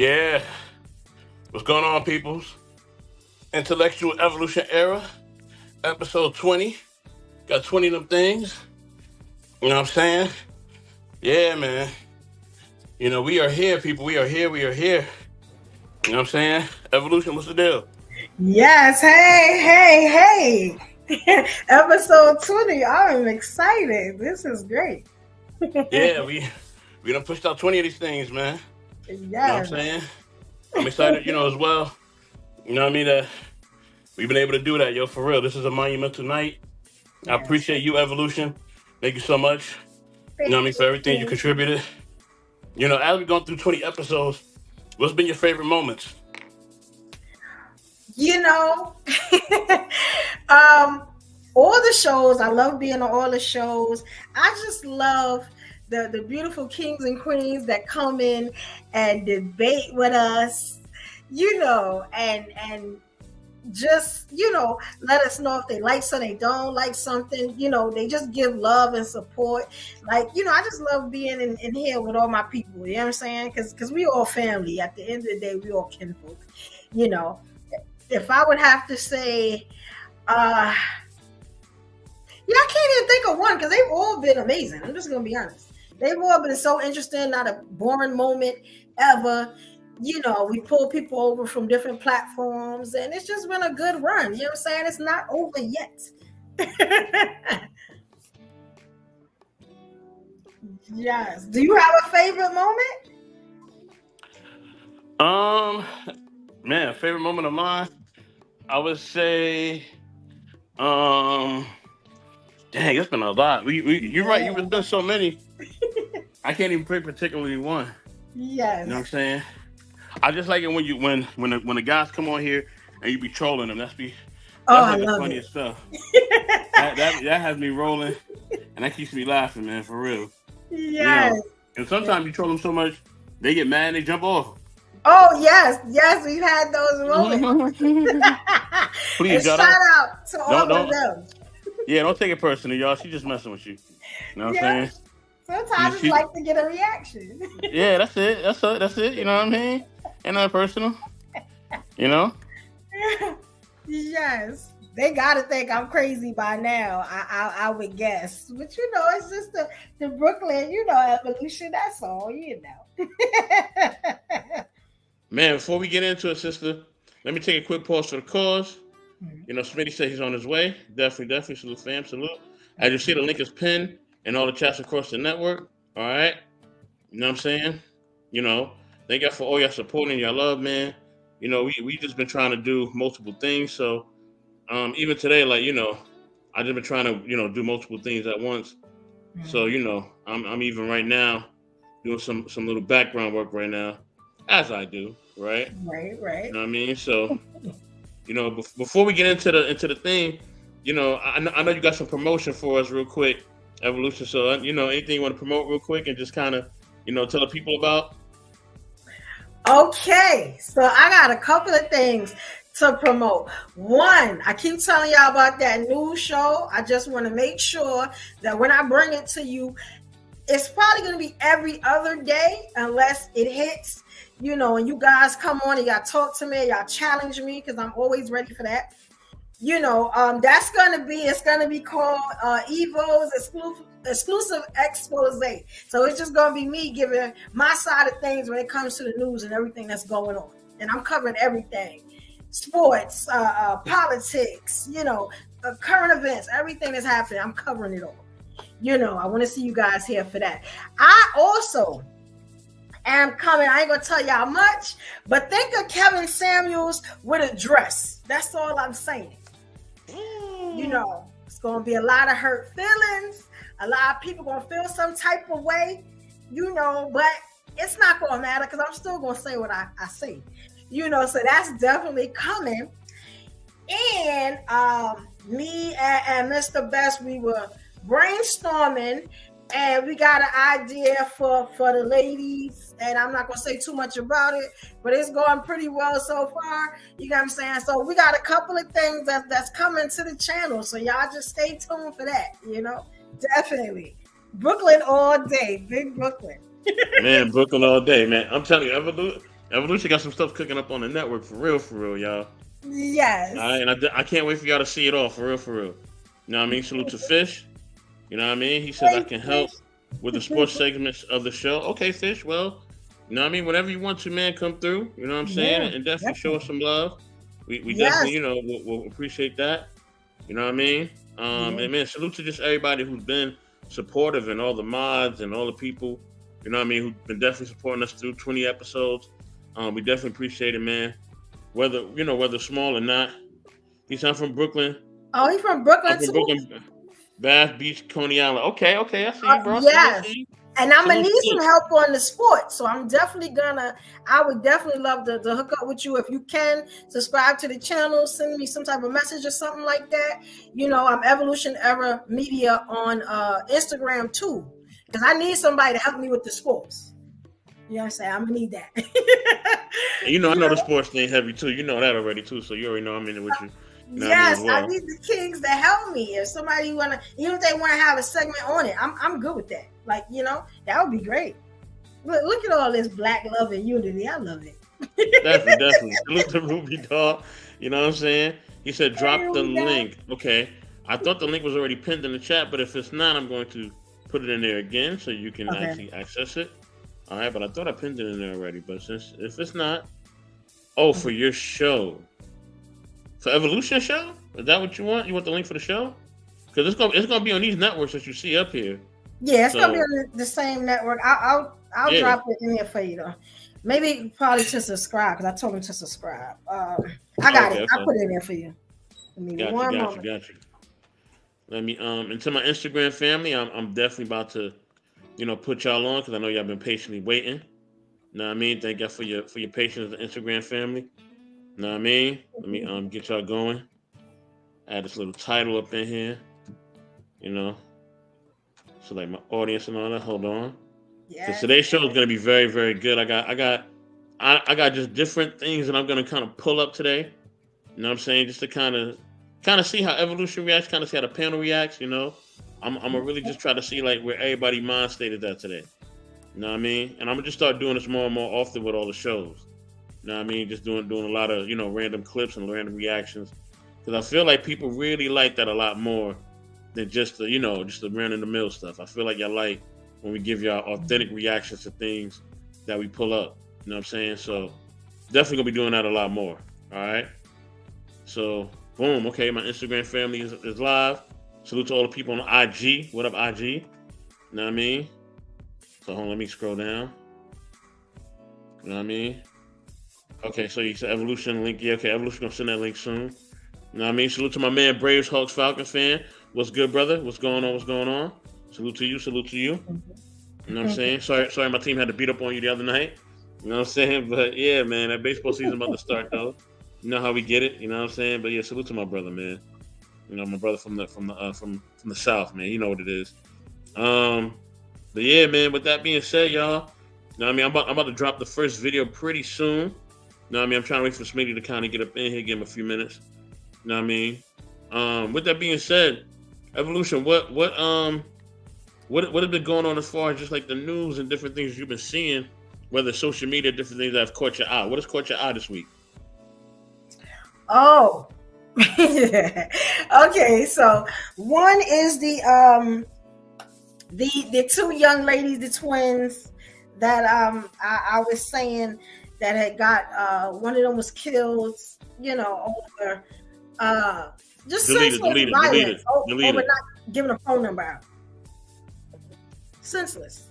Yeah. What's going on, peoples? Intellectual Evolution Era, episode 20. Got 20 of them things. You know what I'm saying? Yeah, man. We are here, people. We are here. We are here. You know what I'm saying? Evolution, what's the deal? Yes, hey. Episode 20. I'm excited. This is great. Yeah, we done pushed out 20 of these things, man. You know what I'm Yes. saying? I'm excited, as well. You know what I mean? We've been able to do that, yo, for real. This is a monumental night. I Yes. appreciate you, Evolution. Thank you so much. You know what I Thank mean, for everything you you. contributed. As we've gone through 20 episodes, what's been your favorite moments? You know, um, all the shows, I love being on all the shows. I just love the beautiful kings and queens that come in and debate with us, and just let us know if they like something, they don't like something. They just give love and support. I just love being in here with all my people. You know what I'm saying? Because we all family. At the end of the day, we all kinfolk. you know if I would have to say, I can't even think of one because they've all been amazing. I'm just gonna be honest. They've all been so interesting, not a boring moment ever. We pull people over from different platforms, and it's just been a good run. You know what I'm saying? It's not over yet. Yes. Do you have a favorite moment? Um, Man, favorite moment of mine, I would say, um, dang, it's been a lot. You're right. You've done so many. I can't even pick particularly one. You know what I'm Yes. saying? I just like it when the guys come on here and you be trolling them. Oh, That's I like the love funniest stuff. That has me rolling, and that keeps me laughing, man, for real. You Yes. know, and sometimes you troll them so much, they get mad and they jump off. Oh, yes, we've had those moments. And Please, y'all shout out to all of don't them. yeah, don't take it personal, y'all. She just messing with you. You know what I'm Yeah. saying? Sometimes I just She like to get a reaction. yeah, that's it. That's it. You know what I mean? Ain't nothing personal. You know? Yes. They gotta think I'm crazy by now. I would guess. But it's just the Brooklyn, evolution, that's all. Man, before we get into it, sister, let me take a quick pause for the cause. Smitty said he's on his way. Definitely. Salute, fam. Salute. As you see, the link is pinned in all the chats across the network. All right. You know what I'm saying? You know, thank y'all for all your support and your love, man. We just been trying to do multiple things. So, even today, I just been trying to, do multiple things at once. So, I'm even right now doing some little background work right now, as I do, right? Right. You know what I mean? So, before we get into the thing, I know you got some promotion for us real quick, Evolution. So, anything you want to promote real quick and just kind of, tell the people about? Okay, so I got a couple of things to promote. One, I keep telling y'all about that new show. I just want to make sure that when I bring it to you, it's probably going to be every other day unless it hits, and you guys come on and y'all talk to me, y'all challenge me because I'm always ready for that. It's going to be called Evo's exclusive expose. So it's just going to be me giving my side of things when it comes to the news and everything that's going on. And I'm covering everything: sports, politics, current events, everything that's happening. I'm covering it all. I want to see you guys here for that. I also am coming. I ain't gonna tell y'all much, but think of Kevin Samuels with a dress. That's all I'm saying. It's gonna be a lot of hurt feelings. A lot of people gonna feel some type of way, but it's not gonna matter because I'm still gonna say what I say. So that's definitely coming. And me and Mr. Best, we were brainstorming, and we got an idea for the ladies, and I'm not gonna say too much about it, but it's going pretty well so far. You know what I'm saying? So we got a couple of things that's coming to the channel, so y'all just stay tuned for that. Definitely Brooklyn all day, big Brooklyn. Man, Brooklyn all day, man. I'm telling you, Evolution got some stuff cooking up on the network for real, y'all. Yes. All right, and I can't wait for y'all to see it all for real. You know what I mean? Salute to Fish. You know what I mean? He says I can help with the sports segments of the show. Okay, Fish. Well, you know what I mean? Whenever you want to, man, come through. You know what I'm saying? And definitely show us some love. We definitely, you know, we'll appreciate that. You know what I mean? And man, salute to just everybody who's been supportive and all the mods and all the people, you know what I mean, who've been definitely supporting us through 20 episodes. We definitely appreciate it, man. Whether small or not. He's from Brooklyn. Oh, he's from Brooklyn too? Brooklyn, Bath Beach, Coney Island. Okay, I see you, bro. Yes. And I'm gonna need some help on the sport, so I would definitely love to hook up with you if you can. Subscribe to the channel, send me some type of message or something like that. You know, I'm Evolution Era Media on Instagram too, because I need somebody to help me with the sports. You know what I'm saying? I'm gonna need that. And I know the sports thing heavy too. You know that already too, so you already know I'm in it with you. Yes, I need the kings to help me. If somebody even if they want to have a segment on it, I'm good with that. Like, that would be great. Look at all this black love and unity. I love it. Definitely. Salute to Ruby Dog. You know what I'm saying? He said drop the link. Okay. I thought the link was already pinned in the chat, but if it's not, I'm going to put it in there again so you can actually access it. All right, but I thought I pinned it in there already. But if it's not, for your show. For Evolution show? Is that what you want? You want the link for the show? Because it's gonna be on these networks that you see up here. Yeah, it's gonna be on the same network. I'll drop it in there for you though. Maybe probably to subscribe because I told him to subscribe. I got it. I'll put it in there for you. Got you. Let me and to my Instagram family, I'm definitely about to, put y'all on because I know y'all been patiently waiting. You know what I mean? Thank y'all for your patience, the Instagram family. You know what I mean? Let me get y'all going. Add this little title up in here. So like my audience and all that. Hold on. Yeah. So today's show is gonna be very, very good. I got just different things that I'm gonna kind of pull up today. You know what I'm saying? Just to kind of see how Evolution reacts, kind of see how the panel reacts. I'm gonna really just try to see like where everybody mind state is at today. You know what I mean? And I'm gonna just start doing this more and more often with all the shows. You know what I mean? Just doing a lot of, random clips and random reactions. Because I feel like people really like that a lot more than just the run-of-the-mill stuff. I feel like y'all like when we give y'all authentic reactions to things that we pull up. You know what I'm saying? So definitely going to be doing that a lot more. All right? So, boom. Okay, my Instagram family is live. Salute to all the people on IG. What up, IG? You know what I mean? So, hold on. Let me scroll down. You know what I mean? Okay, so you said Evolution link. Yeah, okay, Evolution gonna send that link soon. You know what I mean? Salute to my man, Braves, Hawks, Falcon fan. What's good, brother? What's going on? Salute to you. You know what I'm saying? Sorry, my team had to beat up on you the other night. You know what I'm saying? But yeah, man, that baseball season about to start though. You know how we get it. You know what I'm saying? But yeah, salute to my brother, man. My brother from the South, man. You know what it is. But yeah, man. With that being said, y'all, you know what I mean? I'm about to drop the first video pretty soon. You know what I mean? I'm trying to wait for Smitty to kind of get up in here, give him a few minutes. You know what I mean? With that being said, Evolution, what has been going on as far as just like the news and different things you've been seeing, whether social media, different things that have caught your eye? What has caught your eye this week? Oh, okay. So one is the two young ladies, the twins that I was saying that had got one of them was killed, over just senseless violence over not giving a phone number out. Senseless.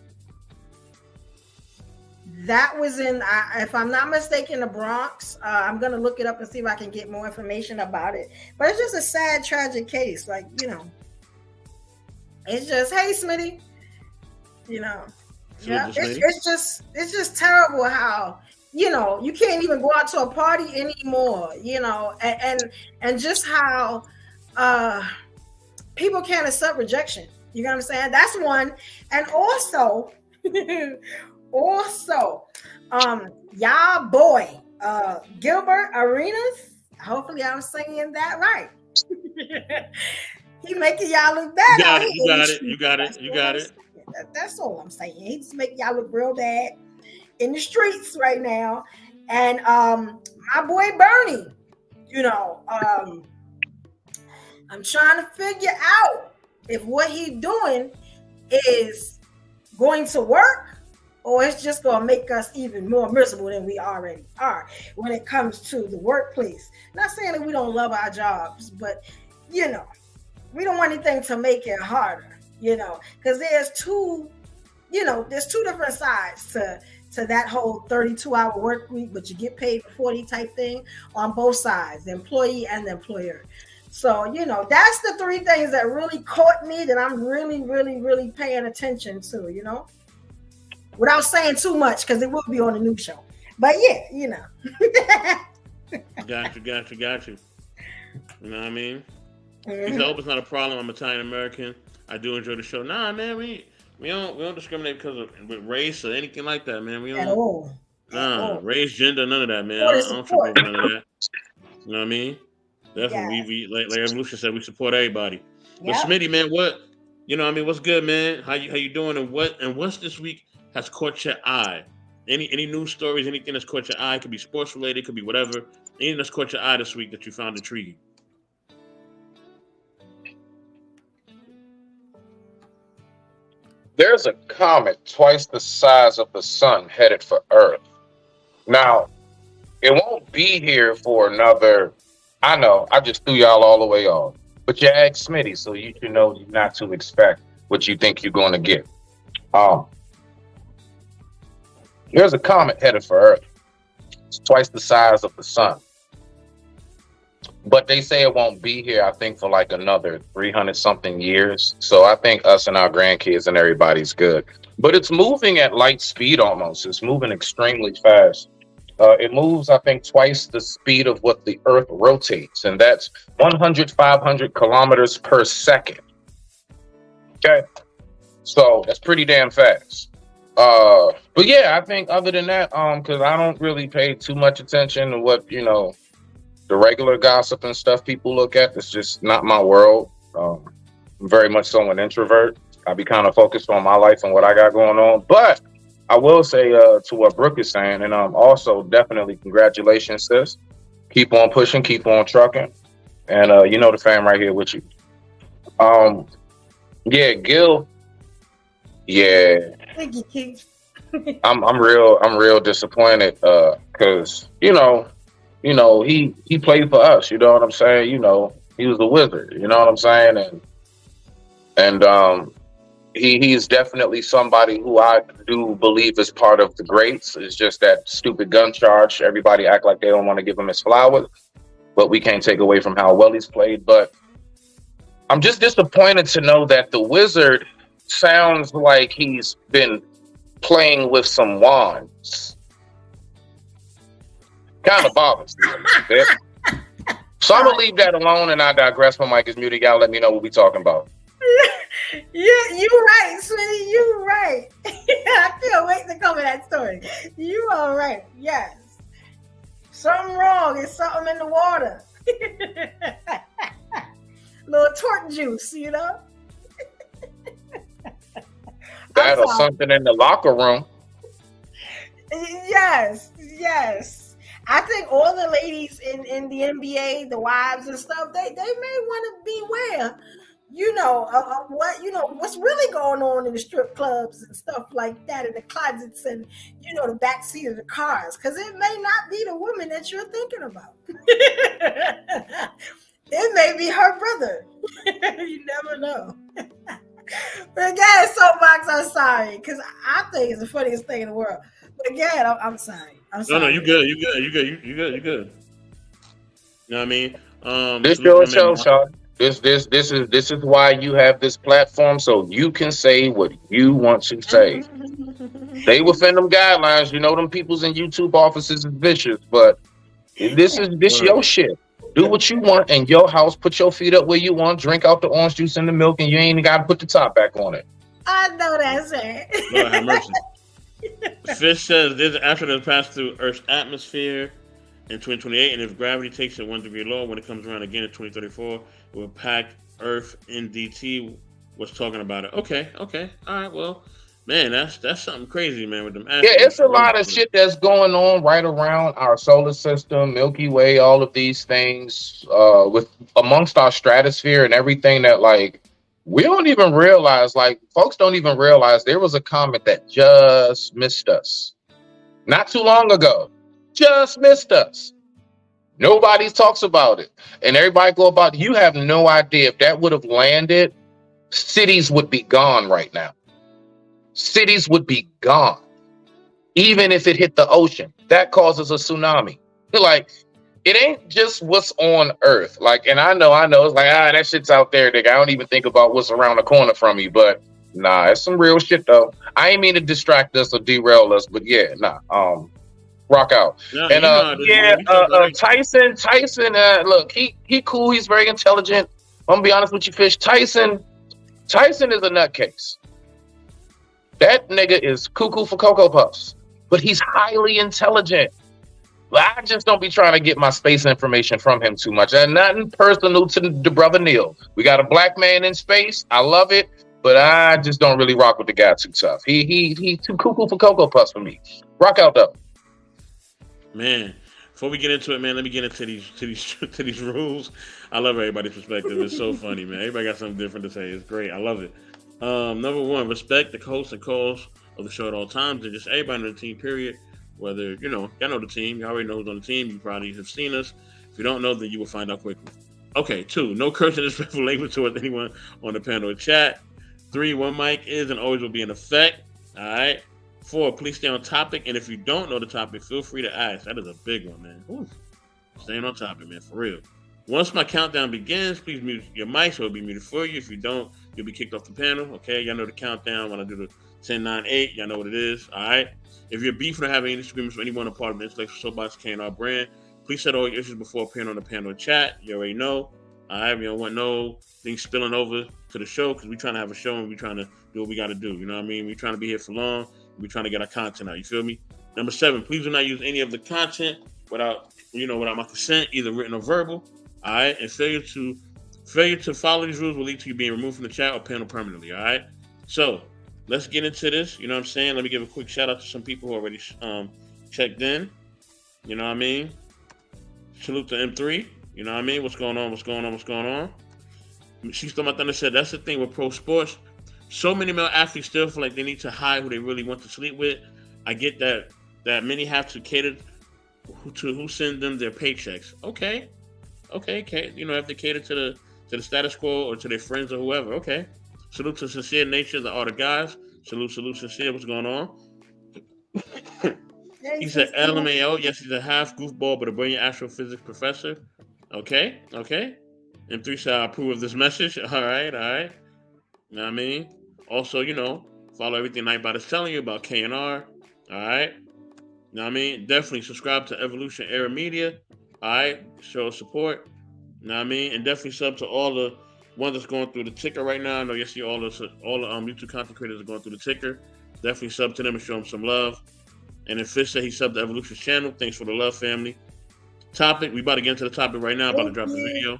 That was in, if I'm not mistaken, the Bronx. I'm gonna look it up and see if I can get more information about it. But it's just a sad, tragic case. Like, it's just, hey, Smitty, yeah, it's just terrible how. You can't even go out to a party anymore, and just how people can't accept rejection. You know what I'm saying? That's one. And also, y'all boy, Gilbert Arenas, hopefully I'm saying that right. He making y'all look bad. You got it. That's all I'm saying. He just making y'all look real bad in the streets right now. And my boy Bernie, you know, I'm trying to figure out if what he's doing is going to work or it's just going to make us even more miserable than we already are when it comes to the workplace. Not saying that we don't love our jobs, but, you know, we don't want anything to make it harder, you know, because there's two different sides to that whole 32-hour work week, but you get paid for 40 type thing on both sides, the employee and the employer. So, you know, that's the three things that really caught me that I'm really, really, really paying attention to, you know, without saying too much because it will be on the new show. But yeah, you know. Got you. You know what I mean? Mm-hmm. I hope it's not a problem. I'm Italian American. I do enjoy the show. Nah, man, we don't discriminate because of with race or anything like that, man. We don't. At all. Race, gender, none of that, man. I don't trip over none of that. You know what I mean? Definitely, we like Evolution said, we support everybody. But Smitty, man, what's good, man? How you doing? And what's this week has caught your eye? Any news stories? Anything that's caught your eye? Could be sports related, could be whatever. Anything that's caught your eye this week that you found intriguing? There's a comet twice the size of the sun headed for Earth. Now, it won't be here for another. I know, I just threw y'all all the way off. But you asked Smitty, so you should know not to expect what you think you're going to get. There's a comet headed for Earth. It's twice the size of the sun. But they say it won't be here, I think, for like another 300-something years. So I think us and our grandkids and everybody's good. But it's moving at light speed almost. It's moving extremely fast. It moves, I think, twice the speed of what the Earth rotates, and that's 500 kilometers per second. Okay, so that's pretty damn fast. But yeah, I think other than that, because I don't really pay too much attention to what, you know, the regular gossip and stuff people look at. It's just not my world. I'm very much so an introvert. I be kind of focused on my life and what I got going on, but I will say to what Brooke is saying, and also definitely congratulations, sis. Keep on pushing, keep on trucking, and you know the fam right here with you. Yeah, Gil. Yeah, Thank you, Keith. I'm real disappointed because you know he played for us. You know what I'm saying? You know he was a wizard. You know what I'm saying? And he's definitely somebody who I do believe is part of the greats. It's just that stupid gun charge. Everybody act like they don't want to give him his flowers, but we can't take away from how well he's played. But I'm just disappointed to know that the Wizard sounds like he's been playing with some wands. Kind of bothers me a little bit. So I'm going to leave that alone and I digress. My mic is muted. Y'all let me know what we talking about. Yeah, you're right, sweetie. You're right. I can't wait to cover that story. You are right. Yes. Something wrong. It's something in the water. Little torque juice, you know? That or something in the locker room. Yes. I think all the ladies in the NBA, the wives and stuff, they may want to beware, you know, of what, you know, what's really going on in the strip clubs and stuff like that, in the closets and, you know, the backseat of the cars, because it may not be the woman that you're thinking about. It may be her brother. You never know. But again, soapbox, I'm sorry, because I think it's the funniest thing in the world. But again, I'm sorry. No, you good. You good. You know what I mean? This your show, Sean. This is why you have this platform, so you can say what you want to say. They within them guidelines, you know, them people's in YouTube offices is vicious, but this your shit. Do what you want in your house. Put your feet up where you want. Drink out the orange juice and the milk, and you ain't got to put the top back on it. I know that's it. Lord have mercy. Fish says this asteroid pass through Earth's atmosphere in 2028, and if gravity takes it 1 degree lower when it comes around again in 2034, it will impact Earth. NDT was talking about it. Okay. All right. Well, Man, that's something crazy, man. With them Yeah, it's a lot of shit that's going on right around our solar system, Milky Way, all of these things, with amongst our stratosphere and everything that like we don't even realize. Like folks don't even realize there was a comet that just missed us not too long ago. Just missed us. Nobody talks about it, and everybody go about. You have no idea if that would have landed, cities would be gone right now. Cities would be gone, even if it hit the ocean. That causes a tsunami. Like, it ain't just what's on Earth. Like, and I know, it's like, that shit's out there, nigga. I don't even think about what's around the corner from me. But nah, it's some real shit though. I ain't mean to distract us or derail us, but yeah, rock out. No, and Tyson, look, he cool. He's very intelligent. I'm gonna be honest with you, Fish. Tyson is a nutcase. That nigga is cuckoo for Cocoa Puffs, but he's highly intelligent. I just don't be trying to get my space information from him too much. And nothing personal to the brother Neil. We got a black man in space. I love it, but I just don't really rock with the guy too tough. He too cuckoo for Cocoa Puffs for me. Rock out though. Man, before we get into it, man, let me get into these rules. I love everybody's perspective. It's so funny, man. Everybody got something different to say. It's great. I love it. Number one, respect the hosts and calls of the show at all times, and just everybody on the team, period. Whether, y'all know the team, you already know who's on the team, you probably have seen us. If you don't know, then you will find out quickly. Okay, 2, no cursing and disrespectful language towards anyone on the panel or chat. 3, one mic is and always will be in effect. All right. 4, please stay on topic, and if you don't know the topic, feel free to ask. That is a big one, man. Oof. Staying on topic, man, for real. Once my countdown begins, please mute your mic so it'll be muted for you. If you don't, you'll be kicked off the panel. Okay, y'all know the countdown. When I do the 10, 9, 8, y'all know what it is. All right. If you're beefing or having any disagreements with anyone a part of the Intellectual Soapbox K&R brand, please set all your issues before appearing on the panel or chat. You already know. All right. We don't want no things spilling over to the show because we're trying to have a show and we're trying to do what we got to do. You know what I mean? We're trying to be here for long. We're trying to get our content out. You feel me? Number 7, please do not use any of the content without my consent, either written or verbal. All right. And failure to follow these rules will lead to you being removed from the chat or panel permanently. All right. So let's get into this. You know what I'm saying? Let me give a quick shout out to some people who already checked in. You know what I mean? Salute to M3. You know what I mean? What's going on? She Stole My Thunder said that's the thing with pro sports. So many male athletes still feel like they need to hide who they really want to sleep with. I get that many have to cater to who send them their paychecks. Okay. Have to cater to the status quo or to their friends or whoever. Okay. Salute to Sincere Nature, the Art of Guys. Salute, Sincere. What's going on? He said LMAO. Yes, he's a half goofball, but a brilliant astrophysics professor. Okay. M3 said I approve of this message. All right. You know what I mean? Also, follow everything Nightbot is telling you about K&R. All right. You know what I mean? Definitely subscribe to Evolution Era Media. All right. Show support. You know what I mean? And definitely sub to all the ones that's going through the ticker right now. I know you see all the YouTube content creators are going through the ticker. Definitely sub to them and show them some love. And then Fish said he subbed to Evolution's channel. Thanks for the love, family. Topic. We about to get into the topic right now. About to drop the video.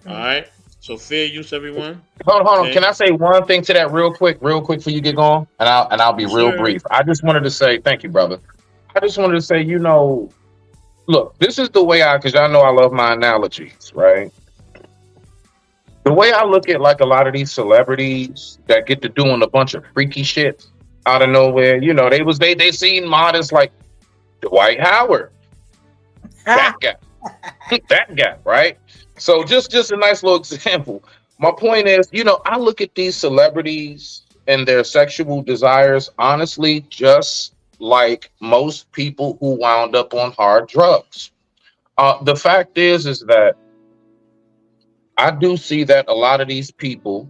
All right. So fair use, everyone. Hold on. Can I say one thing to that real quick before you get going? And I'll be real brief. I just wanted to say thank you, brother. I just wanted to say, look, this is the way because y'all know I love my analogies, right? The way I look at like a lot of these celebrities that get to doing a bunch of freaky shit out of nowhere, they seem modest like Dwight Howard. That guy, right? So just a nice little example. My point is, I look at these celebrities and their sexual desires, honestly, just like most people who wound up on hard drugs. The fact is that I do see that a lot of these people,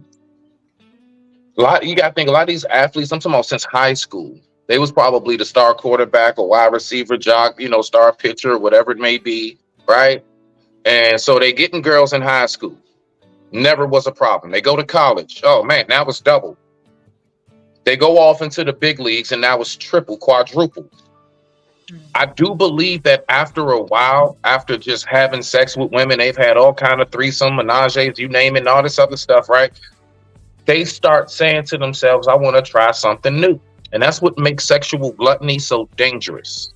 you got to think a lot of these athletes, I'm talking about since high school, they was probably the star quarterback or wide receiver, jock, star pitcher, whatever it may be, right? And so they getting girls in high school. Never was a problem. They go to college. Oh man, now it's double. They go off into the big leagues and now it's triple, quadruple. I do believe that after a while, after just having sex with women, they've had all kind of threesome, menages, you name it, and all this other stuff, right? They start saying to themselves, I want to try something new. And that's what makes sexual gluttony so dangerous.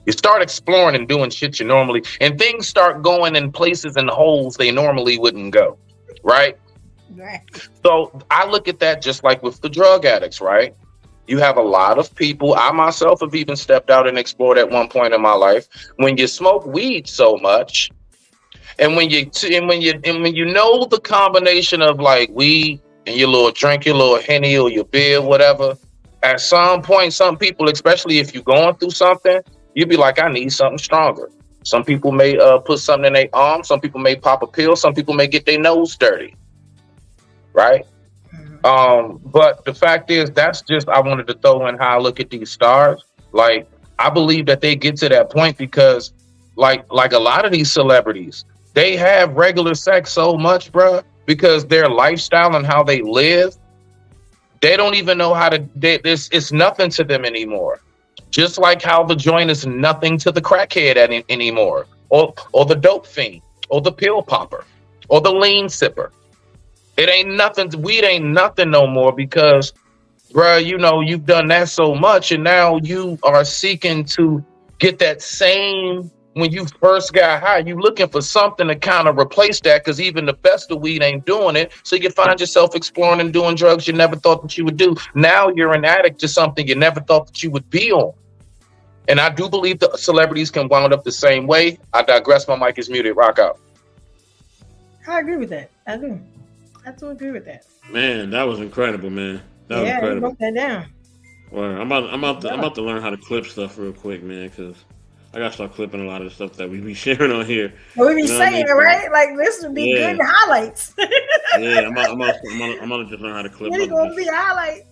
You start exploring and doing shit you normally, and things start going in places and holes they normally wouldn't go, right? Right. So I look at that just like with the drug addicts, right? You have a lot of people. I myself have even stepped out and explored at one point in my life. When you smoke weed so much, and when you know the combination of like weed and your little drink, your little Henny or your beer, whatever, at some point, some people, especially if you're going through something, you'd be like, I need something stronger. Some people may put something in their arm. Some people may pop a pill. Some people may get their nose dirty, right? But the fact is, that's just, I wanted to throw in how I look at these stars. Like, I believe that they get to that point because like a lot of these celebrities, they have regular sex so much, bruh, because their lifestyle and how they live, they don't even know how to, it's nothing to them anymore. Just like how the joint is nothing to the crackhead anymore, or the dope fiend, or the pill popper, or the lean sipper. It ain't nothing. Weed ain't nothing no more because, bruh, you know, you've done that so much, and now you are seeking to get that same. When you first got high, you looking for something to kind of replace that because even the best of weed ain't doing it. So you find yourself exploring and doing drugs you never thought that you would do. Now you're an addict to something you never thought that you would be on. And I do believe the celebrities can wound up the same way. I digress. My mic is muted. Rock out. I agree with that. I do agree with that. Man, that was incredible, man. That was incredible. You broke that down. Well, I'm about to learn how to clip stuff real quick, man, because I gotta start clipping a lot of the stuff that we be sharing on here. Well, we be saying it, right? Like this would be good highlights. Yeah, I'm gonna just learn how to clip. It's gonna be highlights.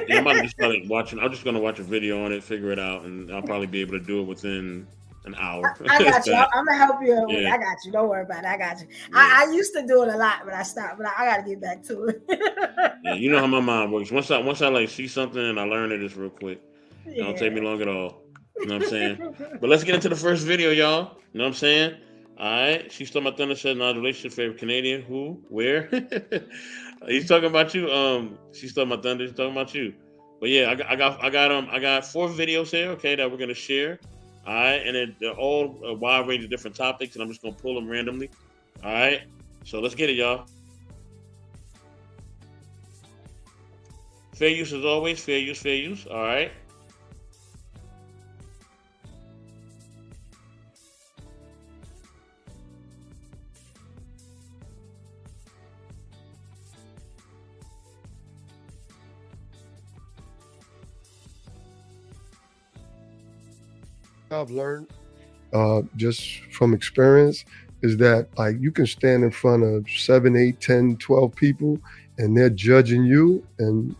Yeah, I'm gonna just start watching. I'm just gonna watch a video on it, figure it out, and I'll probably be able to do it within an hour. I got you. I'm gonna help you. Yeah. I got you. Don't worry about it. I got you. Yeah. I used to do it a lot, but I stopped. But I gotta get back to it. Yeah, you know how my mind works. Once I like see something and I learn it, it's real quick. It don't take me long at all. You know what I'm saying? But let's get into the first video, y'all. You know what I'm saying? All right. She Stole My Thunder said, "Not relationship favorite Canadian. Who? Where?" He's talking about you. She Stole My Thunder. He's talking about you. But yeah, I got 4 videos here. Okay, that we're gonna share. All right, and they're all a wide range of different topics, and I'm just gonna pull them randomly. All right. So let's get it, y'all. Fair use as always. Fair use. Fair use. All right. I've learned just from experience is that like you can stand in front of 7, 8, 10, 12 people and they're judging you and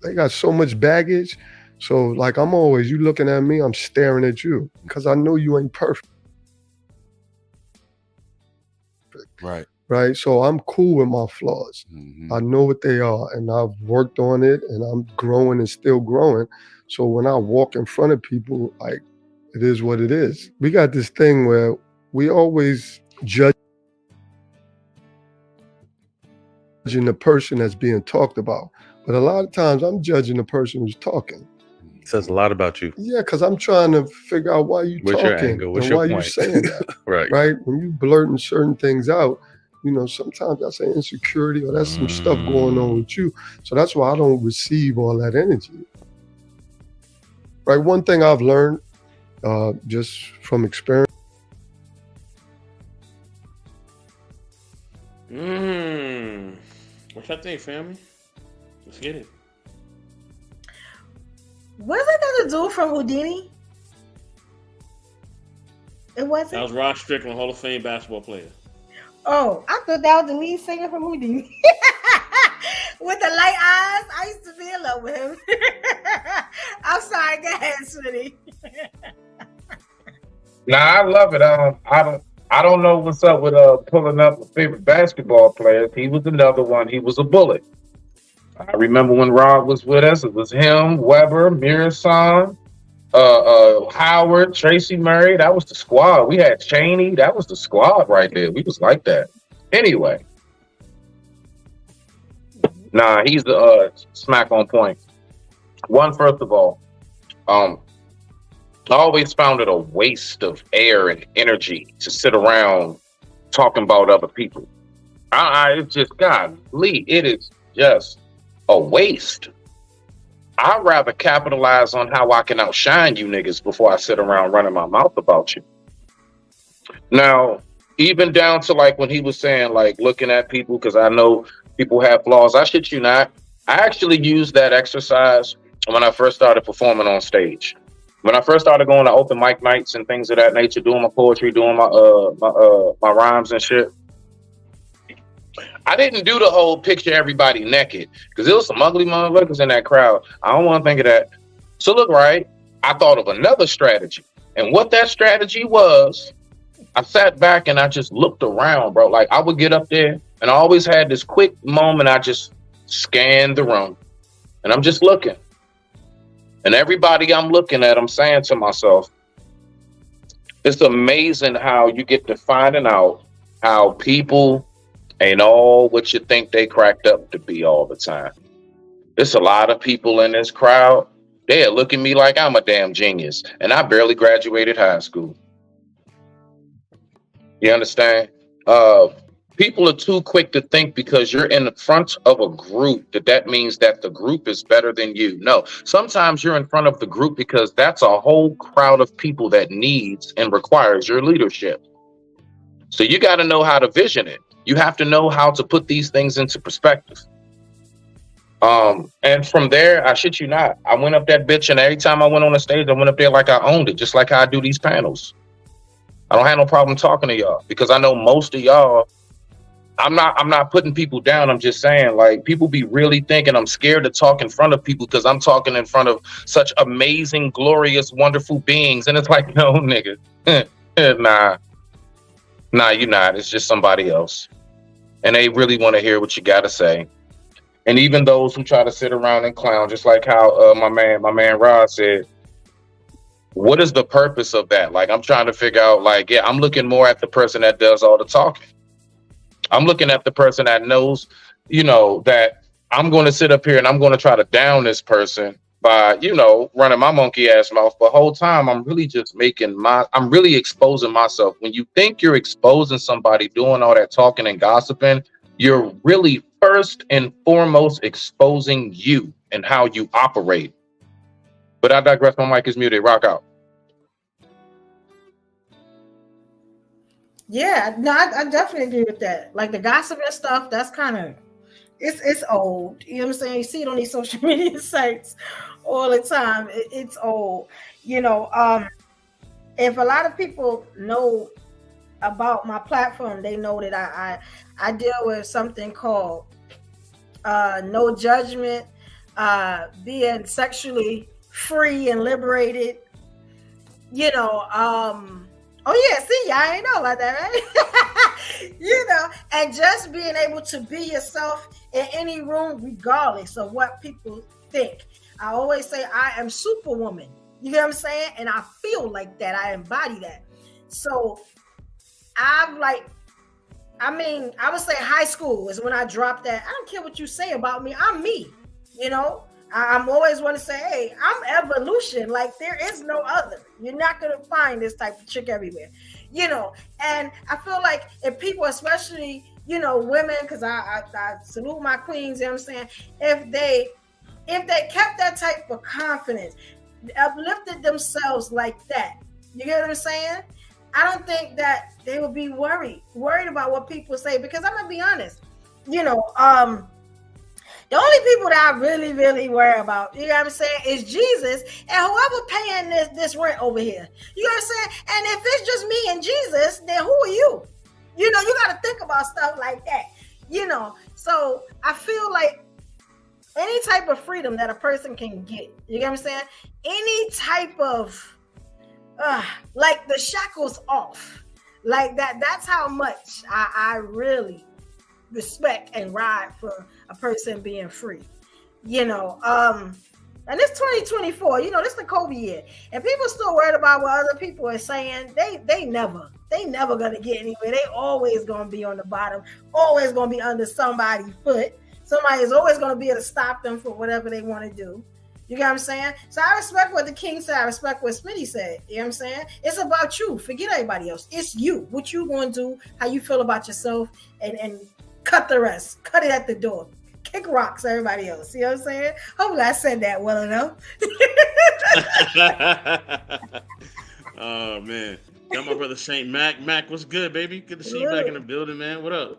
they got so much baggage. So like I'm always, you looking at me, I'm staring at you because I know you ain't perfect. Right. Right. So I'm cool with my flaws. Mm-hmm. I know what they are and I've worked on it and I'm growing and still growing. So when I walk in front of people, like it is what it is. We got this thing where we always judging the person that's being talked about. But a lot of times I'm judging the person who's talking. It says a lot about you. Yeah, because I'm trying to figure out why you talking your angle? What's and your why point? you saying that. Right. When you blurting certain things out, you know, sometimes that's an insecurity or that's some stuff going on with you. So that's why I don't receive all that energy. Right. One thing I've learned just from experience. What's that thing, family? Let's get it. Was it the dude from Houdini? It wasn't? That was Rod Strickland, Hall of Fame basketball player. Oh, I thought that was the lead singer from Houdini. With the light eyes, I used to be in love with him. I'm sorry, go ahead, sweetie. Nah, I love it. I don't know what's up with pulling up a favorite basketball player. He was another one. He was a bullet. I remember when Rod was with us. It was him, Weber, Mirasan, Howard, Tracy Murray. That was the squad. We had Cheney. That was the squad right there. We was like that. Anyway. Nah, he's the smack on point. One, first of all, I always found it a waste of air and energy to sit around talking about other people. It's just, golly, it is just a waste. I'd rather capitalize on how I can outshine you niggas before I sit around running my mouth about you. Now, even down to like when he was saying, like, looking at people, because I know people have flaws. I shit you not. I actually used that exercise when I first started performing on stage. When I first started going to open mic nights and things of that nature, doing my poetry, doing my rhymes and shit, I didn't do the whole picture everybody naked, because there was some ugly motherfuckers in that crowd. I don't want to think of that. So look, right, I thought of another strategy. And what that strategy was, I sat back and I just looked around, bro. Like, I would get up there and I always had this quick moment. I just scanned the room and I'm just looking. And everybody I'm looking at, I'm saying to myself, it's amazing how you get to finding out how people ain't all what you think they cracked up to be all the time. There's a lot of people in this crowd. They're looking at me like I'm a damn genius, and I barely graduated high school. You understand? People are too quick to think because you're in front of a group that means that the group is better than you. No, sometimes you're in front of the group because that's a whole crowd of people that needs and requires your leadership. So you got to know how to vision it. You have to know how to put these things into perspective. And from there, I shit you not, I went up that bitch, and every time I went on the stage, I went up there like I owned it, just like how I do these panels. I don't have no problem talking to y'all because I know most of y'all, I'm not putting people down. I'm just saying, like, people be really thinking I'm scared to talk in front of people because I'm talking in front of such amazing, glorious, wonderful beings. And it's like, no, nigga, nah, you're not. It's just somebody else. And they really want to hear what you got to say. And even those who try to sit around and clown, just like how my man Rod said, what is the purpose of that? Like, I'm trying to figure out, like, yeah, I'm looking more at the person that does all the talking. I'm looking at the person that knows, you know, that I'm going to sit up here and I'm going to try to down this person by, you know, running my monkey ass mouth. But the whole time I'm really just I'm really exposing myself. When you think you're exposing somebody doing all that talking and gossiping, you're really first and foremost exposing you and how you operate. But I digress. My mic is muted. Rock out. Yeah, no, I definitely agree with that. Like the gossip and stuff, that's kind of, it's old. You know what I'm saying? You see it on these social media sites all the time. It's old. You know, if a lot of people know about my platform, they know that I deal with something called no judgment, being sexually free and liberated. You know, oh yeah, see, y'all ain't know about that, right? You know, and just being able to be yourself in any room, regardless of what people think. I always say I am Superwoman. You know what I'm saying? And I feel like that. I embody that. So I would say high school is when I dropped that. I don't care what you say about me. I'm me. You know, I'm always want to say, hey, I'm evolution. Like, there is no other. You're not going to find this type of chick everywhere, you know. And I feel like if people, especially, you know, women, because I salute my queens, you know what I'm saying? If they kept that type of confidence, uplifted themselves like that, you get what I'm saying? I don't think that they would be worried about what people say, because I'm going to be honest, you know, the only people that I really, really worry about, you know what I'm saying, is Jesus and whoever paying this rent over here. You know what I'm saying? And if it's just me and Jesus, then who are you? You know, you got to think about stuff like that, you know. So I feel like any type of freedom that a person can get, you know what I'm saying? Any type of, like the shackles off, like that's how much I really respect and ride for a person being free, you know. And it's 2024, you know, this is the COVID year, and people still worried about what other people are saying. They never gonna get anywhere. They always gonna be on the bottom, always gonna be under somebody's foot. Somebody is always gonna be able to stop them for whatever they want to do, You get what I'm saying? So I respect what the king said. I respect what Smitty said. You know what I'm saying? It's about you. Forget everybody else. It's you. What you going to do, how you feel about yourself, and cut the rest. Cut it at the door. Kick rocks, everybody else. You know what I'm saying? Hopefully I said that well enough. Oh, man. Got my brother Saint Mac. Mac, what's good, baby? Good to see you back in the building, man. What up?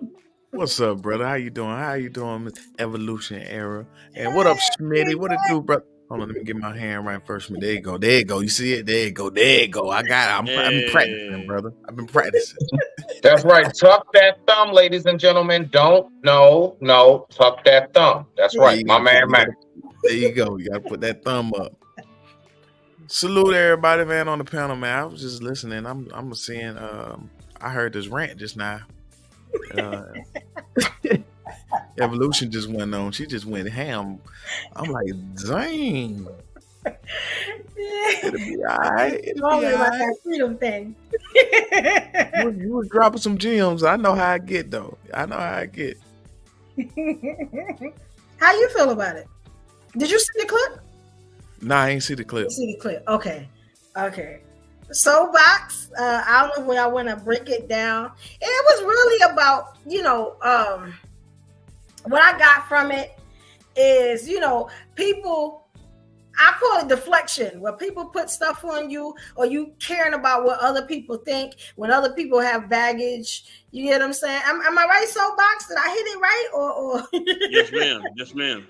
What's up, brother? How you doing? How you doing, Miss Evolution Era? And what up, Smitty? What it do, bro? Hold on, let me get my hand right first. There you go. There you go. You see it? There you go. There you go. I got it. I've been practicing, brother. I've been practicing. That's right. Tuck that thumb, ladies and gentlemen. No. Tuck that thumb. That's right. My man, Mac. There you go. You gotta put that thumb up. Salute everybody, man, on the panel, man. I was just listening. I'm seeing. I heard this rant just now. Evolution just went on. She just went ham. I'm like, dang. It'll be all right. It'll be all right. That freedom thing. You was dropping some gems. I know how I get, though. I know how I get. How you feel about it? Did you see the clip? Nah, I ain't see the clip. You see the clip. Okay. Soapbox. I don't know when I want to break it down. And it was really about, what I got from it is, people, I call it deflection, where people put stuff on you or you caring about what other people think when other people have baggage. You get what I'm saying? Am I right, Soapbox? Did I hit it right? Or Yes, ma'am. Yes, ma'am.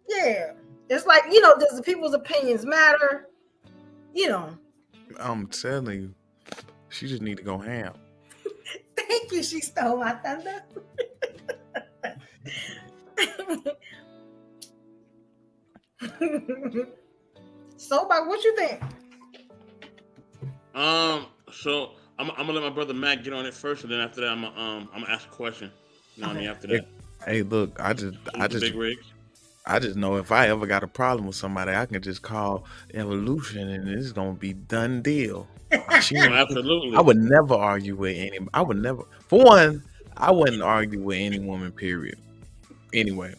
Yeah. It's like, does the people's opinions matter? I'm telling you, she just need to go ham. Thank you. She stole my thunder. So, what you think? So I'm gonna let my brother Mac get on it first, and then after that, I'm gonna ask a question. You know what I mean? After that. Hey, look, I just big rigs. I just know if I ever got a problem with somebody, I can just call Evolution and it's gonna be done deal. Absolutely. I would never argue with any. I would never. For one, I wouldn't argue with any woman. Period. Anyway.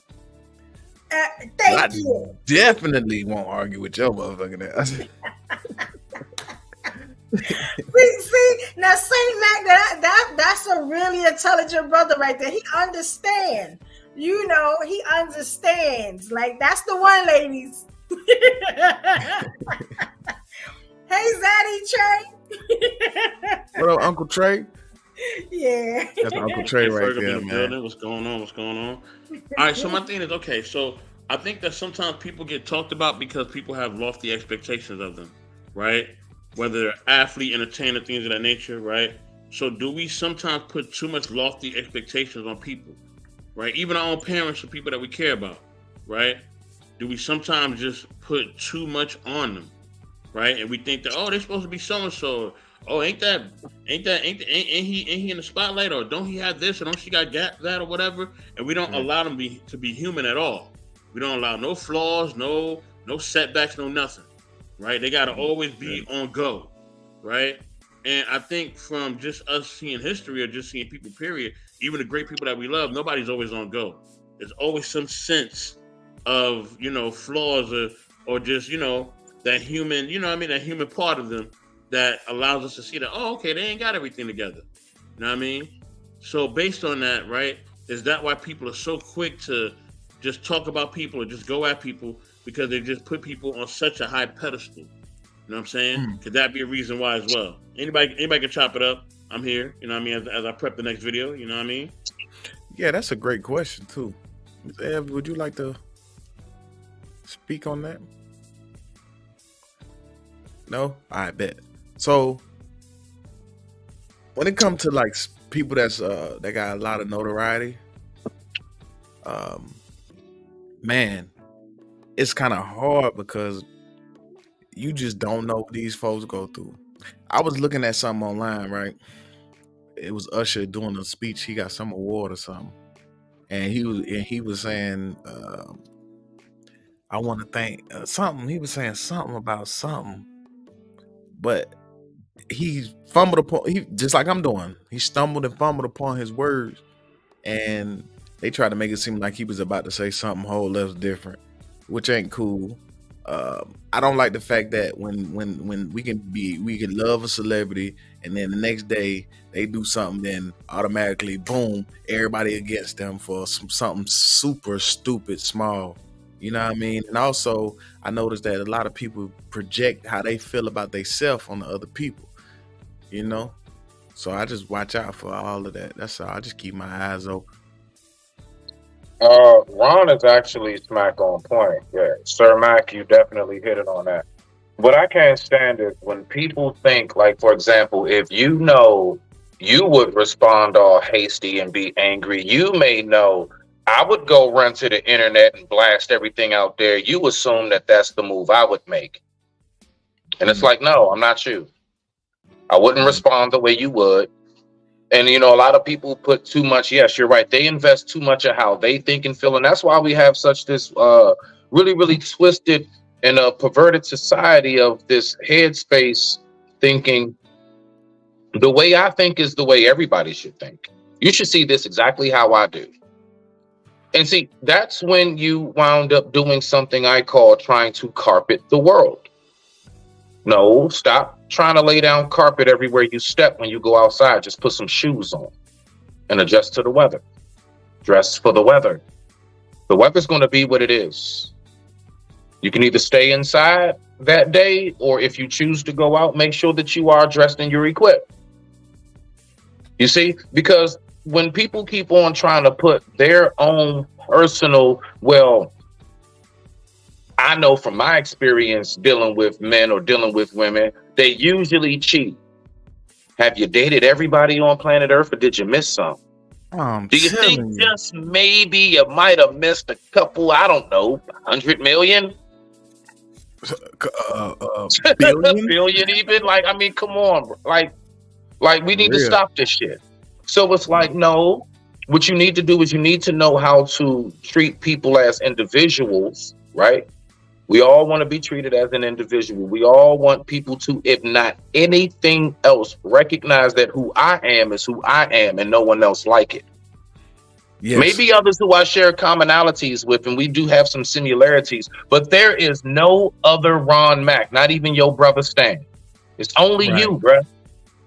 Thank you. Definitely won't argue with your motherfucking ass. See, now Saint Mac, that's a really intelligent brother right there. He understands. He understands. Like, that's the one, ladies. Hey, Zaddy Trey. What up, Uncle Trey? Yeah. That's Uncle Trey right there, man. What's going on? All right, so my thing is, okay, so I think that sometimes people get talked about because people have lofty expectations of them, right? Whether they're athlete, entertainer, things of that nature, right? So do we sometimes put too much lofty expectations on people, right? Even our own parents or people that we care about, right? Do we sometimes just put too much on them, right? And we think that, they're supposed to be so-and-so. Oh, ain't he in the spotlight, or don't he have this, or don't she got that, or whatever? And we don't allow them to be human at all. We don't allow no flaws, no setbacks, no nothing, right? They got to always be on go, right? And I think from just us seeing history or just seeing people, period, even the great people that we love, nobody's always on go. There's always some sense of, flaws or just, that human, that human part of them that allows us to see that, okay, they ain't got everything together. You know what I mean? So based on that, right, is that why people are so quick to just talk about people or just go at people, because they just put people on such a high pedestal? You know what I'm saying? Could that be a reason why as well? Anybody can chop it up. I'm here, you know what I mean, as I prep the next video, you know what I mean? Yeah, that's a great question too. Ms. Ev, would you like to speak on that? No? I bet. So when it comes to like people that got a lot of notoriety, man, it's kind of hard because you just don't know what these folks go through. I was looking at something online, right? It was Usher doing a speech. He got some award or something, and he was saying, "I want to thank something." He was saying something about something, but he fumbled upon. He just like I'm doing. He stumbled and fumbled upon his words, and they tried to make it seem like he was about to say something whole less different, which ain't cool. I don't like the fact that when we can love a celebrity and then the next day they do something, then automatically boom, everybody against them for something super stupid small. You know what I mean? And also, I noticed that a lot of people project how they feel about themselves on the other people. You know, so I just watch out for all of that. That's all. I just keep my eyes open. Ron is actually smack on point. Yeah, Sir Mac, you definitely hit it on that. What I can't stand is when people think, like, for example, if you know you would respond all hasty and be angry, you may know I would go run to the internet and blast everything out there. You assume that that's the move I would make. And it's like, no, I'm not you. I wouldn't respond the way you would. And, you know, a lot of people put too much. Yes, you're right. They invest too much of how they think and feel. And that's why we have such this really, really twisted and perverted society of this headspace thinking. The way I think is the way everybody should think. You should see this exactly how I do. And see, that's when you wound up doing something I call trying to carpet the world. No, stop trying to lay down carpet everywhere you step when you go outside. Just put some shoes on and adjust to the weather. Dress for the weather. The weather's going to be what it is. You can either stay inside that day, or if you choose to go out, make sure that you are dressed and you're equipped. You see, because when people keep on trying to put their own personal, well, I know from my experience dealing with men or dealing with women, they usually cheat. Have you dated everybody on planet Earth, or did you miss some? Do you think just maybe you might have missed a couple, I don't know, 100 million? Billion? Billion even? Like, I mean, come on, bro. Like we need to stop this shit. So it's like, no, what you need to do is you need to know how to treat people as individuals, right? We all want to be treated as an individual. We all want people to, if not anything else, recognize that who I am is who I am and no one else like it. Yes. Maybe others who I share commonalities with, and we do have some similarities, but there is no other Ron Mac, not even your brother Stan. It's only you, bruh.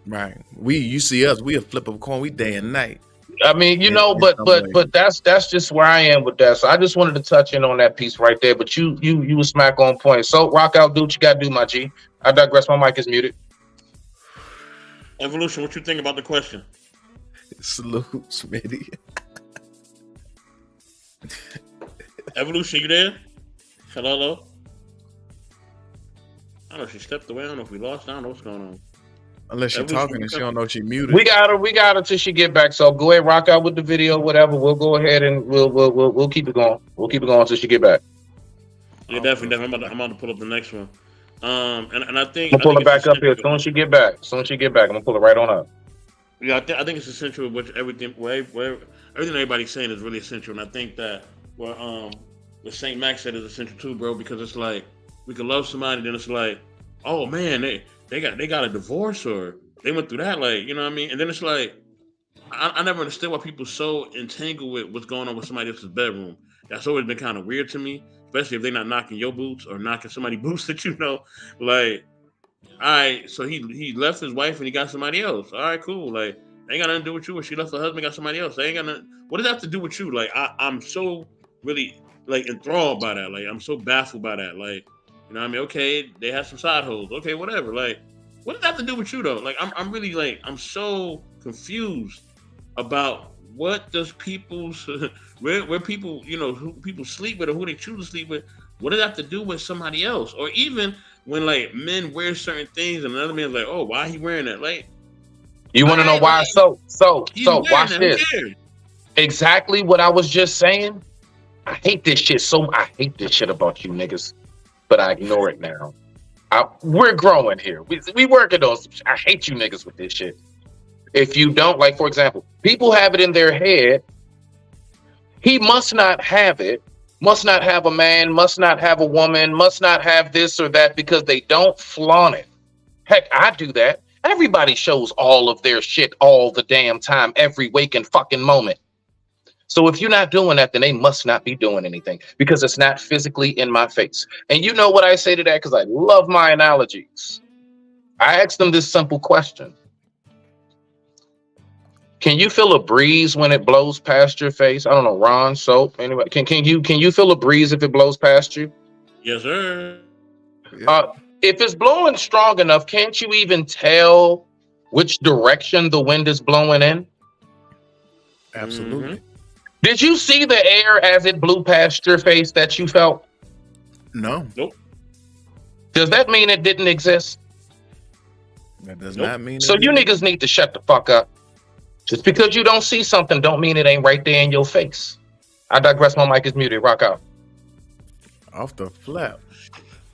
Right. You see us, we a flip of a coin, we day and night. I mean, you know, but that's just where I am with that. So I just wanted to touch in on that piece right there. But you was smack on point. So rock out, do what you gotta do, my G. I digress. My mic is muted. Evolution, what you think about the question? Salute, Smitty. Evolution, you there? Hello? I don't know if she stepped away. I don't know if we lost. I don't know what's going on. Unless she's talking and she don't know she muted. We got her till she get back. So go ahead, rock out with the video, whatever. We'll go ahead and we'll keep it going. We'll keep it going until she get back. Yeah, definitely. I'm about to pull up the next one. And I think I'm gonna pull it back up here as soon as she get back. I'm gonna pull it right on up. Yeah, I think it's essential. Which everything everybody's saying is really essential, and I think that what Saint Max said is essential too, bro. Because it's like we can love somebody, then it's like, oh man, they got a divorce or they went through that, like, you know what I mean? And then it's like, I never understood why people so entangled with what's going on with somebody else's bedroom. That's always been kind of weird to me, especially if they're not knocking your boots or knocking somebody's boots that you know. Like, all right, so he left his wife and he got somebody else. All right, cool. Like, ain't got nothing to do with you. Or she left her husband, got somebody else. They ain't got nothing. What does that have to do with you? Like, I'm so really like enthralled by that. Like, I'm so baffled by that. Like, you know what I mean? Okay, they have some side holes. Okay, whatever. Like, what does that have to do with you though? Like, I'm really like, I'm so confused about what does people's where people, you know, who people sleep with or who they choose to sleep with. What does that have to do with somebody else? Or even when like men wear certain things and another man's like, oh, why he wearing that? Like, you want to know why? So watch this. Exactly what I was just saying. I hate this shit about you niggas, but I ignore it now. We're growing here. We working on some shit. I hate you niggas with this shit. If you don't, like, for example, people have it in their head, he must not have it, must not have a man, must not have a woman, must not have this or that because they don't flaunt it. Heck, I do that. Everybody shows all of their shit all the damn time, every waking fucking moment. So if you're not doing that, then they must not be doing anything because it's not physically in my face. And you know what I say to that? Because I love my analogies. I asked them this simple question. Can you feel a breeze when it blows past your face? I don't know, Ron, Soap, anyway. Can you feel a breeze if it blows past you? Yes, sir. If it's blowing strong enough, can't you even tell which direction the wind is blowing in? Absolutely. Did you see the air as it blew past your face that you felt? No. Nope. Does that mean it didn't exist? That does Nope. not mean. So you niggas need to shut the fuck up. Just because you don't see something don't mean it ain't right there in your face. I digress. My mic is muted. Rock out. Off the flap.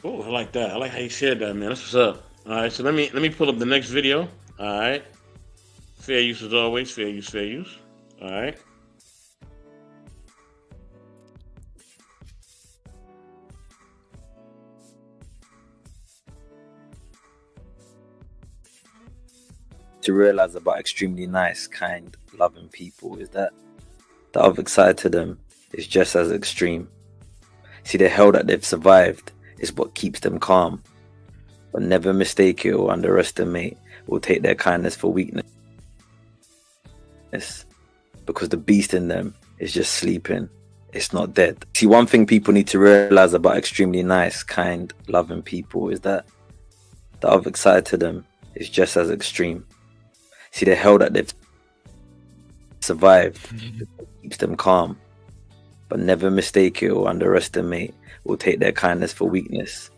Oh, I like that. I like how you shared that, man. That's what's up. All right, so let me pull up the next video. All right. Fair use as always. Fair use. Fair use. All right. To realize about extremely nice, kind, loving people is that the other side to them is just as extreme. See, the hell that they've survived is what keeps them calm. But never mistake it or underestimate or take their kindness for weakness. Because the beast in them is just sleeping. It's not dead. See, one thing people need to realize about extremely nice, kind, loving people is that the other side to them is just as extreme. See, the hell that they've survived keeps them calm. But never mistake it or underestimate or take their kindness for weakness.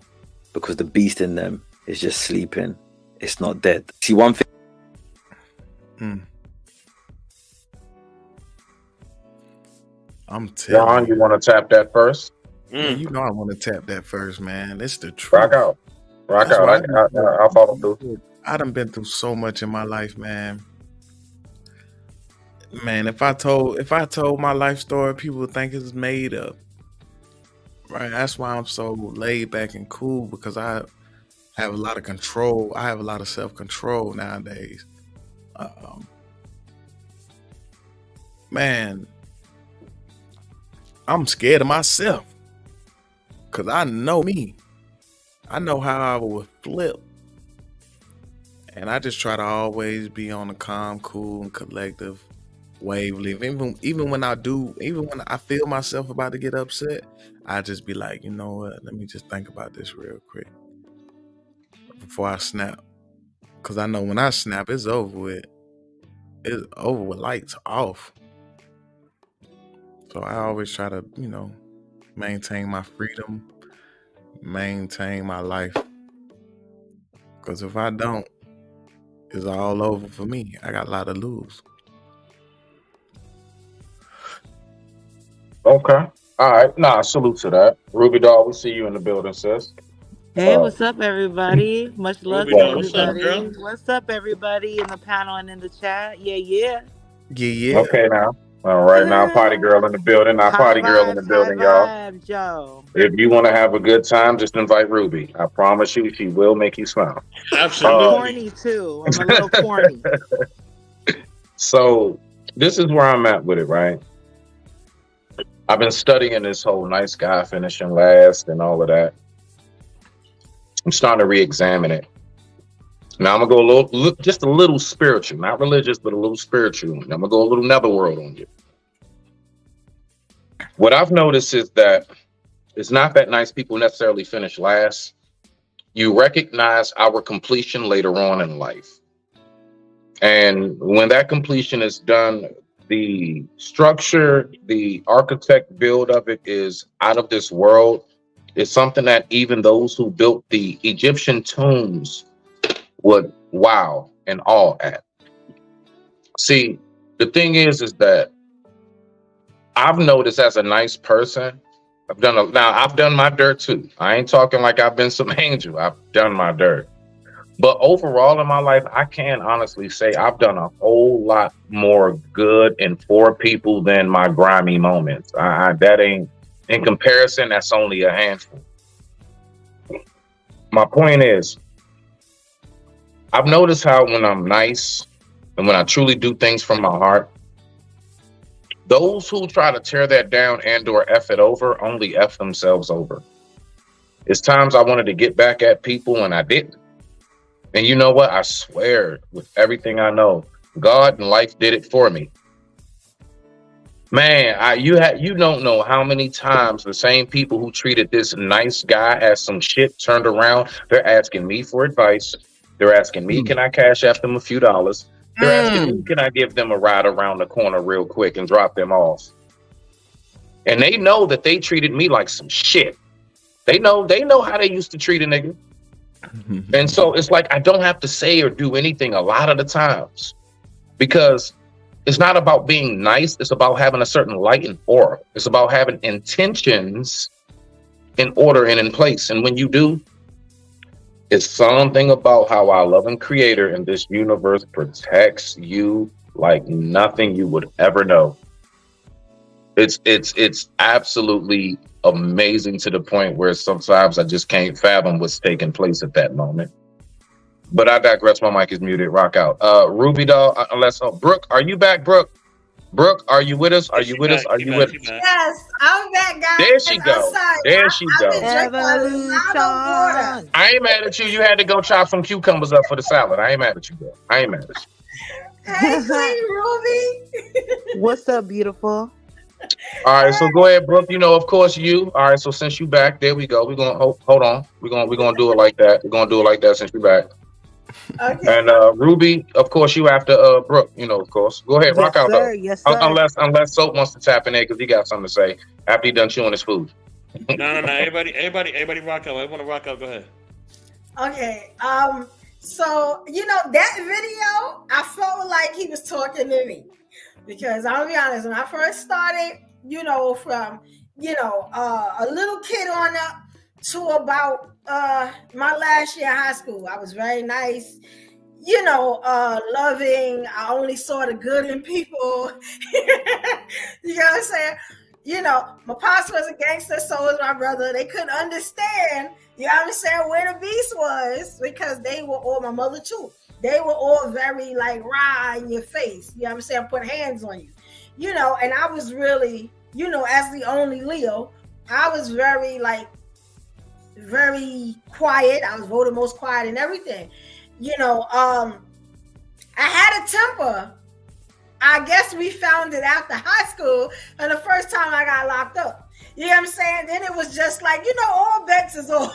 Because the beast in them is just sleeping. It's not dead. See, one thing. I'm telling Ron, you want to tap that first? Man, you know I want to tap that first, man. It's the truth. Rock out. Rock That's out. why I'll follow through. I done been through so much in my life, man. Man, if I told my life story, people would think it's made up. Right? That's why I'm so laid back and cool, because I have a lot of control. I have a lot of self-control nowadays. Man, I'm scared of myself, because I know me. I know how I would flip. And I just try to always be on a calm, cool, and collective wavelength. Even when I feel myself about to get upset, I just be like, you know what? Let me just think about this real quick before I snap. Because I know when I snap, it's over with. It's over with, lights off. So I always try to, maintain my freedom, maintain my life. Because if I don't, it's all over for me. I got a lot to lose. Okay. All right. Nah, salute to that. Ruby Doll, we see you in the building, sis. Hey, what's up, everybody? Much love Ruby to Doll, what's up, everybody. girl? What's up, everybody in the panel and in the chat? Yeah. Yeah. Okay, now. All right, now party girl in the building. Now party girl in the building, y'all. Vibes, Joe. If you want to have a good time, just invite Ruby. I promise you, she will make you smile. I'm Absolutely. corny too. I'm a little corny. So this is where I'm at with it, right? I've been studying this whole nice guy finishing last and all of that. I'm starting to re-examine it. Now I'm gonna go just a little spiritual, not religious, but a little spiritual. I'm gonna go a little netherworld on you. What I've noticed is that it's not that nice people necessarily finish last. You recognize our completion later on in life. And when that completion is done, the structure, the architect build of it is out of this world. It's something that even those who built the Egyptian tombs would wow and awe at. See, the thing is that I've noticed as a nice person, I've done my dirt too. I ain't talking like I've been some angel. I've done my dirt. But overall in my life, I can honestly say I've done a whole lot more good and for people than my grimy moments. That ain't, in comparison, that's only a handful. My point is, I've noticed how when I'm nice and when I truly do things from my heart, Those who try to tear that down and or F it over only F themselves over. It's times I wanted to get back at people and I didn't. And you know what? I swear with everything I know, God and life did it for me. Man, you don't know how many times the same people who treated this nice guy as some shit turned around. They're asking me for advice. They're asking me, can I cash after them a few dollars? They're asking me, can I give them a ride around the corner real quick and drop them off? And they know that they treated me like some shit. They know how they used to treat a nigga. And so it's like I don't have to say or do anything a lot of the times because it's not about being nice. It's about having a certain light and aura. It's about having intentions in order and in place. And when you do, it's something about how our loving creator in this universe protects you like nothing you would ever know. It's absolutely amazing to the point where sometimes I just can't fathom what's taking place at that moment. But I digress. My mic is muted. Rock out. Ruby doll, Brooke, are you back, Brooke? Brooke, are you with us? Are you with us? Are you with us? Yes, I'm back, guys. There she go. There she go. Evolution. I ain't mad at you. You had to go chop some cucumbers up for the salad. I ain't mad at you, girl. I ain't mad at you. Hey, Queen Ruby. What's up, beautiful? All right, so go ahead, Brooke. You know, of course, you. All right, so since you back, there we go. We're gonna hold on. We're gonna do it like that. We're gonna do it like that since you back. Okay. And Ruby, of course, you after Brooke. You know, of course. Go ahead, rock out though. Yes, sir. Unless Soap wants to tap in there because he got something to say after he done chewing his food. No. Everybody rock out. I want to rock out. Go ahead. Okay. So that video, I felt like he was talking to me because I'll be honest. When I first started, from a little kid on up to about my last year of high school, I was very nice, loving. I only saw the good in people. You know what I'm saying? My pops was a gangster, so was my brother. They couldn't understand, you know what I'm saying, where the beast was because they were all, my mother too. They were all very like rah in your face, you know what I'm saying, put hands on you, and I was really, as the only Leo, I was very quiet. I was voted most quiet and everything. I had a temper. I guess we found it after high school and the first time I got locked up. You know what I'm saying? Then it was just like, all bets is off.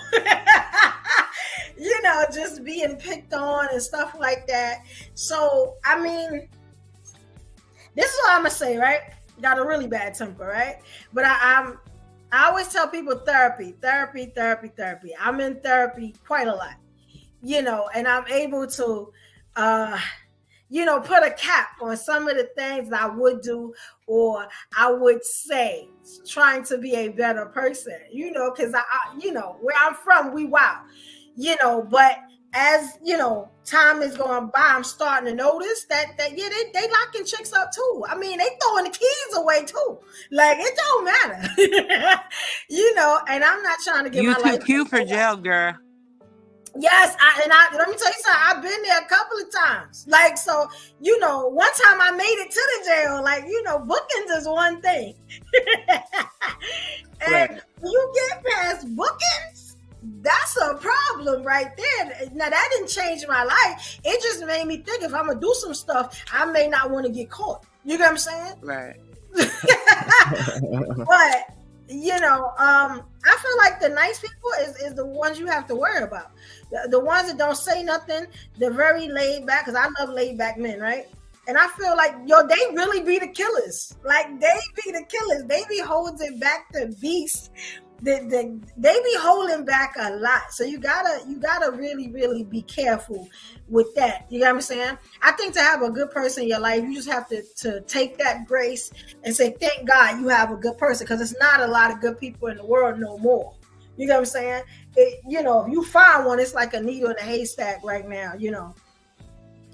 Just being picked on and stuff like that. So, I mean, this is what I'm going to say, right? Got a really bad temper, right? But I always tell people therapy. I'm in therapy quite a lot, and I'm able to, put a cap on some of the things that I would do or I would say, trying to be a better person, because where I'm from, we wild, but as, time is going by, I'm starting to notice that they locking chicks up too. I mean, they throwing the keys away too. Like, it don't matter, and I'm not trying to get you my life. too cute for jail, girl. Yes, let me tell you something. I've been there a couple of times. Like, so, one time I made it to the jail. Like, bookings is one thing. And when you get past bookings, that's a problem right there. Now, that didn't change my life. It just made me think if I'm going to do some stuff, I may not want to get caught. You get what I'm saying? Right. But, I feel like the nice people is the ones you have to worry about. The ones that don't say nothing, they're very laid back, because I love laid back men, right? And I feel like, they really be the killers. Like, they be the killers. They be holding back the beast. They be holding back a lot. So you gotta really, really be careful with that. You know what I'm saying? I think to have a good person in your life, you just have to take that grace and say, thank God you have a good person, because it's not a lot of good people in the world no more. You know what I'm saying? If you find one, it's like a needle in a haystack right now,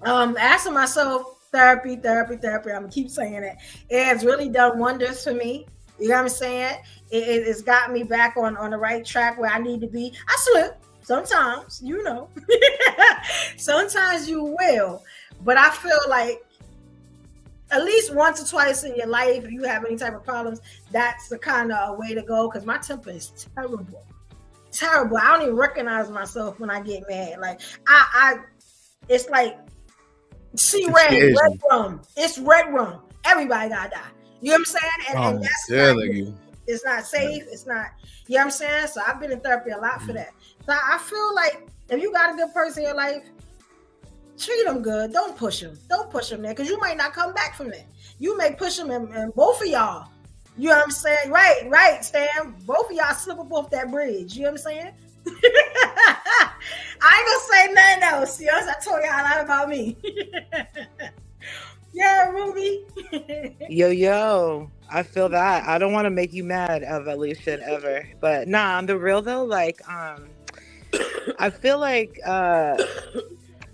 Asking myself, therapy. I'm gonna keep saying it. It has really done wonders for me. You know what I'm saying? It's got me back on the right track where I need to be. I slip sometimes, sometimes you will, but I feel like at least once or twice in your life, if you have any type of problems, that's the kind of way to go. Because my temper is terrible. Terrible. I don't even recognize myself when I get mad. Like it's like red rum. It's red rum. Everybody gotta die. You know what I'm saying? And that's not, it's not safe. It's not. You know what I'm saying? So I've been in therapy a lot for that. So I feel like if you got a good person in your life, treat them good. Don't push them. Don't push them there because you might not come back from that. You may push them and both of y'all. You know what I'm saying? Right, Stan. Both of y'all slip up off that bridge. You know what I'm saying? I ain't gonna say nothing else. You know, I told y'all a lot about me. Yeah, Ruby. Yo, I feel that. I don't want to make you mad, Evolution, ever. But nah, on the real though, like, I feel like,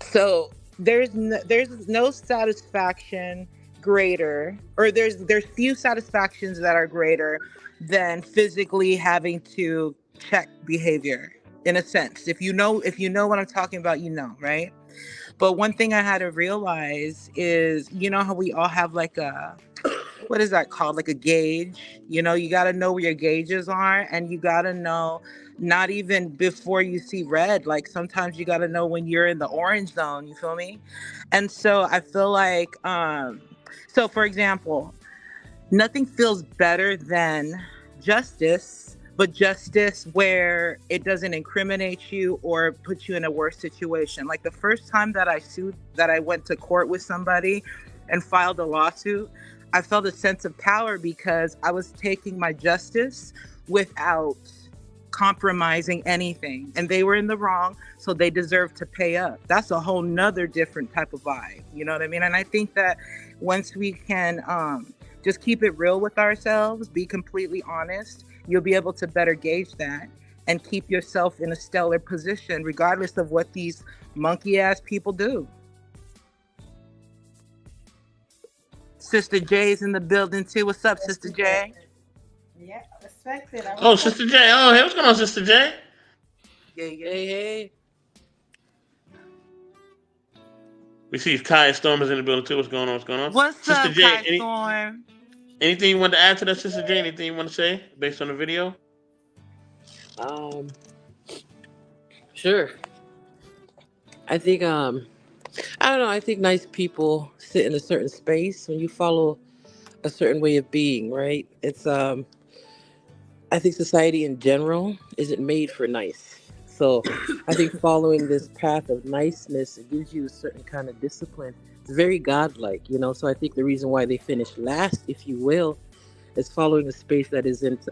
so there's no satisfaction greater, or there's few satisfactions that are greater than physically having to check behavior, in a sense. If you know what I'm talking about, you know, right? But one thing I had to realize is, you know how we all have like a, what is that called? Like a gauge. You know, you got to know where your gauges are, and you got to know not even before you see red. Like sometimes you got to know when you're in the orange zone. You feel me? And so I feel like, so for example, nothing feels better than justice, but justice where it doesn't incriminate you or put you in a worse situation. Like the first time that I went to court with somebody and filed a lawsuit, I felt a sense of power because I was taking my justice without compromising anything, and they were in the wrong, so they deserve to pay up. That's a whole nother different type of vibe. You know what I mean? And I think that once we can just keep it real with ourselves, be completely honest, you'll be able to better gauge that and keep yourself in a stellar position, regardless of what these monkey ass people do. Sister J's in the building too. What's up, Sister J? Yeah, respect it. Oh, Sister J. Oh, hey, what's going on, Sister J? Hey. We see Kai Storm is in the building too. What's going on? What's Sister up, J, Kai Storm? Anything you want to add to that, Sister J? Anything you want to say based on the video? Sure. I think I don't know. I think nice people sit in a certain space when you follow a certain way of being, right? It's I think society in general isn't made for nice. So I think following this path of niceness, it gives you a certain kind of discipline. It's very godlike, you know. So I think the reason why they finish last, if you will, is following a space that isn't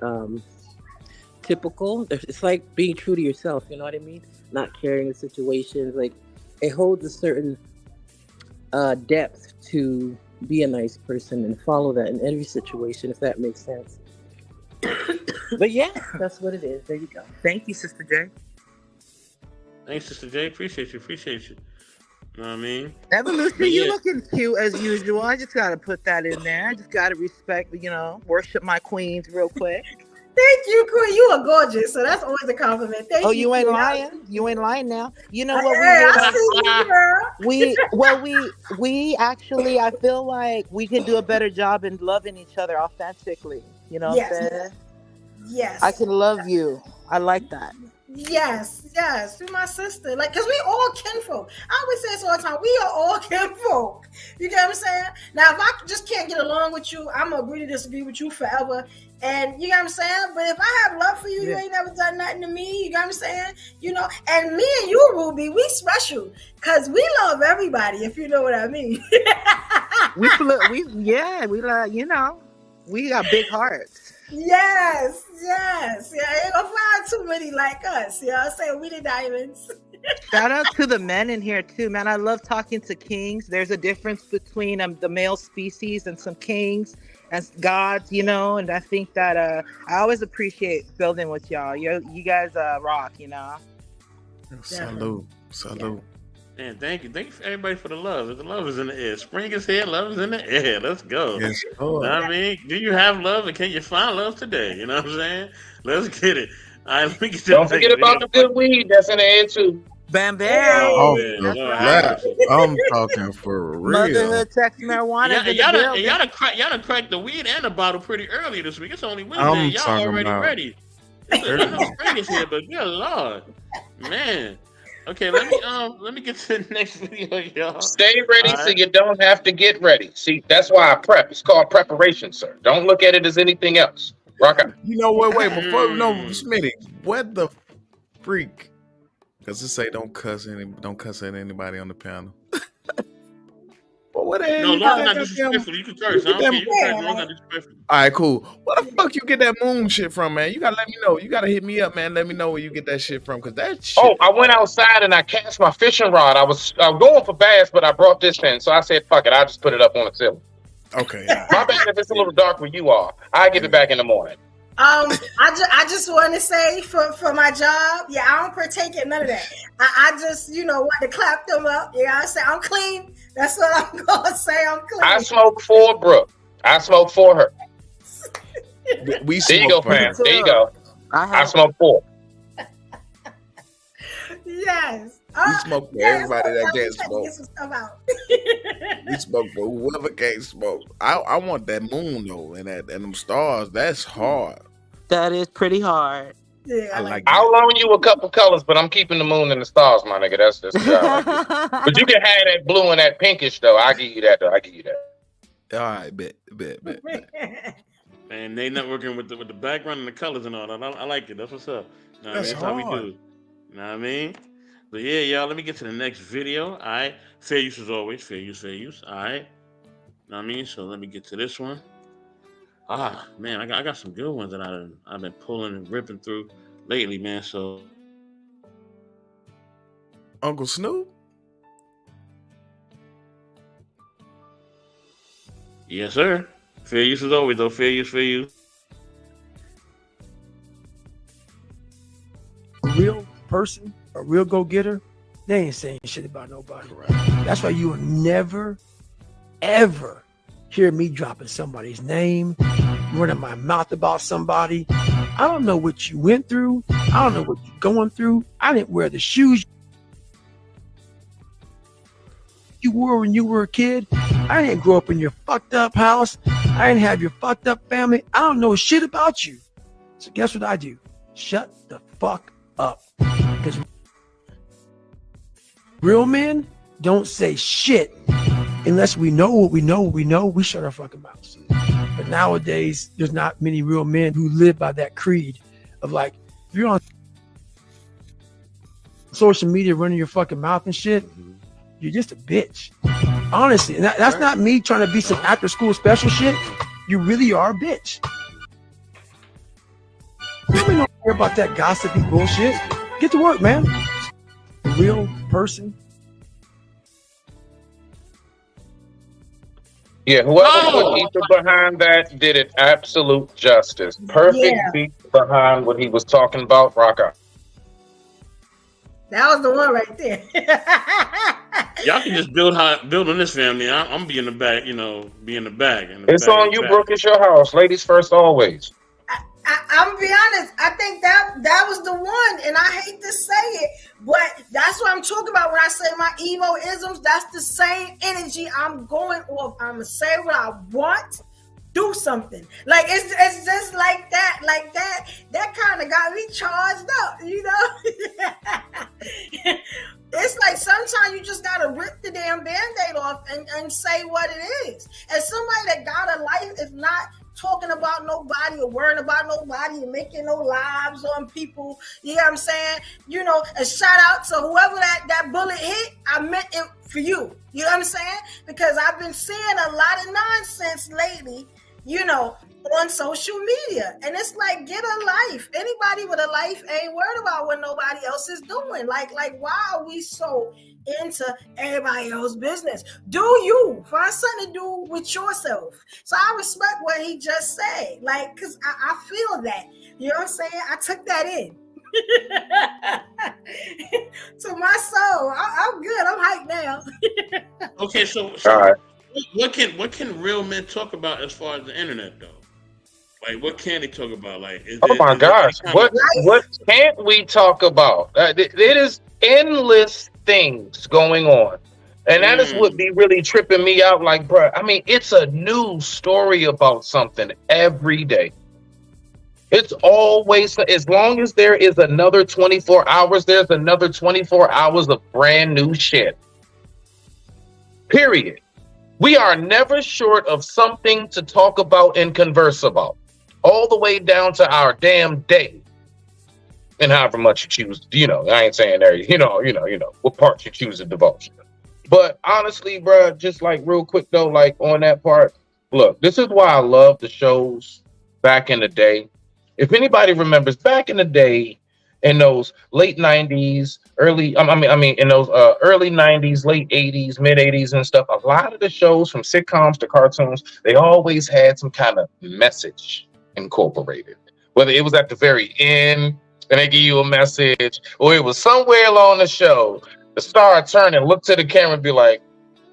typical. It's like being true to yourself, you know what I mean? Not carrying the situations. Like it holds a certain depth to be a nice person and follow that in every situation, if that makes sense. But yeah, that's what it is. There you go. Thank you, Sister J. Thanks, Sister J. Appreciate you. You know what I mean? Evolution, you looking cute as usual. I just gotta put that in there. I just gotta respect, worship my queens real quick. Thank you, Queen. You are gorgeous, so that's always a compliment. Thank you. You ain't lying. You ain't lying now. You know what I see you, girl. we actually, I feel like we can do a better job in loving each other authentically. You know what I'm saying? Yes. I can love you. I like that. Yes, you're my sister. Like, cause we all kinfolk. I always say this all the time. We are all kinfolk. You get what I'm saying? Now, if I just can't get along with you, I'm gonna agree to disagree with you forever. And you know what I'm saying? But if I have love for you, you ain't never done nothing to me. You know what I'm saying? You know, and me and you, Ruby, we special because we love everybody. If you know what I mean. we like, we got big hearts. Yes. Yeah, ain't gonna find too many like us. You know what I'm saying? We the diamonds. Shout out to the men in here too, man. I love talking to kings. There's a difference between the male species and some kings and gods, and I think that I always appreciate building with y'all. You guys rock, Salute. Man, thank you for everybody for the love. The love is in the air. Spring is here. Love is in the air. Let's go. Yes, you know what I mean? Do you have love, and can you find love today? You know what I'm saying? Let's get it. All right, let me get Don't forget about the good weed that's in the air too. Bam Hey. bam. Oh, man, the Lord flap. have mercy. I'm talking for real. Motherhood text marijuana in the building. Y'all done cracked the weed and the bottle pretty early this week. It's only Wednesday. I'm Y'all talking already about ready. I know spring is here, but good Lord, man. Okay, let me get to the next video, y'all. Stay ready All so right. you don't have to get ready. See, that's why I prep. It's called preparation, sir. Don't look at it as anything else. Rock out. You know what? Wait, before no, Mm. Smitty, what the freak? Because it say don't cuss at anybody on the panel. But what the hell? No, you Lord's got not that disrespectful. goddamn- You can curse. I you don't get care. You can curse. Lord's not disrespectful. All right, cool. What the fuck you get that moon shit from, man? You gotta let me know. You gotta hit me up, man. Let me know where you get that shit from, cause that shit. Oh, I went outside and I cast my fishing rod. I was going for bass, but I brought this in, so I said, "Fuck it, I'll just put it up on the ceiling." Okay. My bad if it's a little dark where you are. I'll give it back in the morning. I just want to say for my job, yeah, I don't partake in none of that. I just, want to clap them up. I say I'm clean. That's what I'm gonna say. I'm clean. I smoke for Brooke. I smoke for her. We There you go, smoke for fam. her. There you go. I have smoke for. Yes. We smoke for everybody that can't smoke. Get some stuff out. We smoke for whoever can't smoke. I want that moon though, and them stars. That's hard. that is pretty hard. Yeah, I like I'll loan you a couple colors, but I'm keeping the moon and the stars, my nigga. That's the job. But you can have that blue and that pinkish though. I give you that though. I give you that. All right, bet. Man, they not working with the background and the colors and all that. I like it. That's what's up. Know what I mean? That's That's how we hard. do. You know what I mean? But yeah, y'all, let me get to the next video. All right. Fair use as always. Fair use. All right. Know what I mean? So let me get to this one. Ah, man, I got some good ones that I've been pulling and ripping through lately, man. So Uncle Snoop. yes, sir. Fair use as always, though. Fair use. A real person, a real go-getter, they ain't saying shit about nobody. That's why you will never, ever hear me dropping somebody's name, running my mouth about somebody. I don't know what you went through. I don't know what you're going through. I didn't wear the shoes you wore when you were a kid. I didn't grow up in your fucked up house. I didn't have your fucked up family. I don't know shit about you. So guess what I do? Shut the fuck up. Because real men don't say shit unless we know what we know. We shut our fucking mouths. But nowadays, there's not many real men who live by that creed of like, if you're on social media running your fucking mouth and shit, you're just a bitch. Honestly, and that's not me trying to be some after school special shit. You really are a bitch. Women don't care about that gossipy bullshit. Get to work, man. A real person. Yeah, whoever put Ether behind that did it absolute justice. Perfect beat behind what he was talking about. Rock out. That was the one right there. Y'all can just build on this family. I'm be in the back, be in the back. It's on you, Brooke. It's your house. Ladies first, always. I'm gonna be honest. I think that was the one, and I hate to say it, but that's what I'm talking about when I say my emo-isms. That's the same energy I'm going off. I'm gonna say what I want. Do something. Like it's just like that. Like that kind of got me charged up. It's like sometimes you just gotta rip the damn Band-Aid off and say what it is. And somebody that got a life is not talking about nobody or worrying about nobody and making no lives on people. You know what I'm saying? A shout out to whoever that bullet hit. I meant it for you. You know what I'm saying? Because I've been seeing a lot of nonsense lately, on social media. And it's like, get a life. Anybody with a life ain't worried about what nobody else is doing. Like why are we so into everybody else's business? Do you find something to do with yourself? So I respect what he just said. Like, because I feel that. You know what I'm saying? I took that in. To my soul. I'm good. I'm hyped now. Okay, so All right. what can real men talk about as far as the internet though? Like, what can they talk about? Like, Oh my gosh, what can't we talk about? It is endless things going on. And that is what be really tripping me out. Like, bro, I mean, it's a new story about something every day. It's always, as long as there is another 24 hours, there's another 24 hours of brand new shit. Period. We are never short of something to talk about and converse about, all the way down to our damn day. And however much you choose, I ain't saying there, what parts you choose to divulge. But honestly, bro, just like real quick though, like on that part, look, this is why I love the shows back in the day. If anybody remembers back in the day, in those late 90s, early 90s, late 80s, mid 80s and stuff, a lot of the shows from sitcoms to cartoons, they always had some kind of message incorporated. Whether it was at the very end and they give you a message, or it was somewhere along the show, the star turn and look to the camera and be like,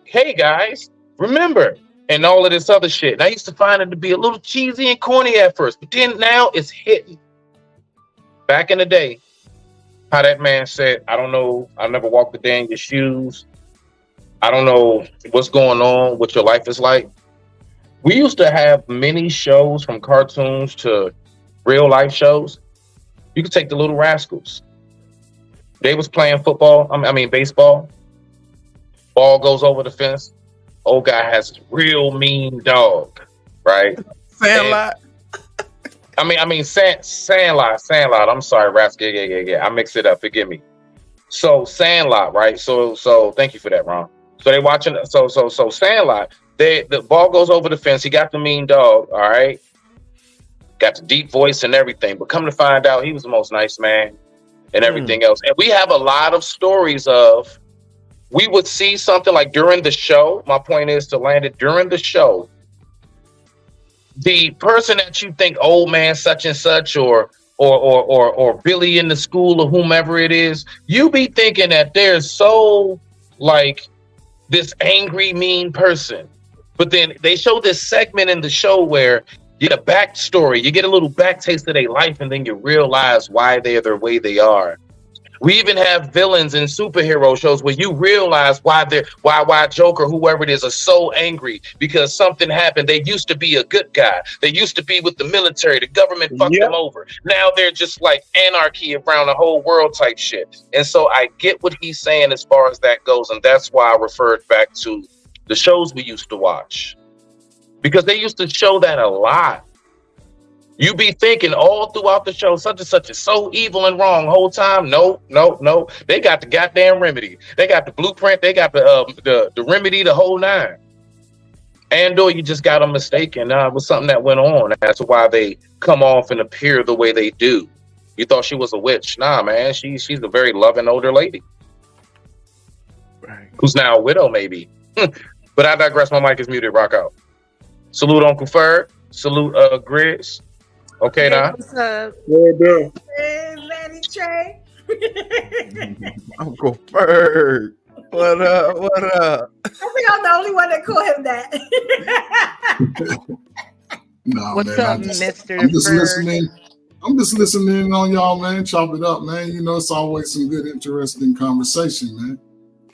hey guys, remember, and all of this other shit. And I used to find it to be a little cheesy and corny at first, but then now it's hitting. Back in the day, how that man said, I don't know, I never walked a day in your shoes. I don't know what's going on, what your life is like. We used to have many shows from cartoons to real life shows. You could take the Little Rascals. They was playing football, baseball. Ball goes over the fence. Old guy has a real mean dog, right? Sandlot. Sandlot. I'm sorry, Rascal. Yeah. I mixed it up. Forgive me. So Sandlot, right? So thank you for that, Ron. So they watching. So Sandlot. The ball goes over the fence. He got the mean dog. All right. Got the deep voice and everything. But come to find out, he was the most nice man and everything else. And we have a lot of stories of. We would see something like during the show. My point is to land it during the show. The person that you think old man such and such or Billy in the school or whomever it is, you be thinking that they're so like this angry, mean person. But then they show this segment in the show where you get a backstory, you get a little back taste of their life, and then you realize why they're the way they are. We even have villains in superhero shows where you realize why Joker, whoever it is, are so angry because something happened. They used to be a good guy. They used to be with the military. The government fucked them over. Now they're just like anarchy around the whole world type shit. And so I get what he's saying as far as that goes. And that's why I referred back to the shows we used to watch, because they used to show that a lot. You be thinking all throughout the show, such and such is so evil and wrong whole time. No. They got the goddamn remedy. They got the blueprint. They got the remedy, the whole nine. And/or you just got them mistaken. It was something that went on. That's why they come off and appear the way they do. You thought she was a witch. Nah, man. She's a very loving older lady. Right. Who's now a widow, maybe. But I digress. My mic is muted. Rock out. Salute Uncle Ferg. Salute Grizz. Okay, now. What's up? Hey, Manny Trey. Uncle Ferg. What up? I think I'm the only one that call him that. What's up, Mr. I'm just Ferg? listening. I'm just listening on y'all, man. Chop it up, man. It's always some good, interesting conversation, man.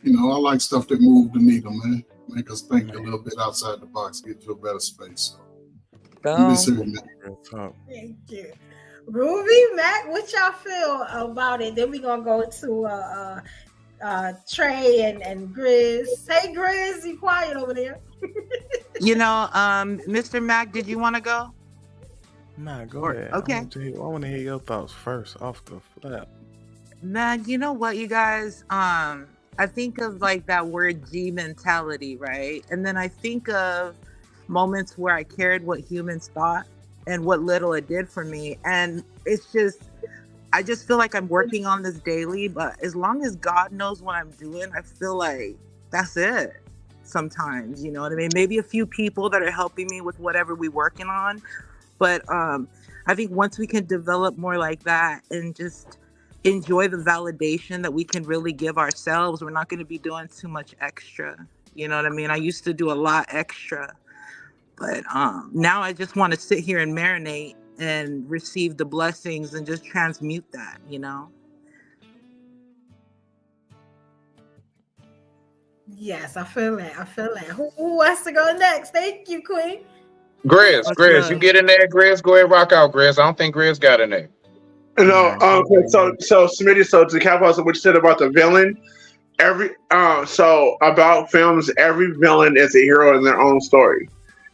I like stuff that move the needle, man. Make us think a little bit outside the box, get to a better space. Thank you. Ruby, Mac, what y'all feel about it? Then we're gonna go to Trey and Grizz. Hey Grizz, you quiet over there. Mr. Mac, did you want to go? Nah, go ahead. Okay. I want to hear your thoughts first off the flap. Man, you know what, you guys? I think of like that word G mentality, right? And then I think of moments where I cared what humans thought and what little it did for me. And I just feel like I'm working on this daily, but as long as God knows what I'm doing, I feel like that's it sometimes, you know what I mean? Maybe a few people that are helping me with whatever we're working on. But I think once we can develop more like that and just enjoy the validation that we can really give ourselves, we're not going to be doing too much extra. You know what I mean? I used to do a lot extra. But now I just want to sit here and marinate and receive the blessings and just transmute that, Yes, I feel that. I feel that. Who wants to go next? Thank you, Queen. Grizz, you get in there, Grizz. Go ahead, rock out, Grizz. I don't think Grizz got in there. No, okay, so Smitty, so to capitalize on what you said about the villain, so about films, every villain is a hero in their own story.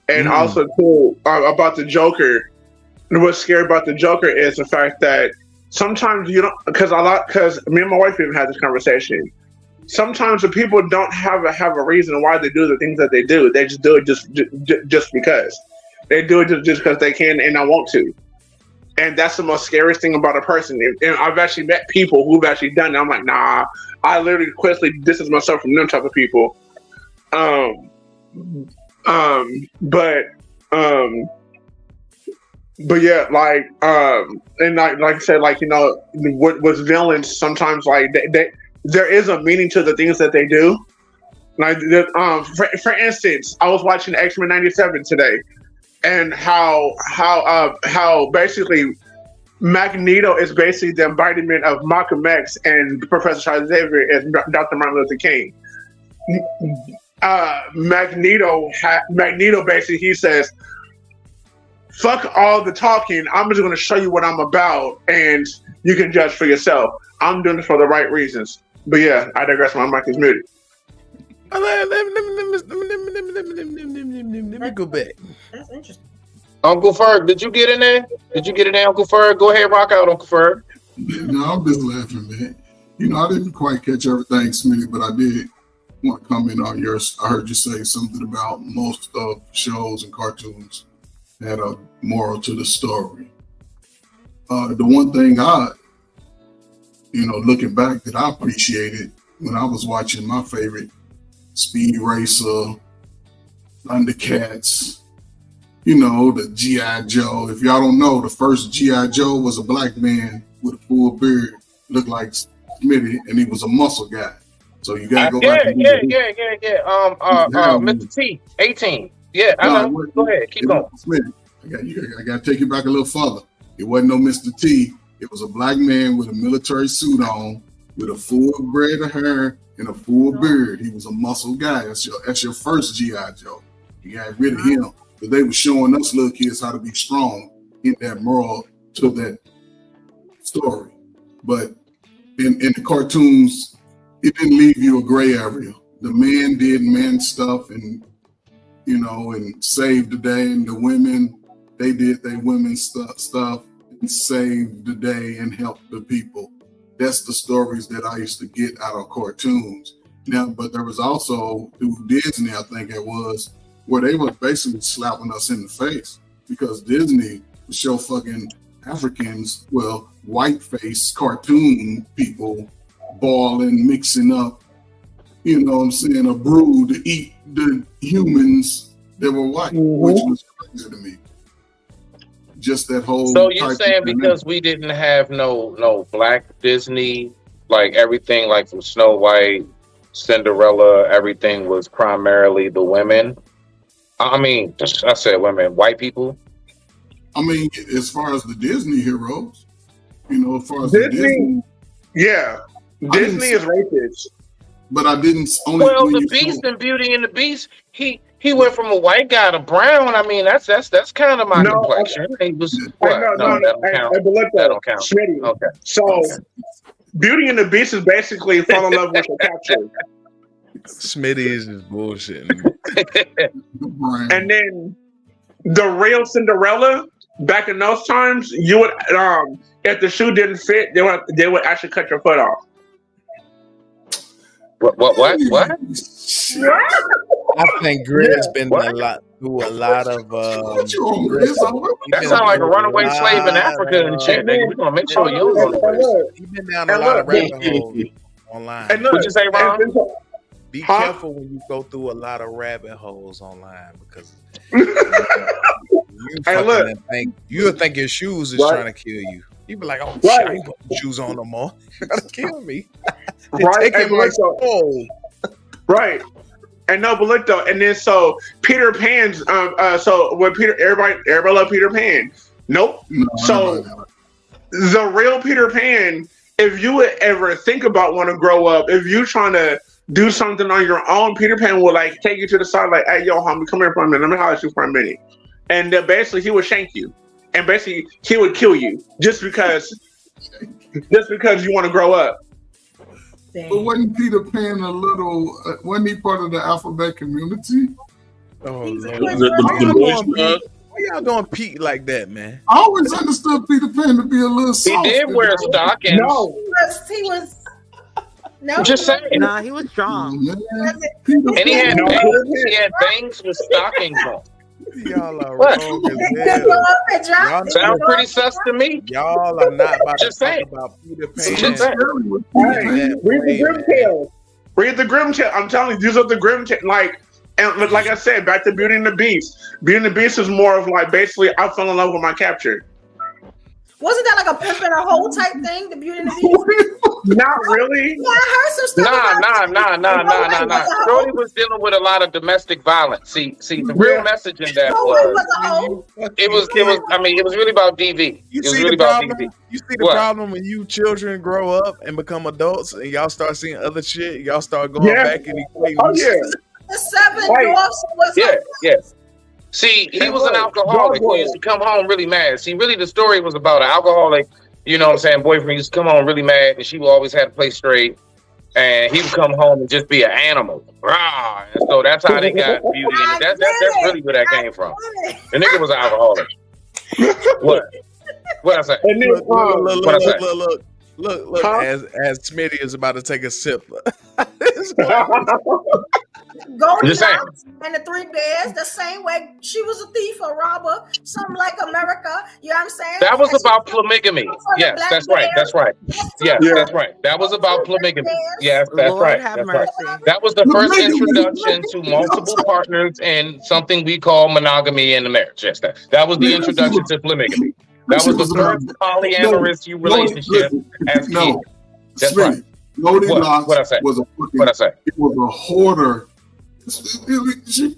And also too, about the Joker, what's scary about the Joker is the fact that sometimes you don't, because me and my wife even had this conversation. Sometimes the people don't have a reason why they do the things that they do. They just do it just because. They do it just because they can and don't want to. And that's the most scariest thing about a person. And I've actually met people who've actually done it. I'm like, nah, I literally quickly distance myself from them type of people. But yeah, and like I said, what was villains sometimes there is a meaning to the things that they do. Like, for instance, I was watching X-Men '97 today. And how basically Magneto is basically the embodiment of Malcolm X and Professor Charles Xavier is Dr. Martin Luther King. Magneto basically, he says, fuck all the talking, I'm just going to show you what I'm about and you can judge for yourself. I'm doing it for the right reasons. But yeah, I digress. My mic is muted. Let me go back. That's interesting. Uncle Ferg, did you get in there? Uncle Ferg? Go ahead, rock out, Uncle Ferg. No, I'm just laughing, man. I didn't quite catch everything, Smitty, but I did want to comment on yours. I heard you say something about most of shows and cartoons had a moral to the story. The one thing looking back that I appreciated when I was watching my favorite Speed Racer, Thundercats, the G.I. Joe. If y'all don't know, the first G.I. Joe was a black man with a full beard, looked like Smitty, and he was a muscle guy. So you gotta go back. Yeah. Mr. T, 18. Yeah, I know. Go ahead, keep going. Smitty, I gotta take you back a little further. It wasn't no Mr. T. It was a black man with a military suit on, with a full braid of hair and a full beard. He was a muscle guy. That's your first G.I. Joe. You got rid of him. But they were showing us little kids how to be strong in that moral to that story. But in the cartoons, it didn't leave you a gray area. The man did man stuff and saved the day, and the women, they did their women's stuff and saved the day and helped the people. That's the stories that I used to get out of cartoons. Now, but there was also through Disney, I think it was, where they were basically slapping us in the face because Disney would show fucking Africans, white-faced cartoon people balling, mixing up, a brew to eat the humans that were white, which was crazy to me. Just that whole. So you're saying because we didn't have no black Disney, like everything like from Snow White, Cinderella, everything was primarily the women. I mean, I said women, white people. I mean, as far as the Disney heroes, as far as Disney, yeah, Disney is racist. But I didn't. The Beast and Beauty and the Beast, he went from a white guy to brown. I mean, that's kind of my complexion. He was that don't count. Smitty. Okay. So, Beauty and the Beast is basically fall in love with the capture. Smitty is just bullshitting. And then the real Cinderella, back in those times, you would if the shoe didn't fit, they would actually cut your foot off. What? I think Grizz been through a lot of. What you on, Grizz? That sounds like a runaway slave in Africa and shit. Nigga, we gonna make sure you don't go to You've been down a lot of rabbit holes online. And look, what you say, Ron? Be careful when you go through a lot of rabbit holes online because you'll think your shoes is trying to kill you. You be like, oh, shit, I ain't put shoes on no more. You're gonna kill me. Right. Right. And no, but look though, and then so Peter Pan's so when everybody love Peter Pan. Nope. So the real Peter Pan, if you would ever think about want to grow up, if you trying to do something on your own, Peter Pan will like take you to the side, like, "Hey, yo, homie, come here for a minute. Let me holler at you for a minute." And then basically, he would shank you, and basically, he would kill you just because you want to grow up. But wasn't Peter Pan wasn't he part of the alphabet community? Oh, Lord. The Why y'all doing Pete like that, man? I always understood Peter Pan to be a little He soft. did wear stockings. No, He was. No, I'm just saying. Nah, he was strong. And he had bangs. He had bangs with stockings on. Y'all are What? wrong as He hell. could go up and drop. Y'all He Sound could go pretty up sus to me. Y'all are not about to Just talk saying. about Peter Just Pan. saying. read the Grim Tales. Read the Grim Tales. I'm telling you, these are the Grim Tales. And like I said, back to Beauty and the Beast. Beauty and the Beast is more of like basically, I fell in love with my capture. Wasn't that like a pimp and a hoe type thing? The Beauty and the Beast? Not really. Yeah, I heard some stuff. Nah. Shorty was dealing with a lot of domestic violence. See, the real message in that was it was really about DV. You It was see really the about problem? DV. You see the What? problem when you children grow up and become adults and y'all start seeing other shit. Y'all start going Yeah. back and equating. Oh yeah. The seven Wait. dwarfs was Yeah. See, he was an alcoholic who used to come home really mad. See, really, the story was about an alcoholic, you know what I'm saying, boyfriend used to come home really mad, and she would always have to play straight, and he would come home and just be an animal. Rah! And so that's how they got Beauty. And that's really where that came from. The nigga was an alcoholic. What? What I say? And then, What I say? Look, Huh? as Smitty is about to take a sip. Goldilocks and the Three Bears, the same way she was a thief, a robber, something like America. You know what I'm saying? That was And she about came polygamy. from the Yes, Black that's right. Bears. That's right. Yes, Yeah. that's right. That was about polygamy. Yes, that's Lord right. have That's right. mercy. That was the first introduction to multiple partners and something we call monogamy in the marriage. Yes, that was the introduction to polygamy. That was the first polyamorous relationship as kids. That's right. Goldilocks What I say? was a fucking, What I say? it was a hoarder. It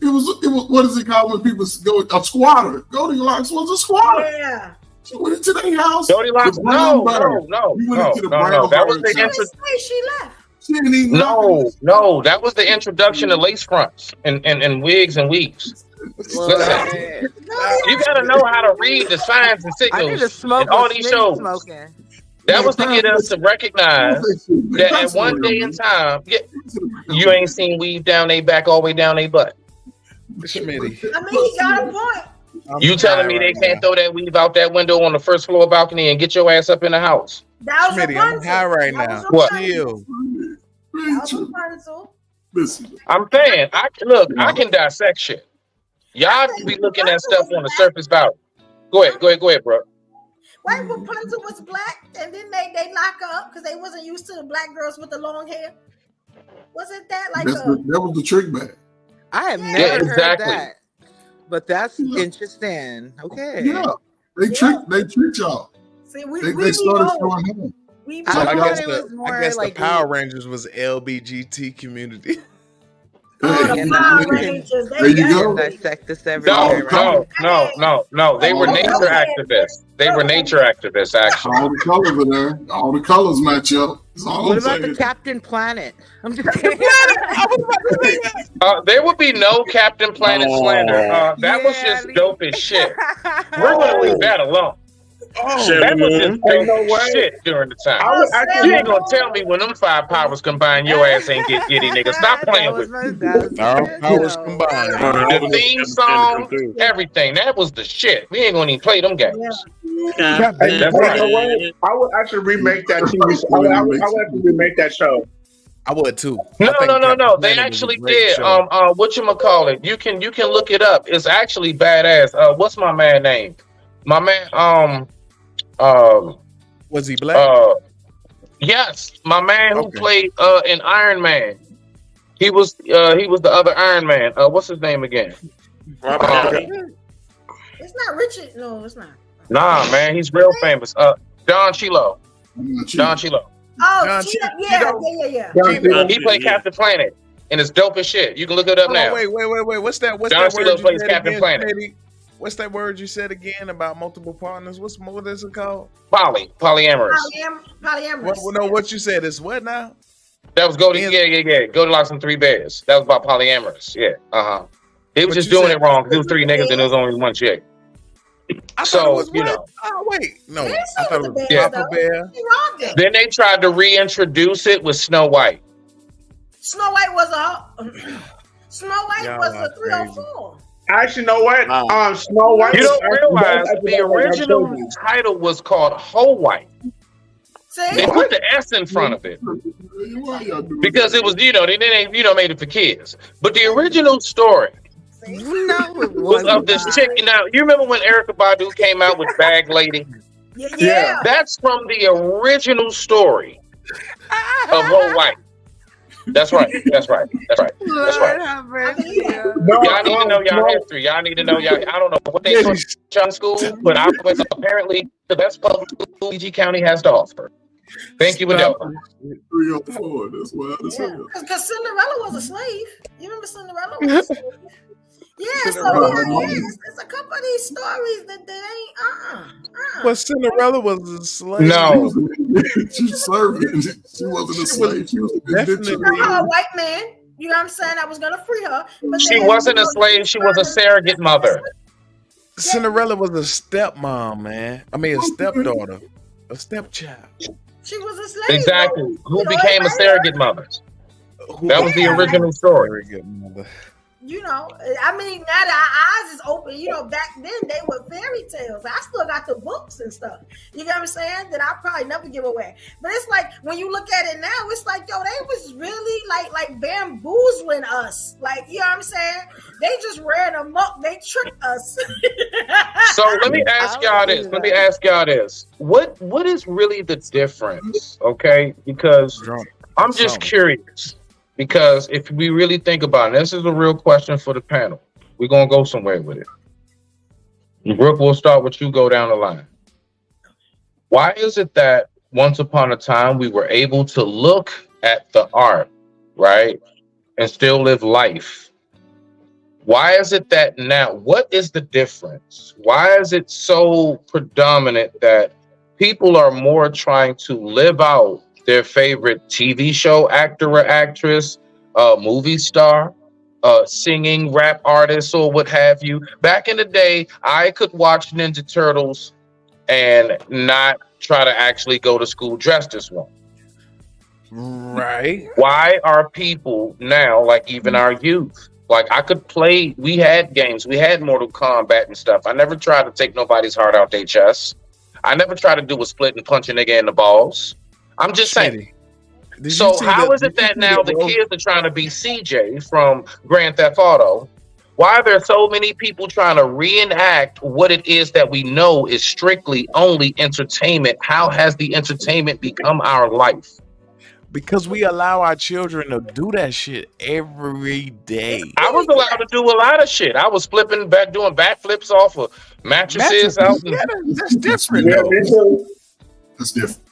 was what is it called when people go a squatter? Goldilocks was a squatter. Yeah. She went into their house. Goldilocks? the brown No. bird. You went into the brown That was bird the house. intro. She left. She didn't even No, that was the introduction to lace fronts and wigs and weaves. Listen, you gotta know how to read the signs and I need to signals smoke in all with these Smitty shows. smoking. That was to get us to recognize that at one day in time, you ain't seen weave down they back all the way down they butt. Smitty. I mean, he got a point. You telling me they can't throw that weave out that window on the first floor balcony and get your ass up in the house? That was Smitty, I'm high right now. What? Chill. Listen, I'm saying, I can dissect shit. Y'all be looking at stuff on the surface value. Go ahead, bro. Why Rapunzel was black and then they lock her up because they wasn't used to the black girls with the long hair? Wasn't that like that was the trick bag. I have Yeah, never exactly. heard that. But that's interesting. Okay. Yeah, they tricked y'all. See, They started showing him. So I guess, it was more I guess like the Power Rangers was LBGT community. Oh, the Power Rangers. There you go. Dissect this everywhere. No. They were nature activists. They were nature activists, actually. All the colors are there. All the colors match up. That's all What I'm about saying. the Captain Planet? I'm just kidding. There would be no Captain Planet slander. That was just dope as shit. We're gonna leave that alone. That was just dope as shit during the time. You ain't gonna tell me when them 5 powers combine, your ass ain't get giddy, nigga. Stop playing with me. Powers combined. The theme song, everything. That was the shit. We ain't gonna even play them games. That's right. I would actually remake that TV show. I would actually remake that show. I would too. No. They actually did. Whatchamacallit? You can look it up. It's actually badass. What's my man name? My man, was he black? Yes, my man who played in Iron Man. He was the other Iron Man. What's his name again? It's not Richard. No, it's not. Nah, man, he's real famous. Don Cheadle. Don Cheadle. Oh, yeah. He played Captain Planet, and it's dope as shit. You can look it up now. Wait. What's that? What's Don that Cheadle word plays you said Captain again, Planet. Smitty? What's that word you said again about multiple partners? What is it called? Polyamorous. Polyamorous. What you said is what now? That was Goldilocks and Three Bears. That was about polyamorous. Yeah. They was But just you doing said- it wrong because it was 3 niggas and there was only 1 chick. I thought So, it was you what? know. Oh wait, no. They I didn't say thought it it was was the bears, Papa though. Bear. He wronged it. Then they tried to reintroduce it with Snow White. Snow White was Snow White Y'all was are a 304. Actually, know what? Wow. Snow White. You was don't actually- realize that's the actually what I original told you. title was called Ho White. See? They put the S in front of it Why y'all doing because that? it was, they didn't, made it for kids. But the original story No, it was of this chick. Now, you remember when Erykah Badu came out with Bag Lady? Yeah. That's from the original story of Ho White. That's right. That's right. That's right. That's right. No, Y'all need to know y'all history. Y'all need to know y'all. I don't know what they taught y'all in school, but I was apparently the best public school PG County has to offer. Thank you, Adele. 304. That's wild as hell. Because Cinderella was a slave. You remember Cinderella was a slave? Yeah, so it's a couple of these stories that they ain't But Cinderella was a slave. No. She served it. She wasn't a slave. She was a definitely- a white man. You know what I'm saying? I was gonna free her. But She then, wasn't a slave. She was a surrogate mother. Cinderella was a stepmom, man. I mean, a stepdaughter, a stepchild. She was a slave. Exactly. though. Who You know, became a everybody- surrogate mother? That was the original story. Very good mother. You know, I mean, now that our eyes is open, you know, back then they were fairy tales. I still got the books and stuff. You get what I'm saying? That I'll probably never give away. But it's like when you look at it now, it's like, yo, they was really like bamboozling us. Like, you know what I'm saying? They just ran amok. They tricked us. So let me ask y'all this. What is really the difference? Okay, because I'm just curious. Because if we really think about it, this is a real question for the panel. We're gonna go somewhere with it. Brooke, we'll start with you. Go down the line. Why is it that once upon a time we were able to look at the art, right, and still live life? Why is it that now? What is the difference? Why is it so predominant that people are more trying to live out their favorite TV show actor or actress, movie star, singing rap artist, or what have you? Back in the day, I could watch Ninja Turtles and not try to actually go to school dressed as one. Right. Why are people now, like even our youth, like I could play, we had games, we had Mortal Kombat and stuff. I never tried to take nobody's heart out their chest. I never tried to do a split and punch a nigga in the balls. I'm just saying. So how is it that now the kids are trying to be CJ from Grand Theft Auto? Why are there so many people trying to reenact what it is that we know is strictly only entertainment? How has the entertainment become our life? Because we allow our children to do that shit every day. I was allowed to do a lot of shit. I was flipping back, doing backflips off of mattresses out. Yeah, that's different. Yeah, though. me too. That's different.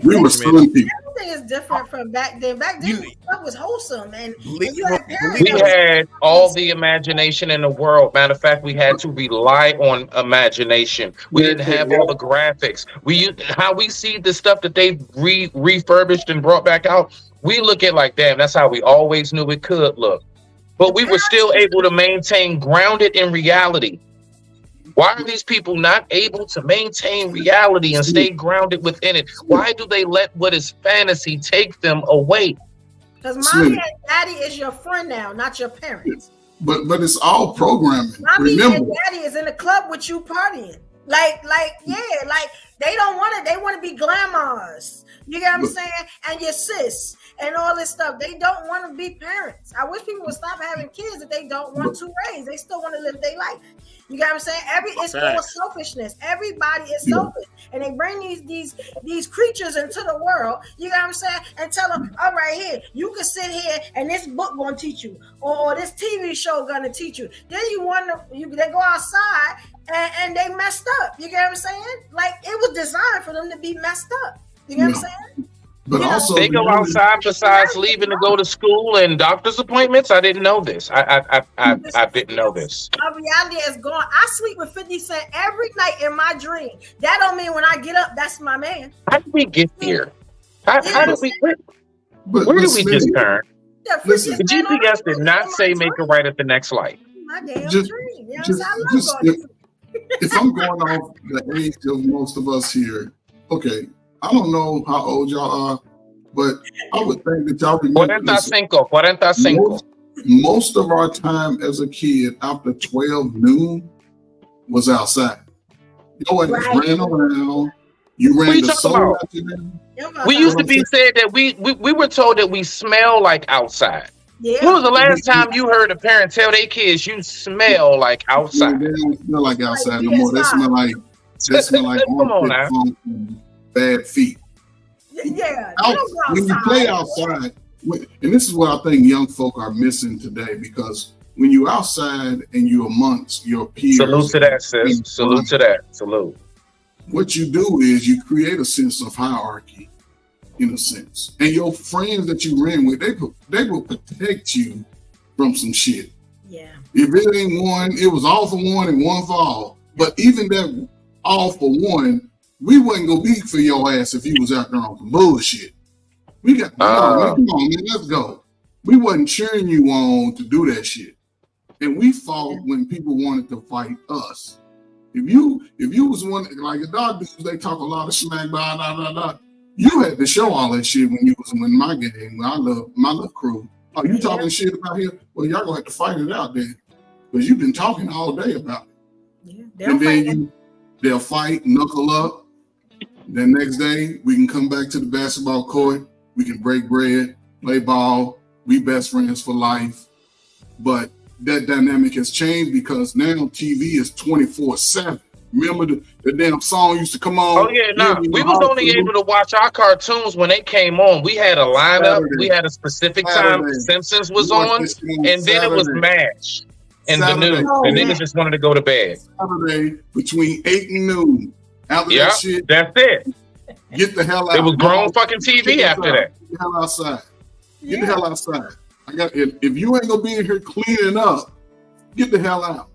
We were stealing people. Everything is different from back then. Back then, stuff was wholesome, and you had parents We that was- had all the imagination in the world. Matter of fact, we had to rely on imagination. We didn't have all the graphics. How we see the stuff that they refurbished and brought back out. We look at like, damn, that's how we always knew it could look. But we were still able to maintain grounded in reality. Why are these people not able to maintain reality and stay grounded within it? Why do they let what is fantasy take them away? Because mommy and daddy is your friend now, not your parents. But it's all programming. Mommy Remember, and daddy is in the club with you partying. Like they don't want it. They want to be glamours. You get what I'm saying? And your sis and all this stuff. They don't want to be parents. I wish people would stop having kids that they don't want to raise. They still want to live their life. You get what I'm saying? It's all selfishness. Everybody is selfish, and they bring these creatures into the world. You get what I'm saying? And tell them, all right, here you can sit here, and this book gonna teach you, or this TV show gonna teach you. Then they go outside and they messed up. You get what I'm saying? Like it was designed for them to be messed up. You get what I'm saying? but also They go outside besides leaving to go to school and doctor's appointments. I didn't know this. I didn't know this. My reality is gone. I sleep with 50 Cent every night in my dream. That don't mean when I get up, that's my man. How did we get here? How did we? But Where did we just Smitty, turn? Yeah, listen, The GPS did not say make a right at the next light. my damn just, dream. You know, just, so I love just going if I'm going off the age of most of us here, okay, I don't know how old y'all are, but I would think that y'all remember. 45. Most of our time as a kid after 12 noon was outside. You wasn't ran around. You What ran you the talking soul about? out your name. We used to be said that we were told that we smell like outside. Yeah. When was the last time you heard a parent tell their kids you smell like outside? They don't smell like outside no more. They smell like Come on now. funk and bad feet. Yeah. When you play outside, and this is what I think young folk are missing today, because when you outside and you amongst your peers. Salute to that, sis. Salute to that. Salute. What you do is you create a sense of hierarchy, in a sense. And your friends that you ran with, they will protect you from some shit. Yeah. If it ain't one, it was all for one and one for all. But even that all for one, we wasn't gonna be for your ass if you was out there on some bullshit. We got come on, man, let's go. We wasn't cheering you on to do that shit. And we fought when people wanted to fight us. If you was one like a dog dudes, they talk a lot of smack, blah, blah, blah, blah. You had to show all that shit when you was in my game. I love my little crew. Oh, you talking shit about here? Well, y'all gonna have to fight it out then, because you've been talking all day about it. Yeah, and then they'll fight, knuckle up. Then next day we can come back to the basketball court. We can break bread, play ball. We best friends for life. But that dynamic has changed because now TV is 24/7. Remember the damn song used to come on? Oh yeah, nah. We was only able to watch our cartoons when they came on. We had a lineup. We had a specific time Simpsons was on, and then it was MASH and the news. And niggas just wanted to go to bed. Saturday between 8 and noon. After Yeah, that shit, that's it. Get the hell out. It was grown fucking TV after that. Get the hell outside. Get the hell outside. If you ain't gonna be in here cleaning up, get the hell out.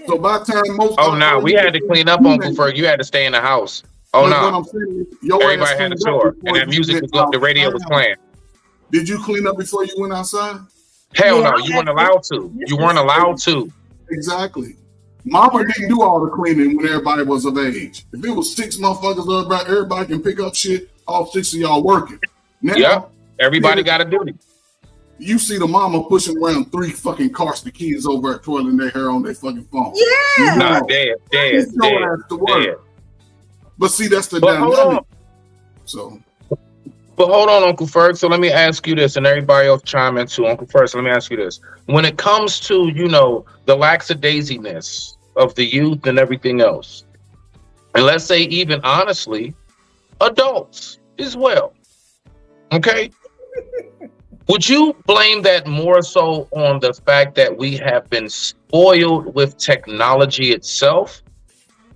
So by the time most we had to clean up, Uncle Ferg. You had to stay in the house. Oh no, everybody had a chore, and that music was up. The radio was playing. Did you clean up before you went outside? Hell no, you weren't allowed to. You weren't allowed to. Exactly. Mama didn't do all the cleaning when everybody was of age. If it was 6 motherfuckers, everybody can pick up shit. All 6 of y'all working. Now, everybody got a duty. You see the mama pushing around 3 fucking carts, the kids over at twirling their hair on their fucking phone. Yeah. Nah, dead. But see, that's the But hold dynamic. on. So, But hold on, Uncle Ferg. So let me ask you this, and everybody else chime in too. Uncle Ferg, so let me ask you this. When it comes to, the lackadaisiness of the youth and everything else, and let's say even honestly, adults as well, okay? Would you blame that more so on the fact that we have been spoiled with technology itself?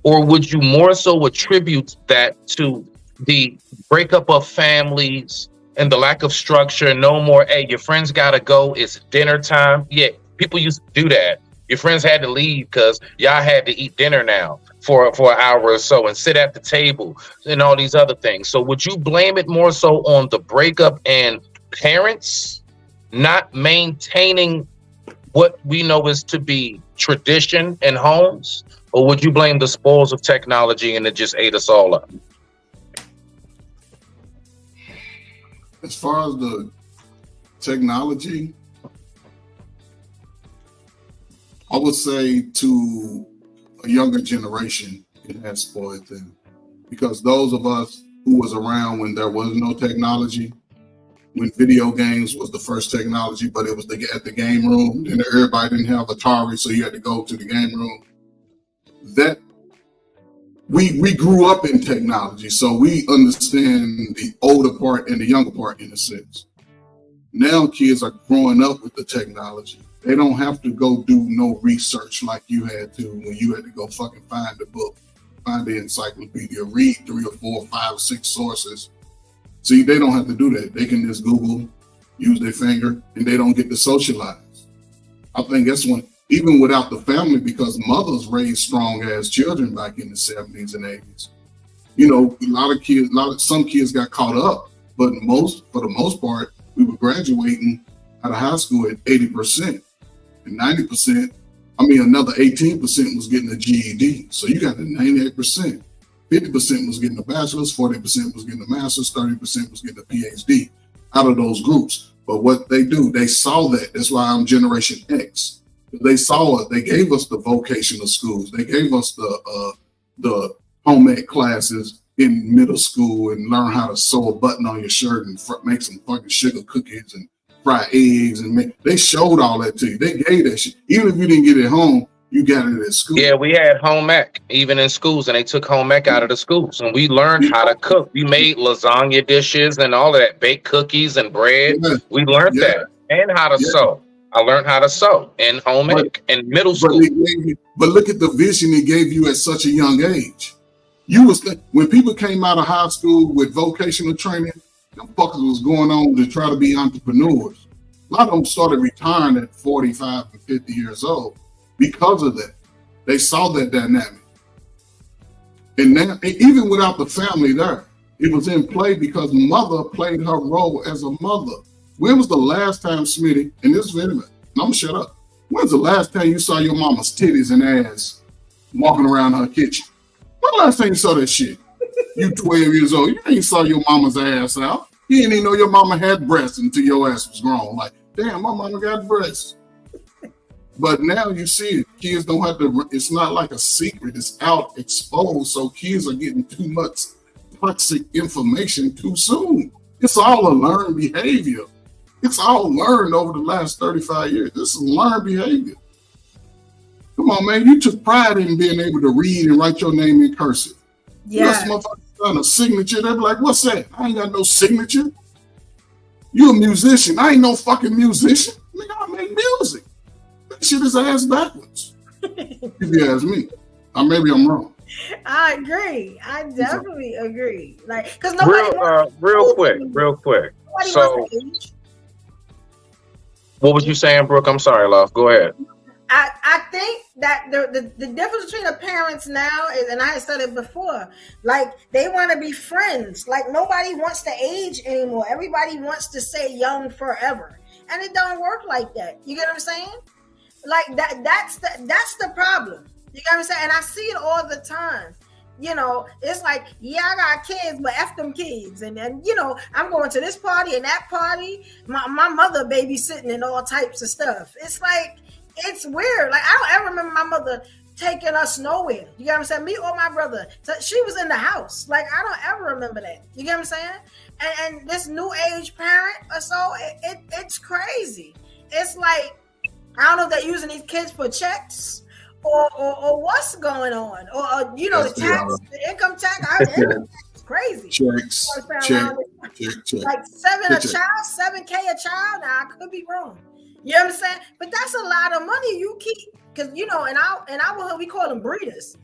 Or would you more so attribute that to the breakup of families and the lack of structure? No more, hey, your friends gotta go, it's dinner time. Yeah, people used to do that. Your friends had to leave because y'all had to eat dinner now for an hour or so and sit at the table and all these other things. So would you blame it more so on the breakup and parents not maintaining what we know is to be tradition in homes? Or would you blame the spoils of technology and it just ate us all up? as far as the technology, I would say to a younger generation, it has spoiled them. Because those of us who was around when there was no technology, when video games was the first technology, but it was at the game room, and everybody didn't have Atari, so you had to go to the game room. That we grew up in technology, so we understand the older part and the younger part in a sense. Now kids are growing up with the technology. They don't have to go do no research like you had to when you had to go fucking find the book, find the encyclopedia, read 3 or 4 or 5 or 6 sources. See, they don't have to do that. They can just Google, use their finger, and they don't get to socialize. I think that's when, even without the family, because mothers raised strong ass children back in the 70s and 80s. You know, some kids got caught up But for the most part, we were graduating out of high school at 80%. And 90%, another 18% was getting a GED. So you got the 98%. 50% was getting a bachelor's, 40% was getting a master's, 30% was getting a PhD out of those groups. But what they do, they saw that. That's why I'm Generation X. They saw it. They gave us the vocational schools. They gave us the home ec classes in middle school and learn how to sew a button on your shirt and make some fucking sugar cookies and fry eggs. And they showed all that to you. They gave that shit. Even if you didn't get it at home, you got it at school. Yeah, we had home ec even in schools, and they took home ec out of the schools, and we learned how to cook. We made lasagna dishes and all of that, baked cookies and bread. Yeah. We learned that, and how to sew. I learned how to sew in home ec in middle school. But look at the vision it gave you at such a young age. When people came out of high school with vocational training, them fuckers was going on to try to be entrepreneurs. A lot of them started retiring at 45 and 50 years old. Because of that, they saw that dynamic. And now, even without the family there, it was in play because mother played her role as a mother. When was the last time, Smitty, and this is very much, I'm gonna shut up. When's the last time you saw your mama's titties and ass walking around her kitchen? When the last time you saw that shit? You 12 years old, you ain't saw your mama's ass out. You didn't even know your mama had breasts until your ass was grown. Like, damn, my mama got breasts. But now you see it. Kids don't have to, it's not like a secret. It's out exposed. So kids are getting too much toxic information too soon. It's all a learned behavior. It's all learned over the last 35 years. This is learned behavior. Come on, man. You took pride in being able to read and write your name in cursive. Yeah. You got some a signature. They be like, what's that? I ain't got no signature. You a musician. I ain't no fucking musician. Nigga, I make music. Shit is ass backwards. If you ask me, or maybe I'm wrong. I agree. I definitely agree. Like, because nobody real quick. So, what was you saying, Brooke? I'm sorry, love. Go ahead. I think that the difference between the parents now is, and I had said it before, like they want to be friends. Like nobody wants to age anymore. Everybody wants to stay young forever, and it don't work like that. You get what I'm saying? Like that's the problem. You get what I'm saying? And I see it all the time. You know, it's like, yeah, I got kids, but F them kids. And then, you know, I'm going to this party and that party. My mother babysitting and all types of stuff. It's like, it's weird. Like, I don't ever remember my mother taking us nowhere. You get what I'm saying? Me or my brother. So she was in the house. Like, I don't ever remember that. You get what I'm saying? And this new age parent or so, it's crazy. It's like, I don't know if they're using these kids for checks or what's going on. Or you know, the income tax, it's crazy. Checks. Like $7K a child. Now I could be wrong. You know what I'm saying? But that's a lot of money you keep, because you know, in our hood we call them breeders.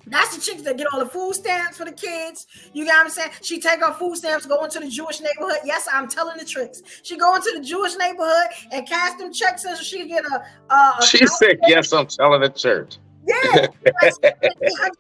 That's the chicks that get all the food stamps for the kids. You got what I'm saying? She take her food stamps, go into the Jewish neighborhood. Yes, I'm telling the tricks. She go into the Jewish neighborhood and cash them checks in so she can get a she said, yes, I'm telling the church. Yeah, like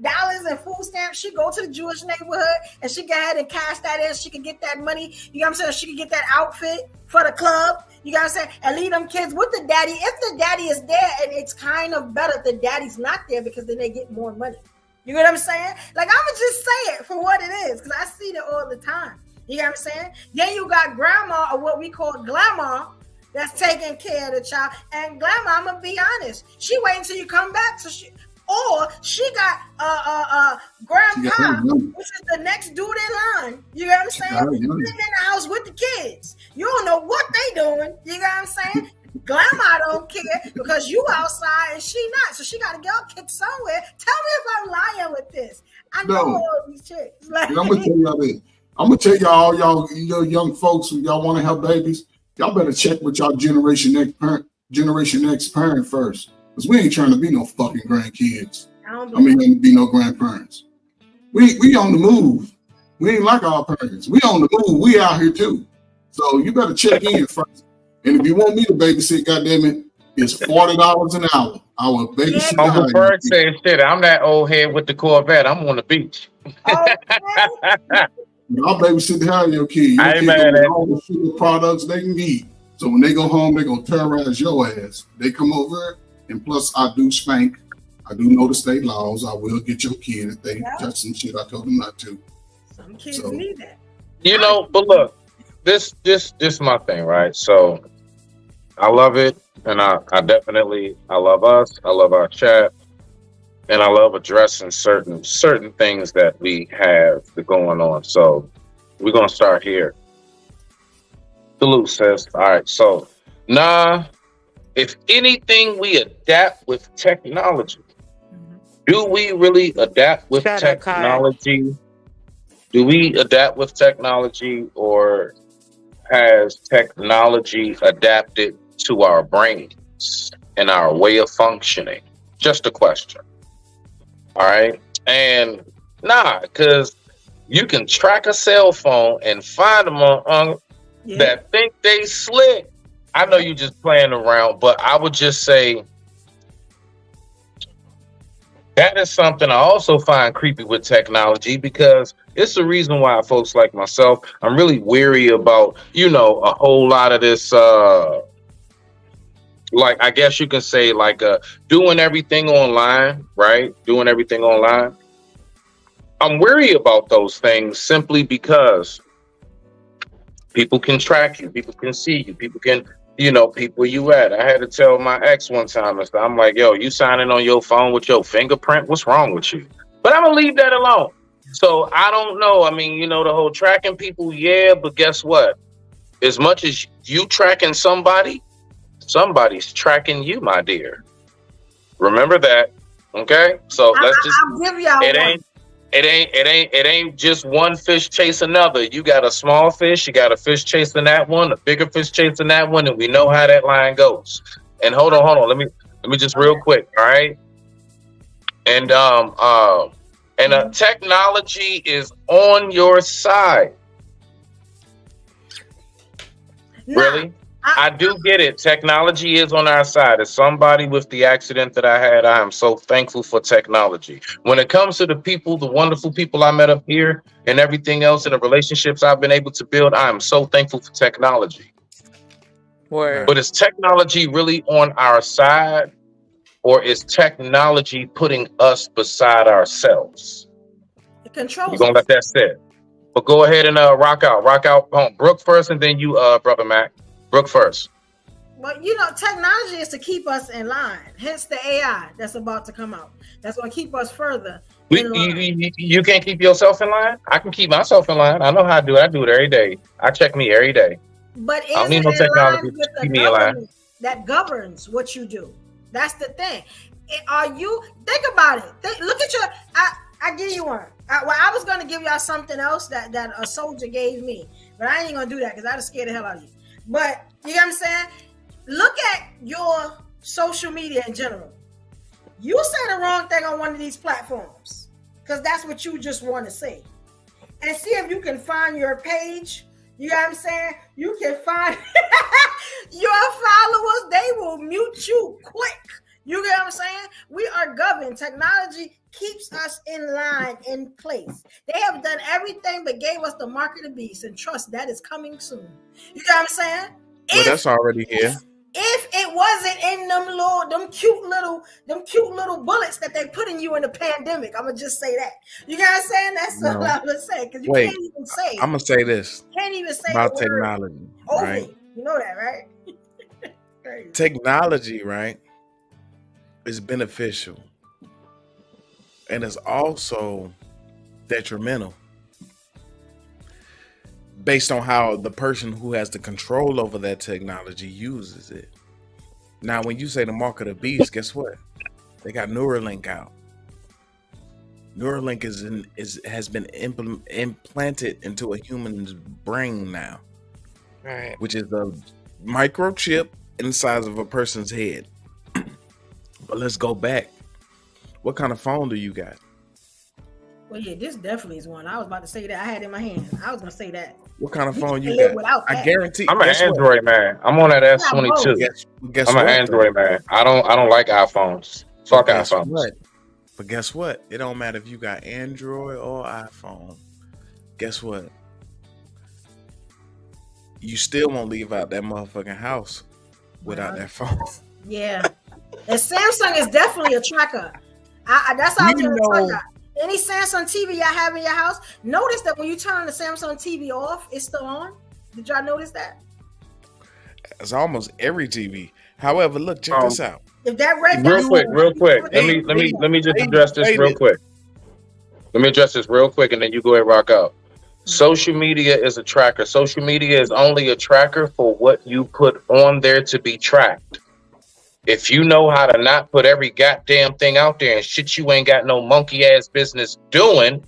$900 in food stamps. She go to the Jewish neighborhood and she go ahead and cash that in. She can get that money. You know what I'm saying? She can get that outfit for the club. You know what I'm saying? And leave them kids with the daddy. If the daddy is there, and it's kind of better if the daddy's not there, because then they get more money. You know what I'm saying? Like, I'm gonna just say it for what it is, because I see it all the time. You know what I'm saying? Then you got grandma, or what we call grandma, that's taking care of the child. And grandma, I'm gonna be honest, she wait until you come back. So she got grandpa, which is the next dude in line. You know what I'm saying? Sitting in the house with the kids. You don't know what they doing. You know what I'm saying? Grandma don't care because you outside and she not. So she got to get kicked somewhere. Tell me if I'm lying with this. I know all these chicks. Like, I'm gonna tell y'all this. I'm gonna tell y'all, y'all young folks who y'all want to have babies. Y'all better check with y'all Generation X parent first, because we ain't trying to be no fucking grandkids. Be no grandparents. We on the move. We ain't like our parents. We on the move. We out here too. So you better check in first. And if you want me to babysit, goddammit, it's $40 an hour. I will babysit. Uncle Bird said, shit, I'm that old head with the Corvette. I'm on the beach. I'll babysit the hell out of your kid. Your I ain't kid mad gonna at get all the sugar products they can eat. So when they go home, they gonna terrorize your ass. They come over, and plus I do spank. I do know the state laws. I will get your kid if they touch some shit I told them not to. Some kids need that. You know, but look, this my thing, right? So I love it, and I definitely love us. I love our chat, and I love addressing certain things that we have going on. So we're gonna start here. Salute, sis. All right, so if anything, we adapt with technology. Do we really adapt with Shut up, Kai. technology? Do we adapt with technology, or has technology adapted to our brains and our way of functioning? Just a question. All right. And because you can track a cell phone and find them on that think they slick. I know you just playing around, but I would just say that is something I also find creepy with technology, because it's the reason why folks like myself, I'm really weary about, a whole lot of this, like, I guess you can say, like, doing everything online, right? Doing everything online. I'm weary about those things simply because people can track you, people can see you, people can, people you at. I had to tell my ex one time, I'm like, yo, you signing on your phone with your fingerprint? What's wrong with you? But I'm gonna leave that alone. So I don't know. I mean, the whole tracking people, yeah, but guess what? As much as you tracking somebody's tracking you, my dear. Remember that. Okay? So let's just I'll give y'all it ain't just one fish chase another. You got a small fish, you got a fish chasing that one, a bigger fish chasing that one, and we know how that line goes. And hold on. Let me just real quick, all right? And technology is on your side. Really? I do get it. Technology is on our side. As somebody with the accident that I had, I am so thankful for technology. When it comes to the people, the wonderful people I met up here and everything else, and the relationships I've been able to build, I am so thankful for technology. Word. But is technology really on our side, or is technology putting us beside ourselves? It controls. We're gonna let that sit. But go ahead and rock out. Brooke first, and then you, Brother Mac. Brooke first. But technology is to keep us in line. Hence the AI that's about to come out. That's going to keep us further. You can't keep yourself in line? I can keep myself in line. I know how to do it. I do it every day. I check me every day. But I don't need no technology to keep me in line. That governs what you do. That's the thing. Think about it. Look at your. I give you one. I was going to give y'all something else that a soldier gave me, but I ain't going to do that because I'd scare the hell out of you. But you know what I'm saying? Look at your social media in general. You say the wrong thing on one of these platforms because that's what you just want to say. And see if you can find your page. You know what I'm saying? You can find your followers. They will mute you quick. You get what I'm saying? We are governed. Technology keeps us in line, in place. They have done everything but gave us the mark of the beast, and trust that is coming soon. You know what I'm saying? Well, that's already here. If it wasn't in them cute little bullets that they put in you in the pandemic, I'm gonna just say that. You know what I'm saying? That's all I'm gonna say, because you can't even say. I'm gonna say this. Can't even say about the technology, word. right? You know that, right? Technology, right, is beneficial, and it's also detrimental based on how the person who has the control over that technology uses it. Now, when you say the mark of the beast, guess what? They got Neuralink out. Neuralink has been implanted into a human's brain now, right? Which is a microchip inside of a person's head. But let's go back. What kind of phone do you got? Well, yeah, this definitely is one. I was about to say that. I had it in my hand. I was gonna say that. What kind of phone you got? I guarantee. I'm an Android man. I'm on that S22. I'm an Android man. I don't like iPhones. Fuck iPhones. But guess what? It don't matter if you got Android or iPhone. guess what? You still won't leave out that motherfucking house without that phone. Yeah. And Samsung is definitely a tracker. That's all I was going to tell y'all. Any Samsung TV y'all have in your house, notice that when you turn the Samsung TV off, it's still on. Did y'all notice that? It's almost every TV. However, look, check this out. If that red real quick. Let me just address this real quick. Let me address this real quick, and then you go ahead and rock out. Social media is a tracker. Social media is only a tracker for what you put on there to be tracked. If you know how to not put every goddamn thing out there and shit you ain't got no monkey ass business doing,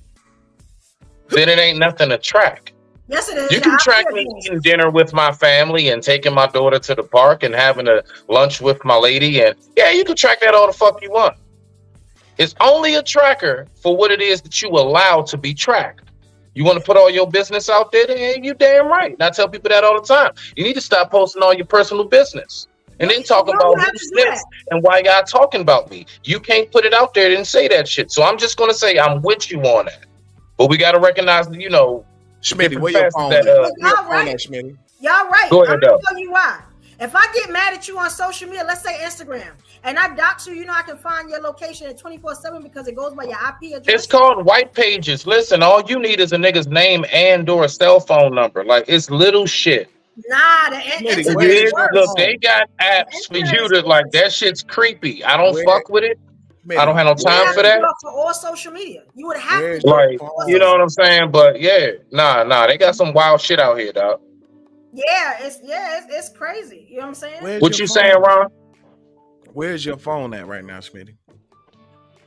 then it ain't nothing to track. Yes, it is. You can track me eating dinner with my family and taking my daughter to the park and having a lunch with my lady. And yeah, you can track that all the fuck you want. It's only a tracker for what it is that you allow to be tracked. You want to put all your business out there? Then you damn right. And I tell people that all the time. You need to stop posting all your personal business. And then talking about who's this and why y'all talking about me. You can't put it out there and say that shit. So I'm just going to say I'm with you on that. But we got to recognize, you know, Schmitty, where your phone Y'all right. Schmitty? Y'all right. Go ahead, I'm going to tell you why. If I get mad at you on social media, let's say Instagram, and I dox you, you know I can find your location at 24/7 because it goes by your IP address. It's called white pages. Listen, all you need is a nigga's name and or a cell phone number. Like, it's little shit. Nah, look, they got apps for you to like. That shit's creepy. I don't fuck with it. I don't have no time for that. For all social media, you would have to. Like, you know what I'm saying? But yeah, nah. They got some wild shit out here, dog. Yeah, it's crazy. You know what I'm saying? What you saying, Ron? Where's your phone at right now, Schmitty?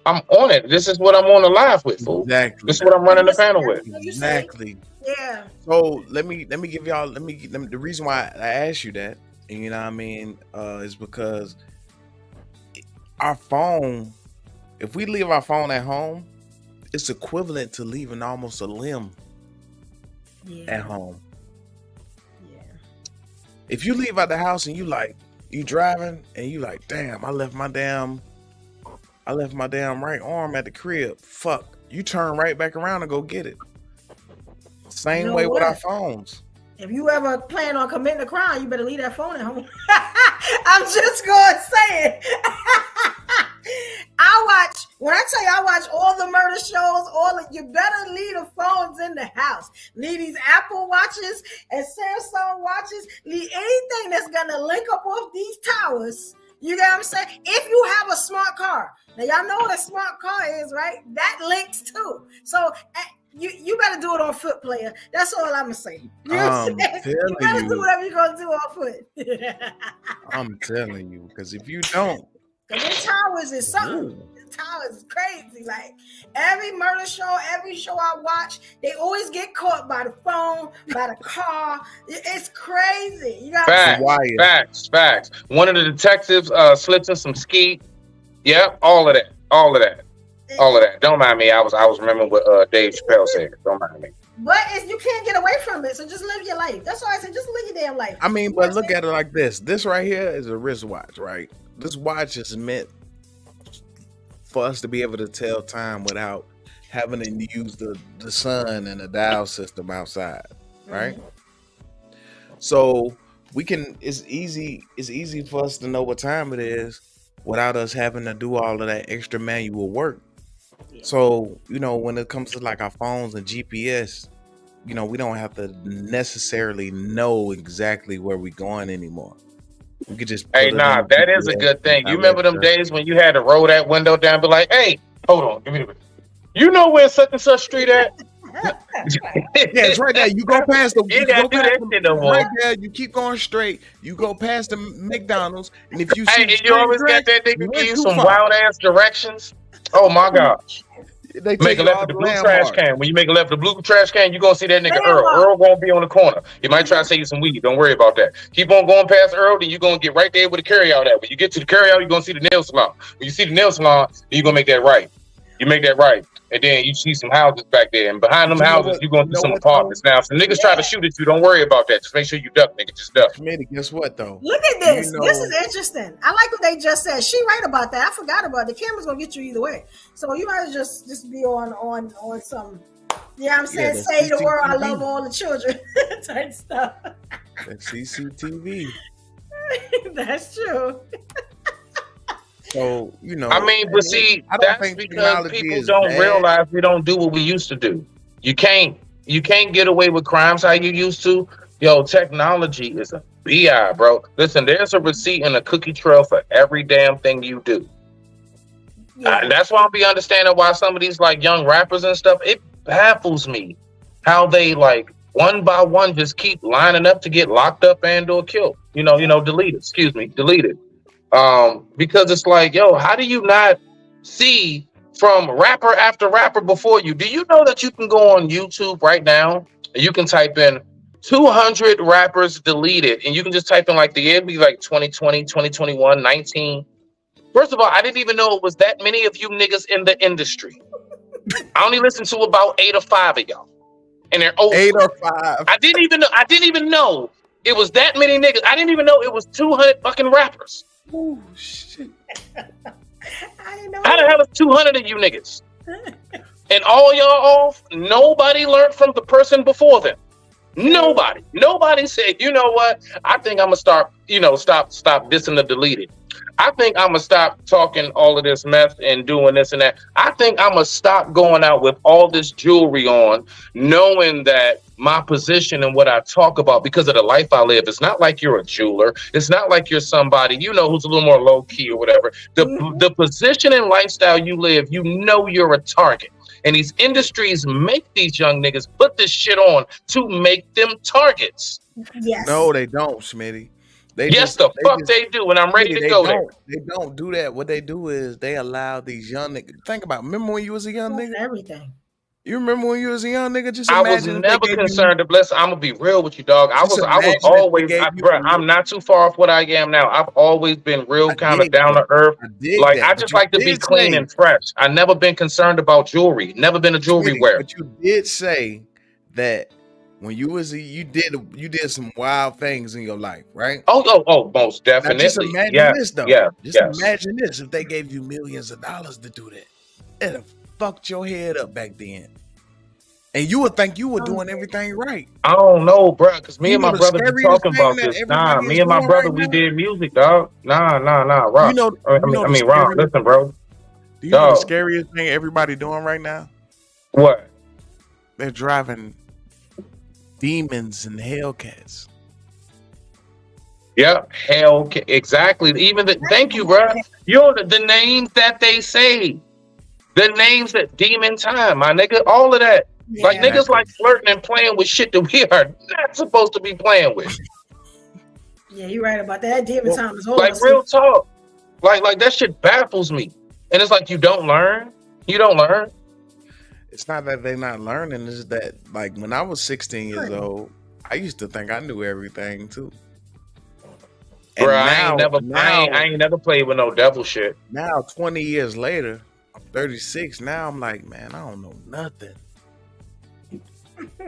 I'm on it. This is what I'm on the live with, fool. Exactly. This is what I'm running the panel with. Exactly. Yeah. So let me give y'all the reason why I asked you that, and you know what I mean, is because our phone, if we leave our phone at home, it's equivalent to leaving almost a limb at home. Yeah. If you leave out the house and you driving and you like, damn, I left my damn right arm at the crib. Fuck. You turn right back around and go get it. Same way with our phones. If you ever plan on committing a crime, you better leave that phone at home. I'm just going to say it. When I tell you I watch all the murder shows, you better leave the phones in the house. Leave these Apple watches and Samsung watches. Leave anything that's going to link up off these towers. You get what I'm saying? If you have a smart car. Now, y'all know what a smart car is, right? That links too. So, you better do it on foot, player. That's all I'm gonna say. You know what I'm saying? You better do whatever you're gonna do on foot. I'm telling you, because if you don't, the towers is something. The towers is crazy. Like every murder show, every show I watch, they always get caught by the phone, by the car. It's crazy. You got facts. One of the detectives slips in some ski. Yep, all of that. Don't mind me. I was remembering what Dave Chappelle said. Don't mind me. But you can't get away from it, so just live your life. That's why I said just live your damn life. I mean, but look at it like this. This right here is a wristwatch, right? This watch is meant for us to be able to tell time without having to use the sun and the dial system outside, right? Mm-hmm. So it's easy for us to know what time it is without us having to do all of that extra manual work. So, you know, when it comes to like our phones and GPS, you know, we don't have to necessarily know exactly where we're going anymore. We could just that is a good thing. You remember them days when you had to roll that window down and be like, hey, hold on, give me the you know where such and such street at? Yeah, it's right there. You go past right there. You keep going straight. You go past the McDonald's, and if you see, you always got that nigga give you some wild ass directions. Oh my gosh! They make a left of the blue trash can. When you make a left of the blue trash can, you gonna see that nigga Earl. Earl gonna be on the corner. He might try to sell you some weed. Don't worry about that. Keep on going past Earl, then you gonna get right there with the carry out at. When you get to the carry out, you gonna see the nail salon. When you see the nail salon, you gonna make that right. You make that right. And then you see some houses back there. And behind them houses, you're going to see some apartments. Now, if some niggas try to shoot at you, don't worry about that. Just make sure you duck, nigga. Just duck. Guess what, though? Look at this. This is interesting. I like what they just said. She right about that. I forgot about it. The camera's going to get you either way. So you might just be on some, Yeah, I'm saying the say the word, I love CCTV. all the children type stuff. That CCTV. That's true. So, I mean, but see, I don't that's think because technology people is don't bad. realize we don't do what we used to do. You can't get away with crimes how you used to. Yo, technology is a BI, bro. Listen, there's a receipt and a cookie trail for every damn thing you do. Yeah. That's why I'll be understanding why some of these like young rappers and stuff, it baffles me how they like one by one just keep lining up to get locked up and or killed. Deleted. Because it's like, yo, how do you not see from rapper after rapper before you? Do you know that you can go on YouTube right now and you can type in 200 rappers deleted and you can just type in like the year be like 2020, 2021, 19. First of all, I didn't even know it was that many of you niggas in the industry. I only listened to about 8 or 5 of y'all. And they're old. 8 or 5. I didn't even know it was that many niggas. I didn't even know it was 200 fucking rappers. Oh shit. I know. How the hell is 200 of you niggas? And all y'all off, nobody learned from the person before them. Nobody said, you know what? I think I'm gonna start, stop dissing the deleted. I think I'm gonna stop talking all of this mess and doing this and that. I think I'm gonna stop going out with all this jewelry on, knowing that my position and what I talk about because of the life I live. It's not like you're a jeweler. It's not like you're somebody, who's a little more low key or whatever. The position and lifestyle you live, you're a target. And these industries make these young niggas put this shit on to make them targets. Yes. No, they don't, Smitty. They do, and I'm ready to go there. They don't do that. What they do is they allow these young niggas. Think about it. Remember when you was a young nigga? Everything. You remember when you was a young nigga? Just I was never concerned. I'm gonna be real with you, dog. I was always, I'm not too far off what I am now. I've always been real kind of down to earth. I just like to be clean and fresh. I never been concerned about jewelry. Never been a jewelry wearer. But you did say that when you was you did some wild things in your life, right? Oh, most definitely. Now just imagine this though. Imagine this if they gave you millions of dollars to do that. It'd have fucked your head up back then. And you would think you were doing everything right. I don't know, bro, because me and my brother been talking about this. Nah, me and my brother, we did music, dog. Nah, Rob. Ron, listen, bro. Do you know the scariest thing everybody doing right now? What? They're driving demons and Hellcats. Yep, exactly. Thank you, bro. The names that they say. The names that Demon Time, my nigga, all of that. Yeah. Like niggas like flirting and playing with shit that we are not supposed to be playing with. Yeah, you're right about that. Demon Time is like real talk. Like that shit baffles me. And it's like you don't learn. It's not that they're not learning, it's that like when I was 16 years old, I used to think I knew everything too. And bro, I ain't never played with no devil shit. Now 20 years later, I'm 36. Now I'm like, man, I don't know nothing.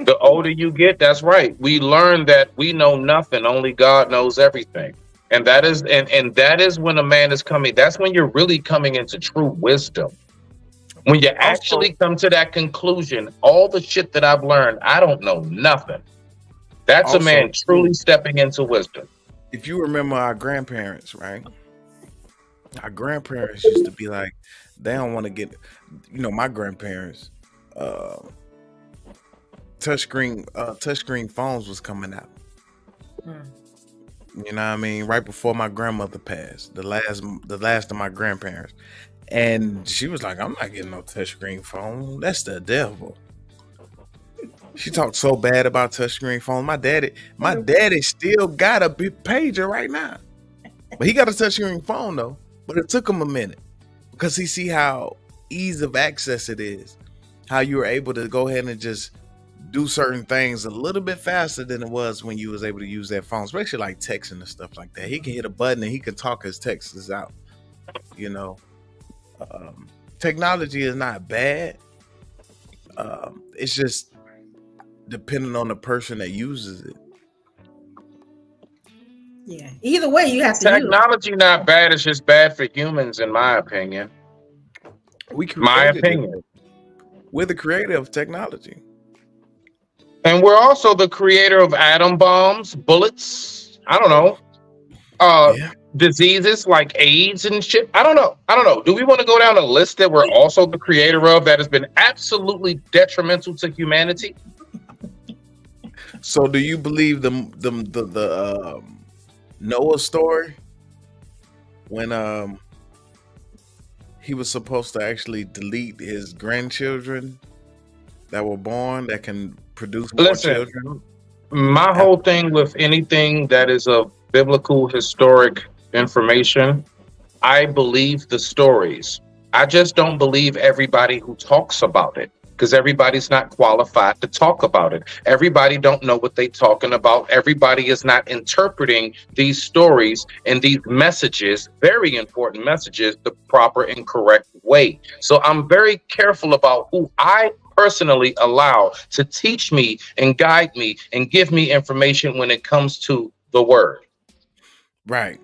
The older you get, that's right. We learn that we know nothing. Only God knows everything. And that is and that is when a man is coming. That's when you're really coming into true wisdom. When you actually come to that conclusion, all the shit that I've learned, I don't know nothing. That's a man truly stepping into wisdom. If you remember our grandparents, right? Our grandparents used to be like, they don't want to get, my grandparents, touchscreen phones was coming out. You know what I mean? Right before my grandmother passed, the last of my grandparents. And she was like, I'm not getting no touchscreen phone. That's the devil. She talked so bad about touchscreen phone. My daddy still got a big pager right now. But he got a touchscreen phone though. But it took him a minute because he see how ease of access it is. How you were able to go ahead and just do certain things a little bit faster than it was when you was able to use that phone, especially like texting and stuff like that. He can hit a button and he can talk his texts out. Technology is not bad. It's just depending on the person that uses it. Yeah. Either way, you have to. Technology not bad. It's just bad for humans, in my opinion. My opinion. We're the creator of technology. And we're also the creator of atom bombs, bullets. I don't know. Diseases like AIDS and shit. I don't know. Do we want to go down a list that we're also the creator of that has been absolutely detrimental to humanity? So, do you believe the Noah story when he was supposed to actually delete his grandchildren that were born that can produce more children? My whole thing with anything that is of biblical historic information, I believe the stories. I just don't believe everybody who talks about it, because everybody's not qualified to talk about it. Everybody don't know what they're talking about. Everybody is not interpreting these stories and these messages, very important messages, the proper and correct way. So I'm very careful about who I personally allow to teach me and guide me and give me information when it comes to the word. Right.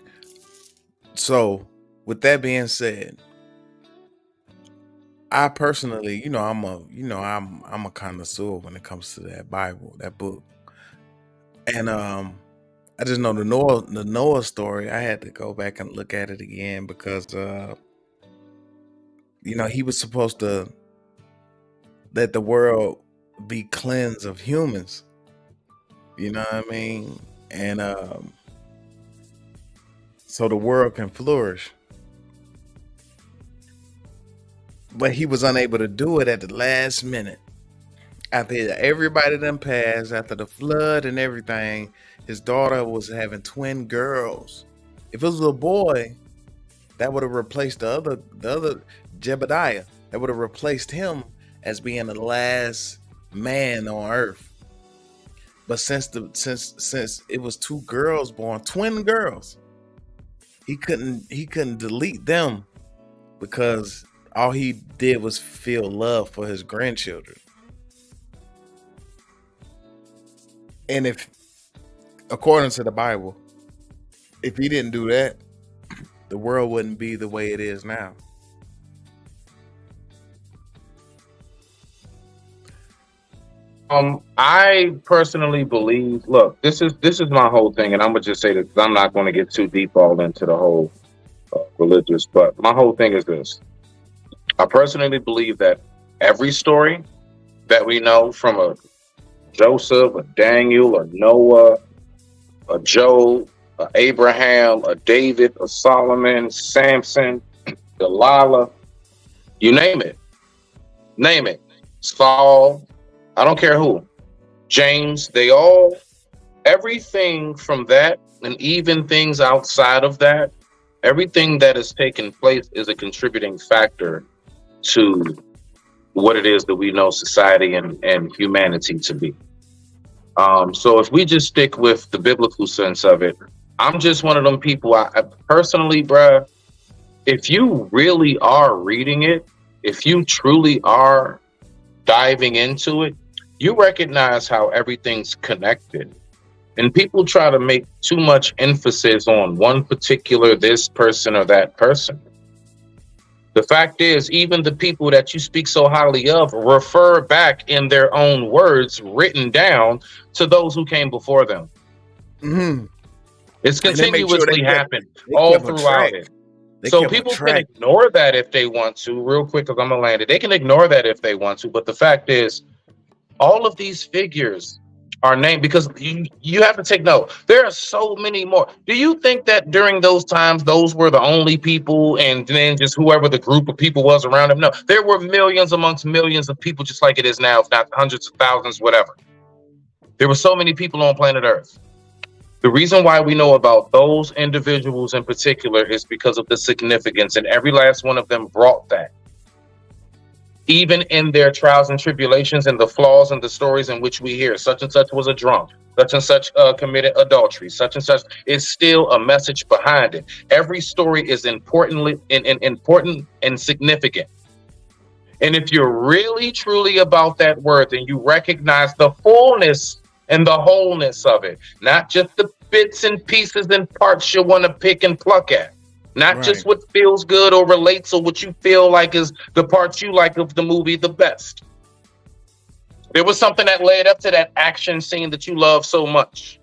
So, with that being said, I personally, I'm a connoisseur when it comes to that Bible, that book, and I just know the Noah story. I had to go back and look at it again because he was supposed to let the world be cleansed of humans. You know what I mean? And so the world can flourish. But he was unable to do it at the last minute. After everybody done passed, after the flood and everything, his daughter was having twin girls. If it was a boy, that would have replaced the other Jebediah. That would have replaced him as being the last man on earth. But since it was two girls born, twin girls, he couldn't delete them because all he did was feel love for his grandchildren. And if, according to the Bible, if he didn't do that, the world wouldn't be the way it is now. I personally believe, look, this is my whole thing, and I'm gonna just say that I'm not going to get too deep all into the whole religious, but my whole thing is this. I personally believe that every story that we know, from a Joseph, a Daniel, a Noah, a Job, a Abraham, a David, a Solomon, Samson, Delilah, you name it, Saul, I don't care who, James, everything from that, and even things outside of that, everything that has taken place is a contributing factor to what it is that we know society and humanity to be. So if we just stick with the biblical sense of it, I'm just one of them people, I personally, bruh, if you really are reading it, if you truly are diving into it, you recognize how everything's connected. And people try to make too much emphasis on one particular this person or that person. The fact is, even the people that you speak so highly of refer back in their own words written down to those who came before them. Mm-hmm. It's continuously happened all throughout it. So people can ignore that if they want to, real quick, because I'm gonna land it. They can ignore that if they want to, but the fact is, all of these figures are named because you have to take note. There are so many more. Do you think that during those times, those were the only people, and then just whoever the group of people was around them? No, there were millions amongst millions of people, just like it is now, if not hundreds of thousands, whatever. There were so many people on planet Earth. The reason why we know about those individuals in particular is because of the significance, and every last one of them brought that. Even in their trials and tribulations and the flaws and the stories in which we hear, such and such was a drunk, such and such committed adultery, such and such, is still a message behind it. Every story is important and significant. And if you're really, truly about that word, then you recognize the fullness and the wholeness of it, not just the bits and pieces and parts you want to pick and pluck at. Not just what feels good or relates or what you feel like is the parts you like of the movie the best. There was something that led up to that action scene that you love so much.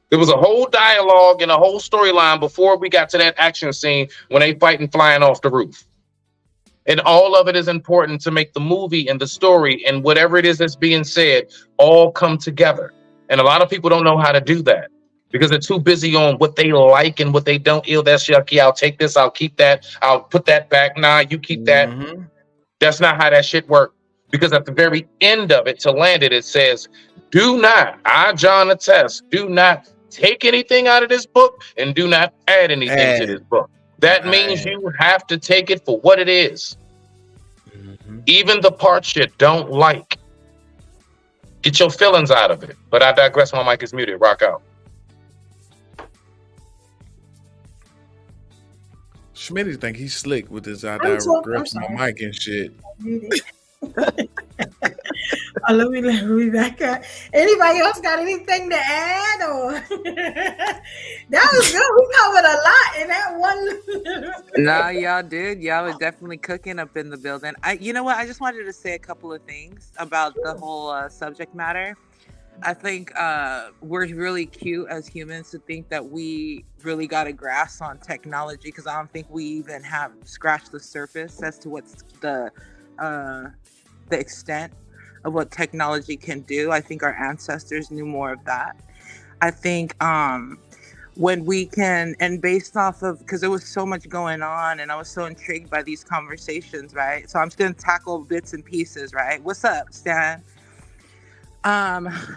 There was a whole dialogue and a whole storyline before we got to that action scene when they fighting flying off the roof. And all of it is important to make the movie and the story and whatever it is that's being said all come together. And a lot of people don't know how to do that because they're too busy on what they like and what they don't. Ew, that's yucky. I'll take this. I'll keep that. I'll put that back. Nah, you keep that. That's not how that shit works. Because at the very end of it, to land it, it says, do not, I, John, attest, do not take anything out of this book and do not add anything to this book. That means you have to take it for what it is. Even the parts you don't like. Get your feelings out of it. But I digress. My mic is muted. Rock out. Schmitty think he's slick with this. I digress my mic and shit. Let me back up. Anybody else got anything to add? Or that was good. We covered a lot in that one. No, y'all did. Y'all were definitely cooking up in the building. You know what? I just wanted to say a couple of things about the whole subject matter. I think we're really cute as humans to think that we really got a grasp on technology, because I don't think we even have scratched the surface as to what's the extent of what technology can do. I think our ancestors knew more of that. I think when we can, and based off of, because there was so much going on and I was so intrigued by these conversations, right? So I'm just going to tackle bits and pieces, right? What's up, Stan?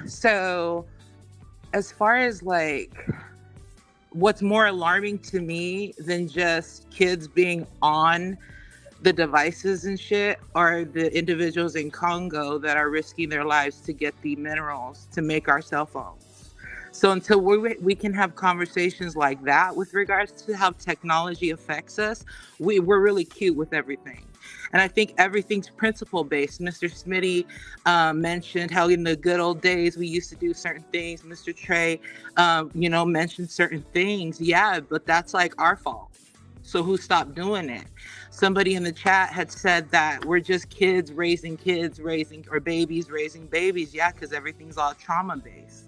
So as far as like what's more alarming to me than just kids being on the devices and shit are the individuals in Congo that are risking their lives to get the minerals to make our cell phones. So until we can have conversations like that with regards to how technology affects us, we're really cute with everything. And I think everything's principle based. Mr. Smitty mentioned how in the good old days we used to do certain things. Mr. Trey, mentioned certain things. Yeah, but that's like our fault. So who stopped doing it? Somebody in the chat had said that we're just kids raising or babies raising babies. Yeah, because everything's all trauma based.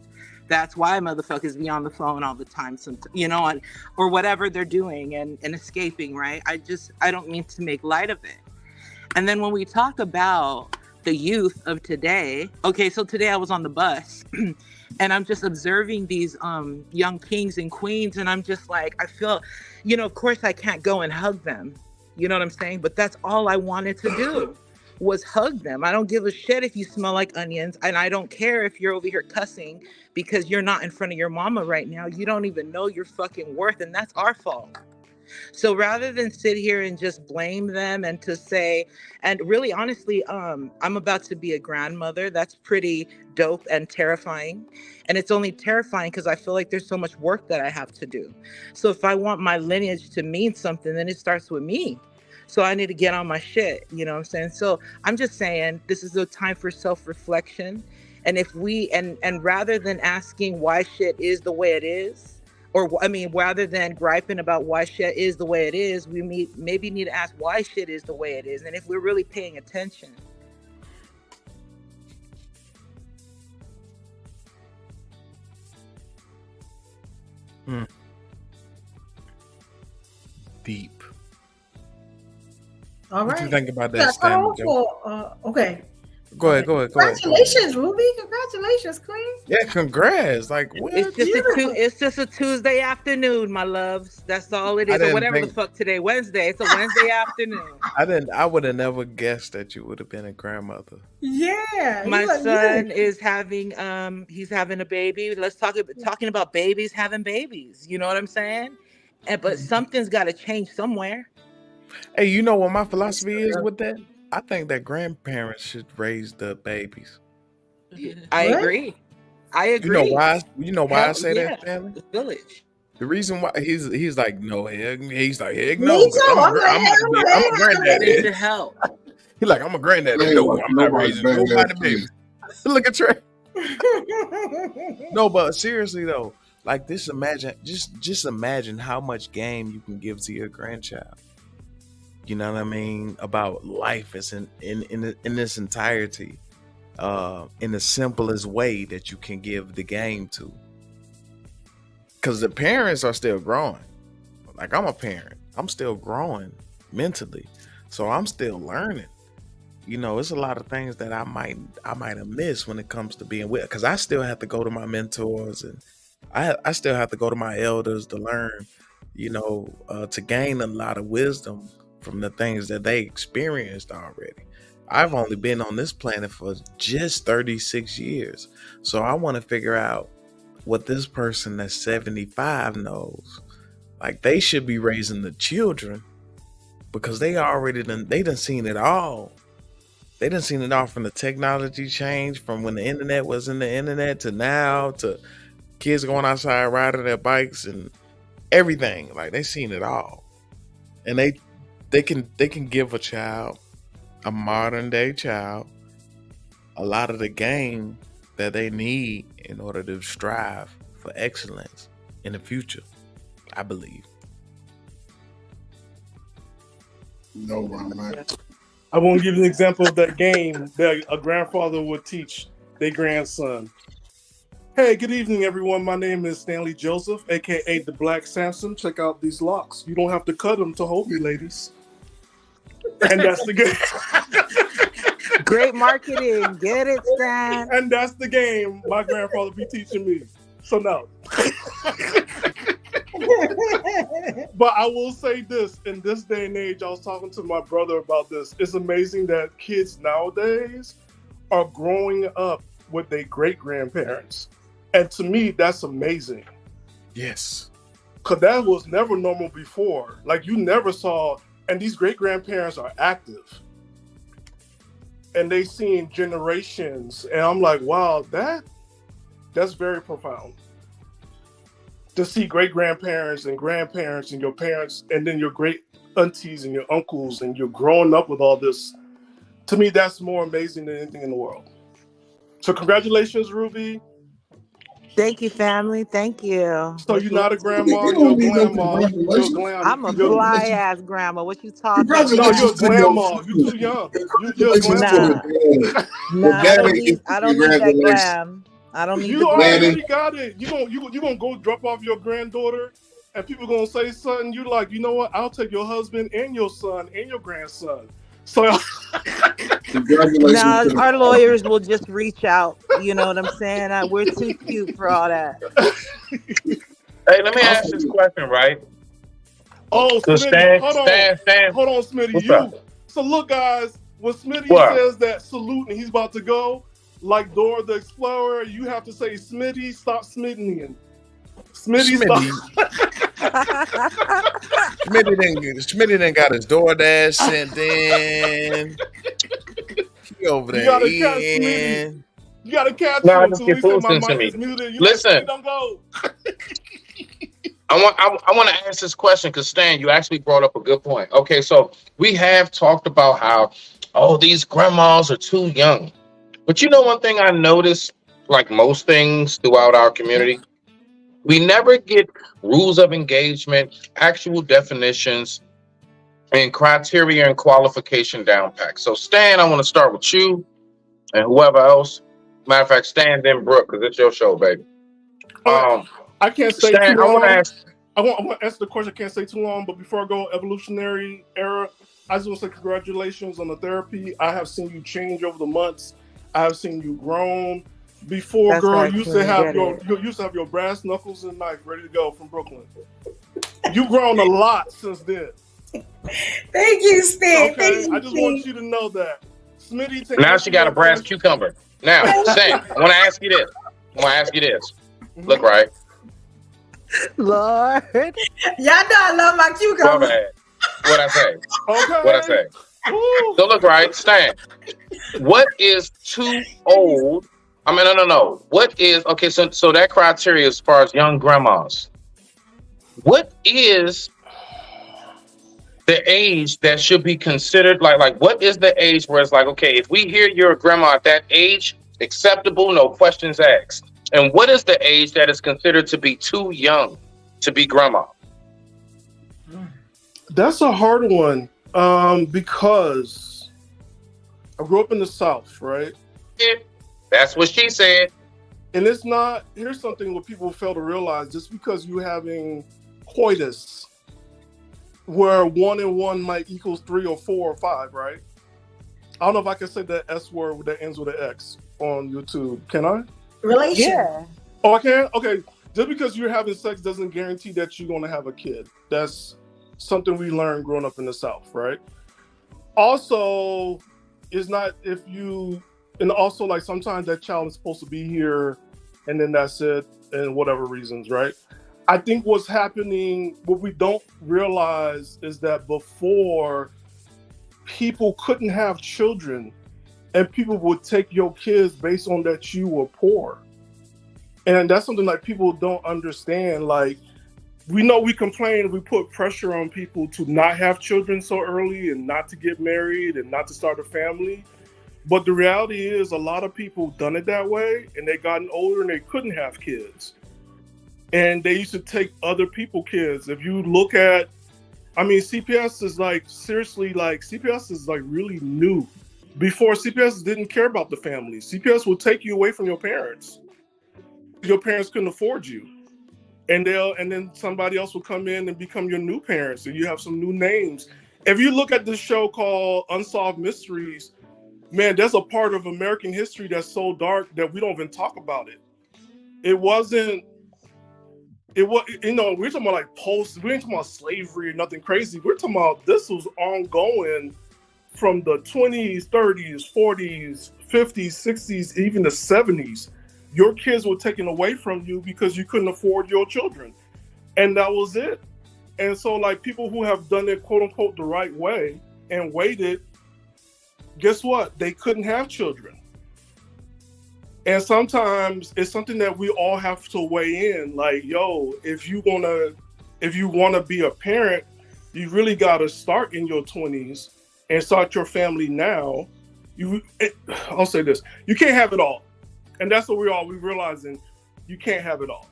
That's why motherfuckers be on the phone all the time, or whatever they're doing and escaping, right? I don't mean to make light of it. And then when we talk about the youth of today, okay, so today I was on the bus and I'm just observing these young kings and queens, and I'm just like, I feel, of course I can't go and hug them. You know what I'm saying? But that's all I wanted to do was hug them. I don't give a shit if you smell like onions, and I don't care if you're over here cussing because you're not in front of your mama right now. You don't even know your fucking worth, and that's our fault. So rather than sit here and just blame them and to say, and really honestly, I'm about to be a grandmother. That's pretty dope and terrifying. And it's only terrifying because I feel like there's so much work that I have to do. So if I want my lineage to mean something, then it starts with me. So I need to get on my shit, you know what I'm saying? So I'm just saying this is a time for self-reflection. And if we, and rather than asking why shit is the way it is, rather than griping about why shit is the way it is, we maybe need to ask why shit is the way it is. And if we're really paying attention. Deep. All right. What you think about that, Stan? Okay. Go ahead. Congratulations, Ruby. Congratulations, Queen. Yeah, congrats. Like, what? It's just a Tuesday afternoon, my loves. That's all it is. Or whatever the fuck today. Wednesday. It's a Wednesday afternoon. I would have never guessed that you would have been a grandmother. Yeah. My son is having he's having a baby. Let's talking about babies having babies. You know what I'm saying? But something's got to change somewhere. Hey, you know what my philosophy is with that? I think that grandparents should raise the babies. I agree. You know why I say that, Stanley? The village. The reason why he's like, no, he's like, heck Me no. too. I'm a granddaddy. They should help. He's like, I'm a granddaddy. No, I'm not raising nobody babies. Look at Trey. No, but seriously though, like this, just imagine how much game you can give to your grandchild. You know what I mean? About life is in its entirety. in the simplest way that you can give the game to. Because the parents are still growing. Like, I'm a parent. I'm still growing mentally. So I'm still learning. You know, it's a lot of things that I might have missed when it comes to being with, because I still have to go to my mentors, and I still have to go to my elders to learn, you know, to gain a lot of wisdom from the things that they experienced already. I've only been on this planet for just 36 years. So I want to figure out what this person that's 75 knows. Like, they should be raising the children, because they done seen it all. They done seen it all, from the technology change, from when the internet was in the internet to now, to kids going outside riding their bikes and everything. Like, they seen it all. And they can give a child, a modern day child, a lot of the game that they need in order to strive for excellence in the future, I believe. No, man. I want to give you an example of that game that a grandfather would teach their grandson. Hey, good evening, everyone. My name is Stanley Joseph, aka the Black Samson. Check out these locks. You don't have to cut them to hold me, ladies. And that's the game. Great marketing. Get it, Stan. And that's the game my grandfather be teaching me. So no. But I will say this, in this day and age, I was talking to my brother about this. It's amazing that kids nowadays are growing up with their great-grandparents. And to me, that's amazing. Yes. Because that was never normal before. Like, you never saw, and these great-grandparents are active. And they seen generations. And I'm like, wow, that's very profound. To see great-grandparents and grandparents and your parents, and then your great aunties and your uncles, and you're growing up with all this. To me, that's more amazing than anything in the world. So congratulations, Ruby. Thank you, family. Thank you. So you're not a grandma, you're a grandma. I'm a fly-ass grandma. What you talking about? No, you're a grandma. You're too young. You're a grandma. Nah, I don't need that glam. I don't need you the already got it. You gonna go drop off your granddaughter, and people gonna say something. You like, you know what? I'll take your husband and your son and your grandson. So now our lawyers will just reach out. You know what I'm saying? We're too cute for all that. Hey, let me ask this question, right? Oh, So Smitty, hold on, Smitty. What's up? So look, guys, when Smitty What? says that salute and he's about to go, like Dora the Explorer, you have to say, Smitty, stop smitten. Smitty, stop. Smitty done got his DoorDash sent in. He over there You gotta catch eating. Smitty. You gotta catch No, him. just So get he said food my sent to mic me. is muted. You Listen. Like, don't go. I want to ask this question because Stan, you actually brought up a good point. Okay, so we have talked about how, these grandmas are too young. But you know one thing I noticed, like most things throughout our community, we never get rules of engagement, actual definitions, and criteria and qualification down packed. So Stan, I want to start with you and whoever else. Matter of fact, Stan, then Brooke, because it's your show, baby. I can't say Stan, too I long. want to ask. I want to answer the question. I can't say too long, but before I go evolutionary era, I just want to say congratulations on the therapy. I have seen you change over the months. I have seen you grown. Before, That's girl, right, you used Queen, to have get your it. you used to have your brass knuckles and knife ready to go from Brooklyn. You've grown a lot since then. Thank you, Stan. Okay, Thank you, I just want you to know that. Smitty, take Now she got a brass cucumber. Now, Stan, I want to ask you this. Look right. Lord. Y'all know I love my Go cucumber. ahead. What I say? Okay. What I say? So look right, Stan. What is too old? I mean, no. What is okay? So that criteria as far as young grandmas. What is the age that should be considered? Like what is the age where it's like, okay, if we hear you're a grandma at that age, acceptable, no questions asked. And what is the age that is considered to be too young to be grandma? That's a hard one because I grew up in the South, right? That's what she said. And it's not, here's something what people fail to realize, just because you're having coitus, where 1 and 1 might equals 3 or 4 or 5, right? I don't know if I can say that S word that ends with an X on YouTube. Can I? Relation. Yeah. Oh, I can? Okay. Just because you're having sex doesn't guarantee that you're going to have a kid. That's something we learned growing up in the South, right? Also, it's not if you, and also like sometimes that child is supposed to be here and then that's it, and whatever reasons, right? I think what's happening, what we don't realize is that before, people couldn't have children and people would take your kids based on that you were poor. And that's something like people don't understand. Like, we know we complain, we put pressure on people to not have children so early and not to get married and not to start a family. But the reality is a lot of people done it that way and they gotten older and they couldn't have kids. And they used to take other people's kids. If you look at, I mean, CPS is like, seriously, like CPS is like really new. Before, CPS didn't care about the family. CPS will take you away from your parents. Your parents couldn't afford you. And then somebody else will come in and become your new parents, and you have some new names. If you look at this show called Unsolved Mysteries, man, there's a part of American history that's so dark that we don't even talk about it. It was, you know, we're talking about like we ain't talking about slavery or nothing crazy. We're talking about this was ongoing from the 20s, 30s, 40s, 50s, 60s, even the 70s. Your kids were taken away from you because you couldn't afford your children. And that was it. And so like people who have done it quote unquote the right way and waited, guess what? They couldn't have children. And sometimes it's something that we all have to weigh in. Like, yo, if you wanna be a parent, you really gotta start in your 20s and start your family now. I'll say this, you can't have it all. And that's what we're realizing, you can't have it all.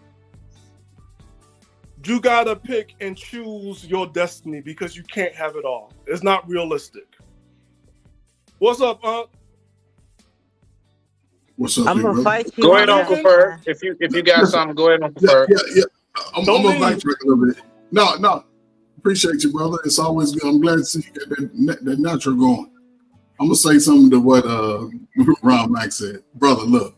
You gotta pick and choose your destiny because you can't have it all. It's not realistic. What's up, Unc? What's up, I'm gonna fight you. Go ahead, Uncle Ferg. If you got something, go ahead, Uncle Ferg. Yeah. I'm gonna backtrack a little bit. No. Appreciate you, brother. It's always good. I'm glad to see you get that natural going. I'm gonna say something to what Ron Mack said. Brother, look.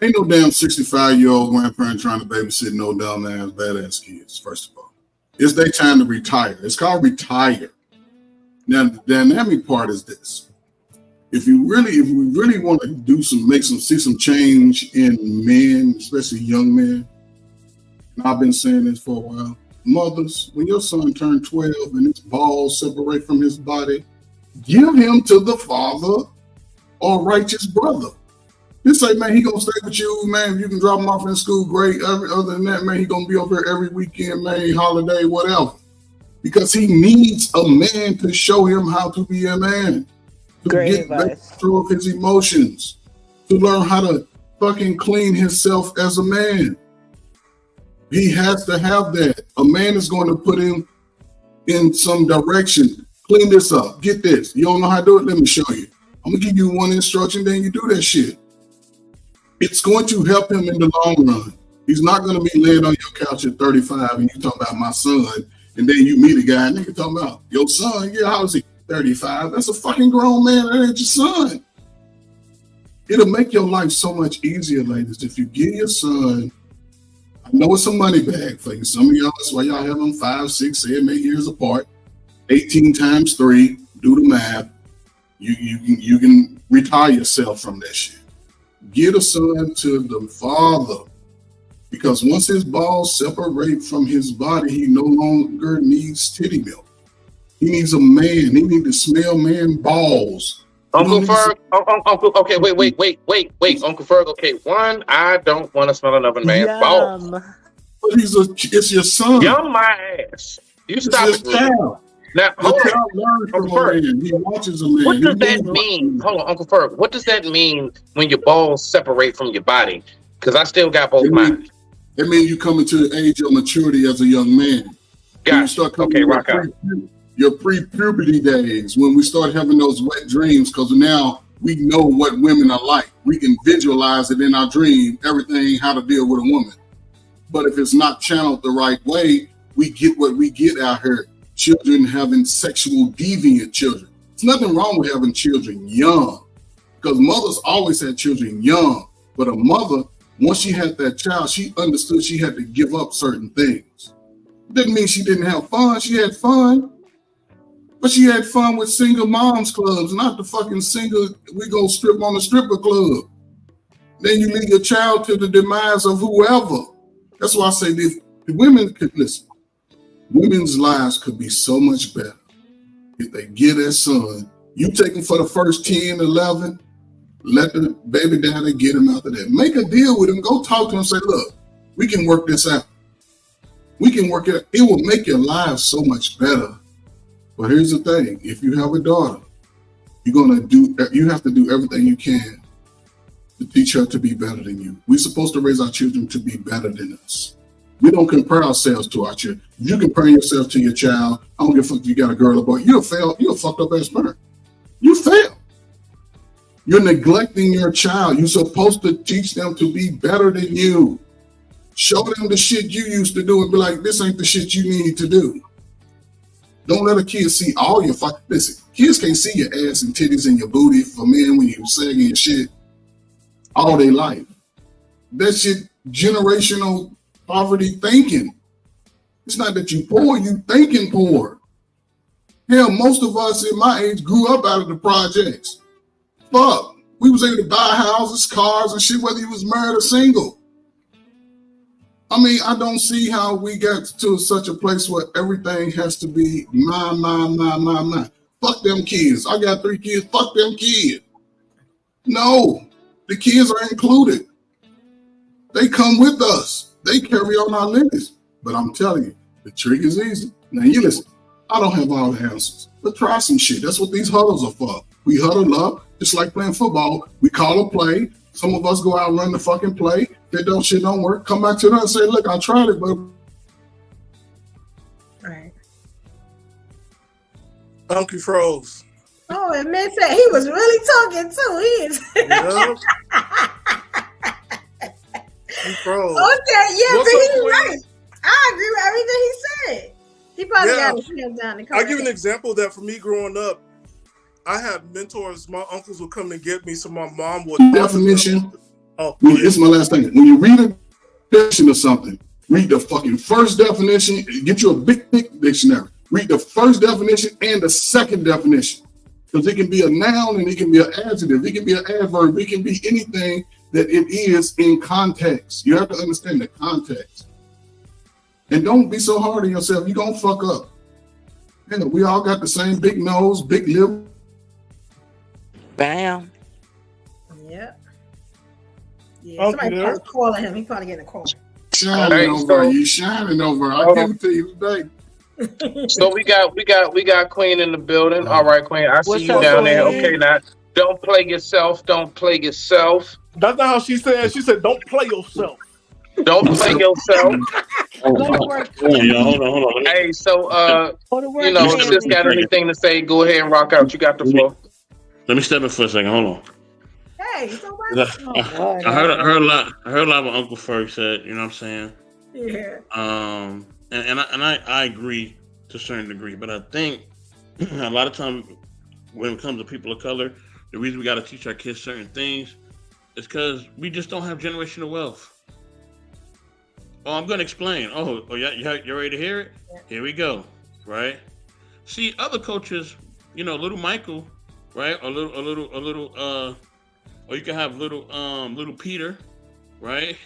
Ain't no damn 65-year-old grandparent trying to babysit no dumb ass badass kids, first of all. It's their time to retire. It's called retire. Now, the dynamic part is this. If we really want to see some change in men, especially young men, and I've been saying this for a while, mothers, when your son turned 12 and his balls separate from his body, give him to the father or righteous brother. Just say, man, he gonna stay with you, man. If you can drop him off in school, great. Other than that, man, he gonna be over here every weekend, man, holiday, whatever. Because he needs a man to show him how to be a man. To get back control of his emotions. To learn how to fucking clean himself as a man. He has to have that. A man is going to put him in some direction. Clean this up. Get this. You don't know how to do it? Let me show you. I'm gonna give you one instruction, then you do that shit. It's going to help him in the long run. He's not going to be laying on your couch at 35 and you talk about my son, and then you meet a guy and you talking about your son. Yeah, how is he? 35. That's a fucking grown man. That ain't your son. It'll make your life so much easier, ladies, if you give your son. I know it's a money bag for you. Some of y'all, that's why y'all have them 5, 6, 7, 8 years apart. 18 times 3. Do the math. You can retire yourself from that shit. Get a son to the father, because once his balls separate from his body, he no longer needs titty milk. He needs a man. He needs to smell man balls. Uncle Ferg, Uncle. Okay, wait, Uncle Ferg. Okay, one, I don't want to smell another man's balls. But it's your son. Yum my ass. You stop it. Now, hold on. Uncle Ferg. He watches a man. What does that mean? Hold on, Uncle Ferg. What does that mean when your balls separate from your body? Because I still got both mine. It means you come into the age of maturity as a young man. Gotcha. Okay, rock out. Your pre-puberty days, when we start having those wet dreams, because now we know what women are like. We can visualize it in our dream, everything, how to deal with a woman. But if it's not channeled the right way, we get what we get out here. Children having sexual deviant children. There's nothing wrong with having children young, because mothers always had children young. But a mother, once she had that child, she understood she had to give up certain things. Didn't mean she didn't have fun. She had fun. But she had fun with single moms clubs, not the fucking single, we go strip on the stripper club. Then you leave your child to the demise of whoever. That's why I say this, the women could listen. Women's lives could be so much better if they get their son. You take him for the first 10, 11, let the baby daddy get him out of there. Make a deal with him. Go talk to him and say, look, we can work this out. We can work it. It will make your lives so much better. But here's the thing. If you have a daughter, you have to do everything you can to teach her to be better than you. We're supposed to raise our children to be better than us. We don't compare ourselves to our children. If you compare yourself to your child, I don't give a fuck if you got a girl or boy, you're a fucked up ass parent. You fail. You're neglecting your child. You're supposed to teach them to be better than you. Show them the shit you used to do and be like, this ain't the shit you need to do. Don't let a kid see all your fuck. Listen, kids can't see your ass and titties and your booty for men when you're sagging your shit all their life. That shit generational poverty thinking. It's not that you poor, you thinking poor. Hell, most of us in my age grew up out of the projects. Fuck, we was able to buy houses, cars, and shit, whether you was married or single. I mean, I don't see how we got to such a place where everything has to be mine. Fuck them kids. I got 3 kids. Fuck them kids. No, the kids are included. They come with us. They carry on our limits. But I'm telling you, the trick is easy. Now you listen, I don't have all the answers, but try some shit. That's what these huddles are for. We huddle up, just like playing football. We call a play. Some of us go out and run the fucking play. If shit don't work, come back to them and say, look, I tried it, but. Right. Uncle froze. Oh, and man said he was really talking too. He is. He froze. Okay, yeah, What's but up, he's Queen? right. I agree with everything he said. He probably got his hands down. I'll give you an example of that for me growing up. I had mentors. My uncles would come and get me, so my mom would. Definition. Oh, this is my last thing. When you read a definition of something, read the fucking first definition. Get you a big, thick dictionary. Read the first definition and the second definition. Because it can be a noun and it can be an adjective. It can be an adverb. It can be anything that it is in context. You have to understand the context. And don't be so hard on yourself. You're going to fuck up. And we all got the same big nose, big lip. Bam. Yep. Yeah, somebody probably calling him. He probably getting a call. Shining over. You shining over. I'll give it to you today. So we got Queen in the building. All right, Queen. I see you down there. Okay, now don't play yourself. Don't play yourself. That's not how she said. She said, "Don't play yourself." Don't play yourself. Yeah, hold on. Hey, so if you just got anything to say, go ahead and rock out. You got the floor. Let me step in for a second. Hold on. Hey, so I heard a lot. I heard a lot of what Uncle Ferg said. You know what I'm saying? Yeah. And I agree to a certain degree, but I think a lot of times when it comes to people of color, the reason we got to teach our kids certain things is because we just don't have generational wealth. Oh, I'm going to explain. Oh, yeah, you're ready to hear it? Yeah. Here we go. Right? See, other coaches, little Michael, right? Or or you can have little Peter, right?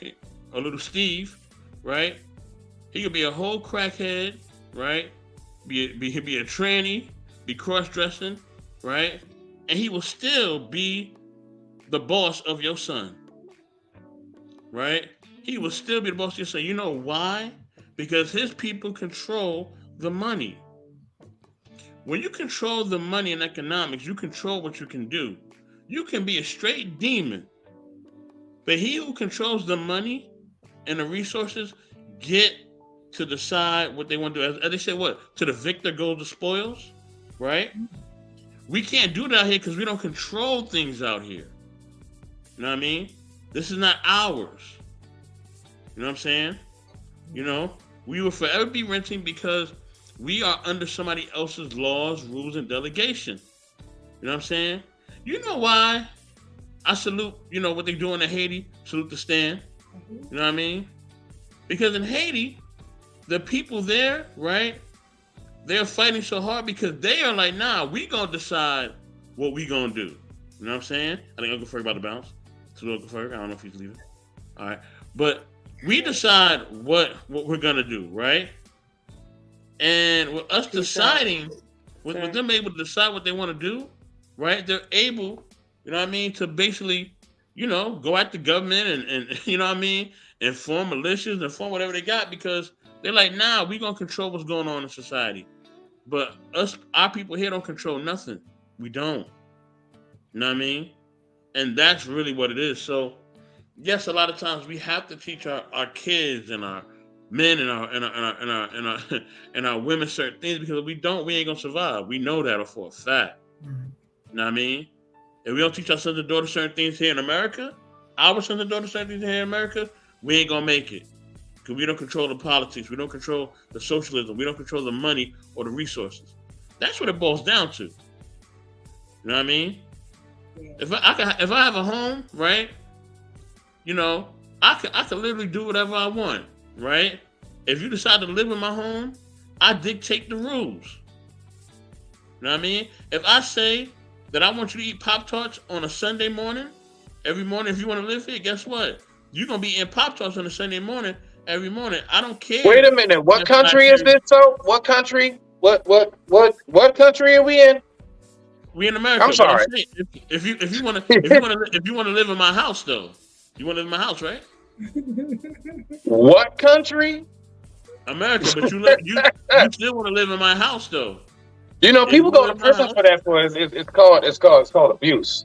Or little Steve, right? He could be a whole crackhead, right? He'd be a tranny, be cross-dressing, right? And he will still be the boss of your son, right? He will still be the boss of your son. You know why? Because his people control the money. When you control the money and economics, you control what you can do. You can be a straight demon, but he who controls the money and the resources get to decide what they want to do. As they say, what? To the victor goes the spoils, right? we can't do that here because we don't control things out here. You know what I mean? This is not ours. You know what I'm saying? You know, we will forever be renting because we are under somebody else's laws, rules, and delegation. You know what I'm saying? You know why I salute, you know, what they're doing in Haiti, salute the stand. You know what I mean? Because in Haiti, the people there, right, they're fighting so hard because they are like, nah, we gonna decide what we gonna do. You know what I'm saying? I think Uncle Ferg about to bounce. Salute Uncle Ferg. I don't know if he's leaving. All right. But we decide what we're gonna do, right? And with us deciding, with them able to decide what they want to do, right? They're able, you know what I mean, to basically, you know, go at the government and you know what I mean, and form militias and form whatever they got because they're like, nah, we gonna control what's going on in society. But our people here don't control nothing. We don't. You know what I mean? And that's really what it is. So yes, a lot of times we have to teach our kids and our men and our women certain things because if we don't, we ain't gonna survive. We know that for a fact. You know what I mean? If we don't teach our sons and daughters certain things here in America, our sons and daughters certain things here in America, we ain't gonna make it. Because we don't control the politics, we don't control the socialism, we don't control the money or the resources. That's what it boils down to. You know what I mean? Yeah. If I have a home, right? You know, I could literally do whatever I want, right? If you decide to live in my home, I dictate the rules. You know what I mean? If I say that I want you to eat Pop-Tarts on a Sunday morning, every morning, if you want to live here, guess what? You're gonna be eating Pop-Tarts on a Sunday morning every morning. I don't care. Wait a minute. What country is this? So, what country? What country are we in? We in America. I'm sorry. If you want to live in my house though, you want to live in my house, right? What country? America, but you still want to live in my house though. You know, people go to prison for that. It's called abuse.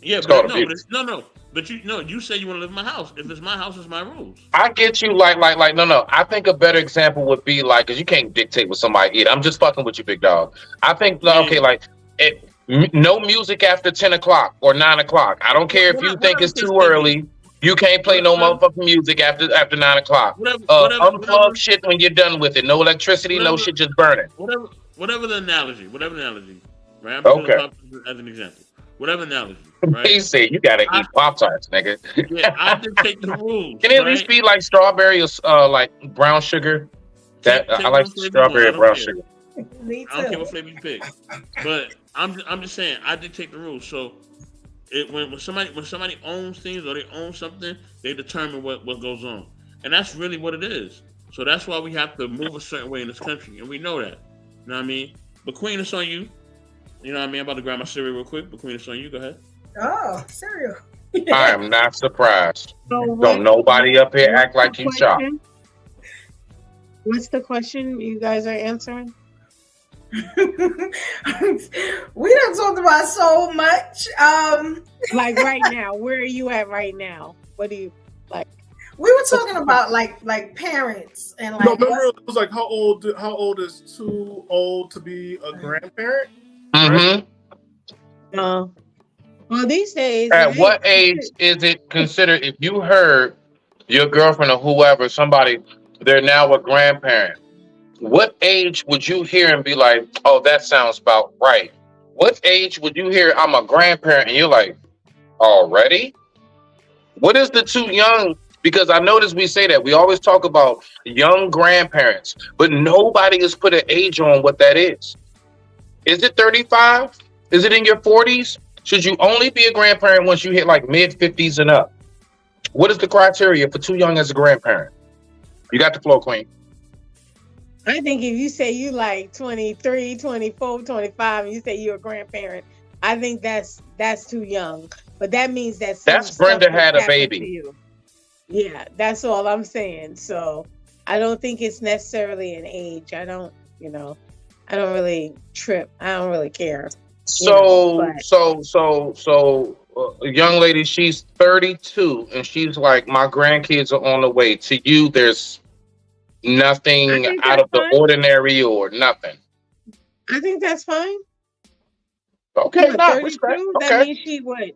Yeah, but no. But you say you want to live in my house. If it's my house, it's my rules. I get you. Like, no. I think a better example would be like, because you can't dictate what somebody eat. I'm just fucking with you, big dog. I think, no music after 10 o'clock or 9 o'clock. I don't care if you think it's too early. You can't play no motherfucking music after 9 o'clock. Unplug shit when you're done with it. No electricity, no shit just burning. Whatever the analogy, right? I'm okay. As an example. Whatever analogy, right? He said you gotta eat Pop-Tarts, nigga. Yeah, I dictate the rules. Can it at least be like strawberry or like brown sugar? I like strawberry or brown sugar. Me too. I don't care what flavor you pick. But I'm just saying I dictate the rules. So when somebody owns things or they own something, they determine what goes on. And that's really what it is. So that's why we have to move a certain way in this country. And we know that. You know what I mean? But Queen, it's on you. You know what I mean? I'm about to grab my cereal real quick, but Queen, it's on you. Go ahead. Oh, cereal. I am not surprised. Don't nobody up here act like you shocked. What's the question you guys are answering? We done talked about so much. Like right now, where are you at right now? What do you like? We were talking about like parents and like. No, remember it was like how old is too old to be a grandparent? Mm-hmm. Well, these days. At what age is it considered? If you heard your girlfriend or whoever, somebody, they're now a grandparent. What age would you hear and be like, "Oh, that sounds about right"? What age would you hear, "I'm a grandparent," and you're like, "Already?" What is the too young? Because I notice we say that we always talk about young grandparents, but nobody has put an age on what that is. Is it 35? Is it in your 40s? Should you only be a grandparent once you hit like mid 50s and up? What is the criteria for too young as a grandparent? You got the floor, Queen. I think if you say you like 23, 24, 25, and you say you're a grandparent, I think that's too young. But that means that's Brenda had a baby. Yeah, that's all I'm saying. So I don't think it's necessarily an age. I don't really trip. I don't really care. So a young lady, she's 32 and she's like, my grandkids are on the way. To you, there's nothing out of the ordinary or nothing. I think that's fine. Okay, What, nah, respect. 32? That Okay. means she what?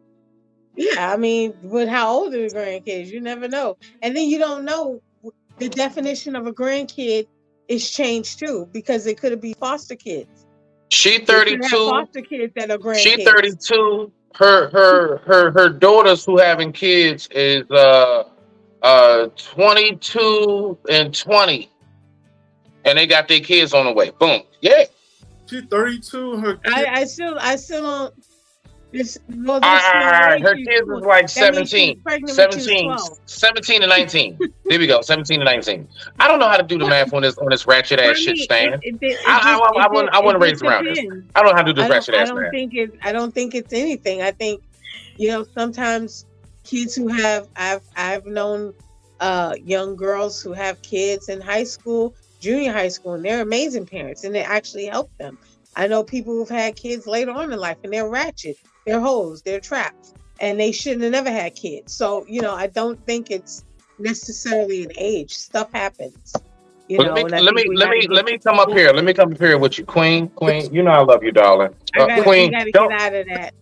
Yeah, I mean, with how old are the grandkids? You never know. And then you don't know the definition of a grandkid is changed too, because it could be foster kids. She They could have 32. foster kids that are She grandkids. 32. Her daughters who having kids is 22 and 20, and they got their kids on the way. Boom. Yeah. She's 32. Her I still don't. It's, well, All there's no right. age Her she's kids doing. is like That means she's 17. pregnant when she was 17. 12. 17 and 19. There we go. 17 and 19. I don't know how to do the math on this ratchet ass shit stand. I want to raise around this. I don't know how to do this ratchet ass math. I don't think it's anything. I think, sometimes kids who have I've known young girls who have kids in high school, junior high school, and they're amazing parents, and they actually help them. I know people who've had kids later on in life, and they're ratchet, they're hoes, they're traps, and they shouldn't have never had kids. So, I don't think it's necessarily an age. Stuff happens. Let me come up here. Let me come up here with you, Queen. You know I love you, darling. Queen, gotta get out of that.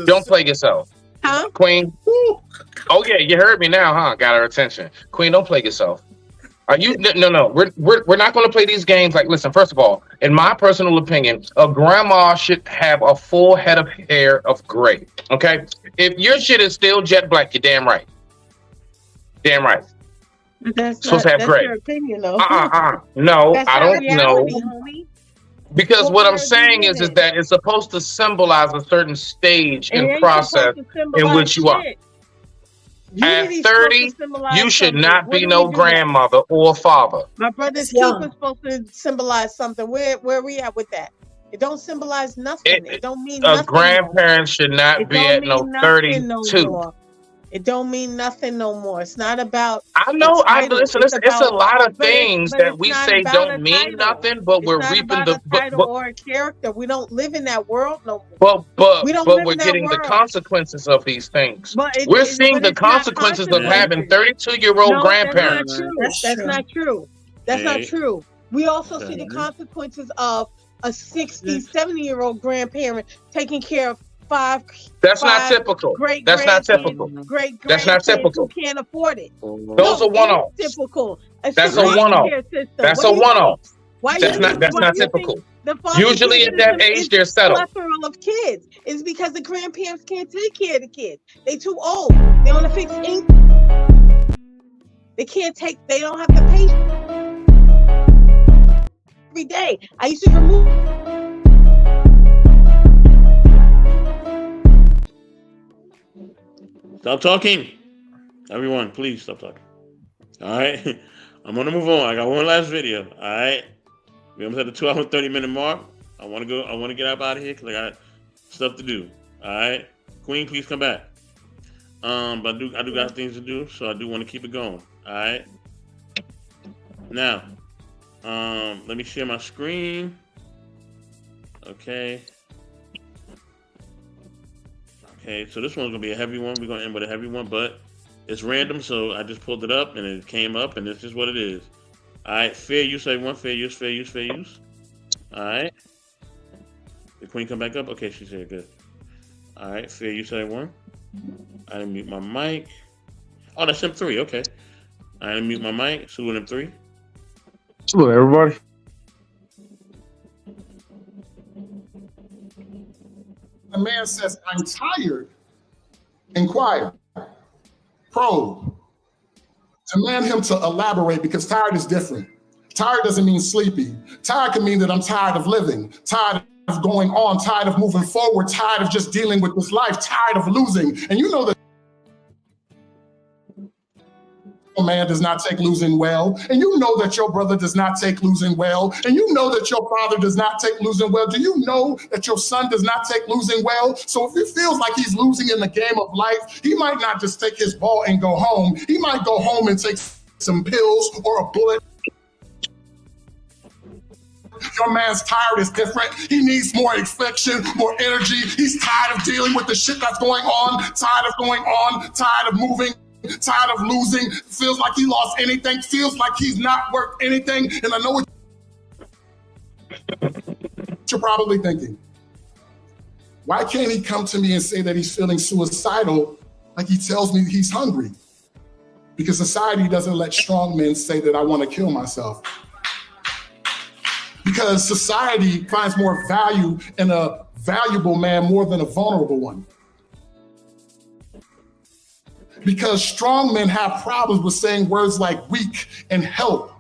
Don't play yourself. Huh? Queen. Oh yeah, you heard me now, huh? Got her attention. Queen, don't play yourself. Are you no? We're not going to play these games. Like, listen. First of all, in my personal opinion, a grandma should have a full head of hair of gray. Okay, if your shit is still jet black, you're damn right. Damn right. That's supposed to have gray. your opinion, though. No, That's I not don't know. reality, homie. Because Well, what I'm where saying is is it? that it's supposed to symbolize a certain stage It and ain't process supposed to in symbolize which you are. shit. At Unity's 30, supposed to symbolize you should something. not What be do no we do? grandmother or father. My brother's It's young. keep is supposed to symbolize something. Where we at with that? It don't symbolize nothing. It don't mean A nothing. grandparent should not It be don't at mean no nothing no 32. more. It don't mean nothing no more. It's not about. I know. the I title. listen. It's a about- lot of but it- things but that it's we not say about don't a mean title. nothing, but It's we're not reaping about the. a title or a character. We don't live in that world no more. We don't But live we're in that getting the world. consequences of these things. But We're seeing the it's not consequences of having consequences. 32-year-old No, grandparents. That's not true. That's That's true. not true. That's not Hey. true. We also see the Mhm. consequences of a 60, 70-year-old grandparent taking care of five That's not five typical. great That's not grandkids, typical. great That's not grandkids typical. who can't afford it. Those are It is one-offs. typical. That's a foster one-off. care system. That's What a do you one-off. think? Why That's you not. think- That's why not you think typical. the foster Usually care at that system age, is they're settled. plethora of kids? It's because the grandparents can't take care of the kids. They too old. They on a fixed income. They can't take. They don't have the patience. Every day, I used to remove. Stop talking. Everyone, please stop talking. All right. I'm going to move on. I got one last video. All right. We almost at the 2 hour and 30-minute mark. I want to go. I want to get up out of here because I got stuff to do. All right. Queen, please come back. But I do got things to do, so I do want to keep it going. All right. Now, let me share my screen. Okay. Okay, so this one's gonna be a heavy one. We're gonna end with a heavy one, but it's random, so I just pulled it up and it came up, and this is what it is. All right, fair use, everyone. Fair use, fair use, fair use. All right. The queen come back up. Okay, she's here. Good. All right, fair use, everyone. I didn't mute my mic. Oh, that's M3. Okay. I didn't mute my mic. Salute M3. Hello, everybody. The man says, I'm tired. Inquire. Probe. Demand him to elaborate, because tired is different. Tired doesn't mean sleepy. Tired can mean that I'm tired of living, tired of going on, tired of moving forward, tired of just dealing with this life, tired of losing. And you know that a man does not take losing well. And you know that your brother does not take losing well. And you know that your father does not take losing well. Do you know that your son does not take losing well? So if he feels like he's losing in the game of life, he might not just take his ball and go home. He might go home and take some pills or a bullet. Your man's tired is different. He needs more affection, more energy. He's tired of dealing with the shit that's going on, tired of going on, tired of moving, tired of losing, feels like he lost anything, feels like he's not worth anything. And I know what you're probably thinking. Why can't he come to me and say that he's feeling suicidal like he tells me he's hungry? Because society doesn't let strong men say that I want to kill myself. Because society finds more value in a valuable man more than a vulnerable one. Because strong men have problems with saying words like weak and help.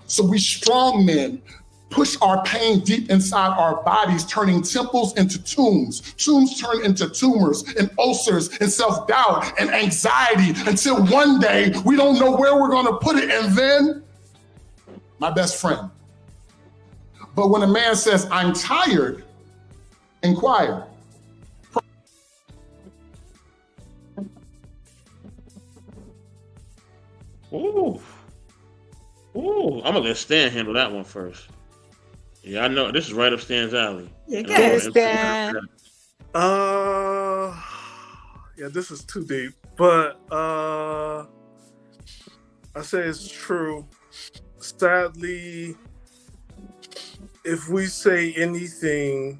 So we strong men push our pain deep inside our bodies, turning temples into tombs. Tombs turn into tumors and ulcers and self-doubt and anxiety until one day we don't know where we're gonna put it. And then, my best friend. But when a man says, I'm tired, inquire. Ooh. Ooh, I'm gonna let Stan handle that one first. Yeah, I know this is right up Stan's alley. Yeah, go ahead, Stan. Yeah, this is too deep, but I say it's true. Sadly, if we say anything,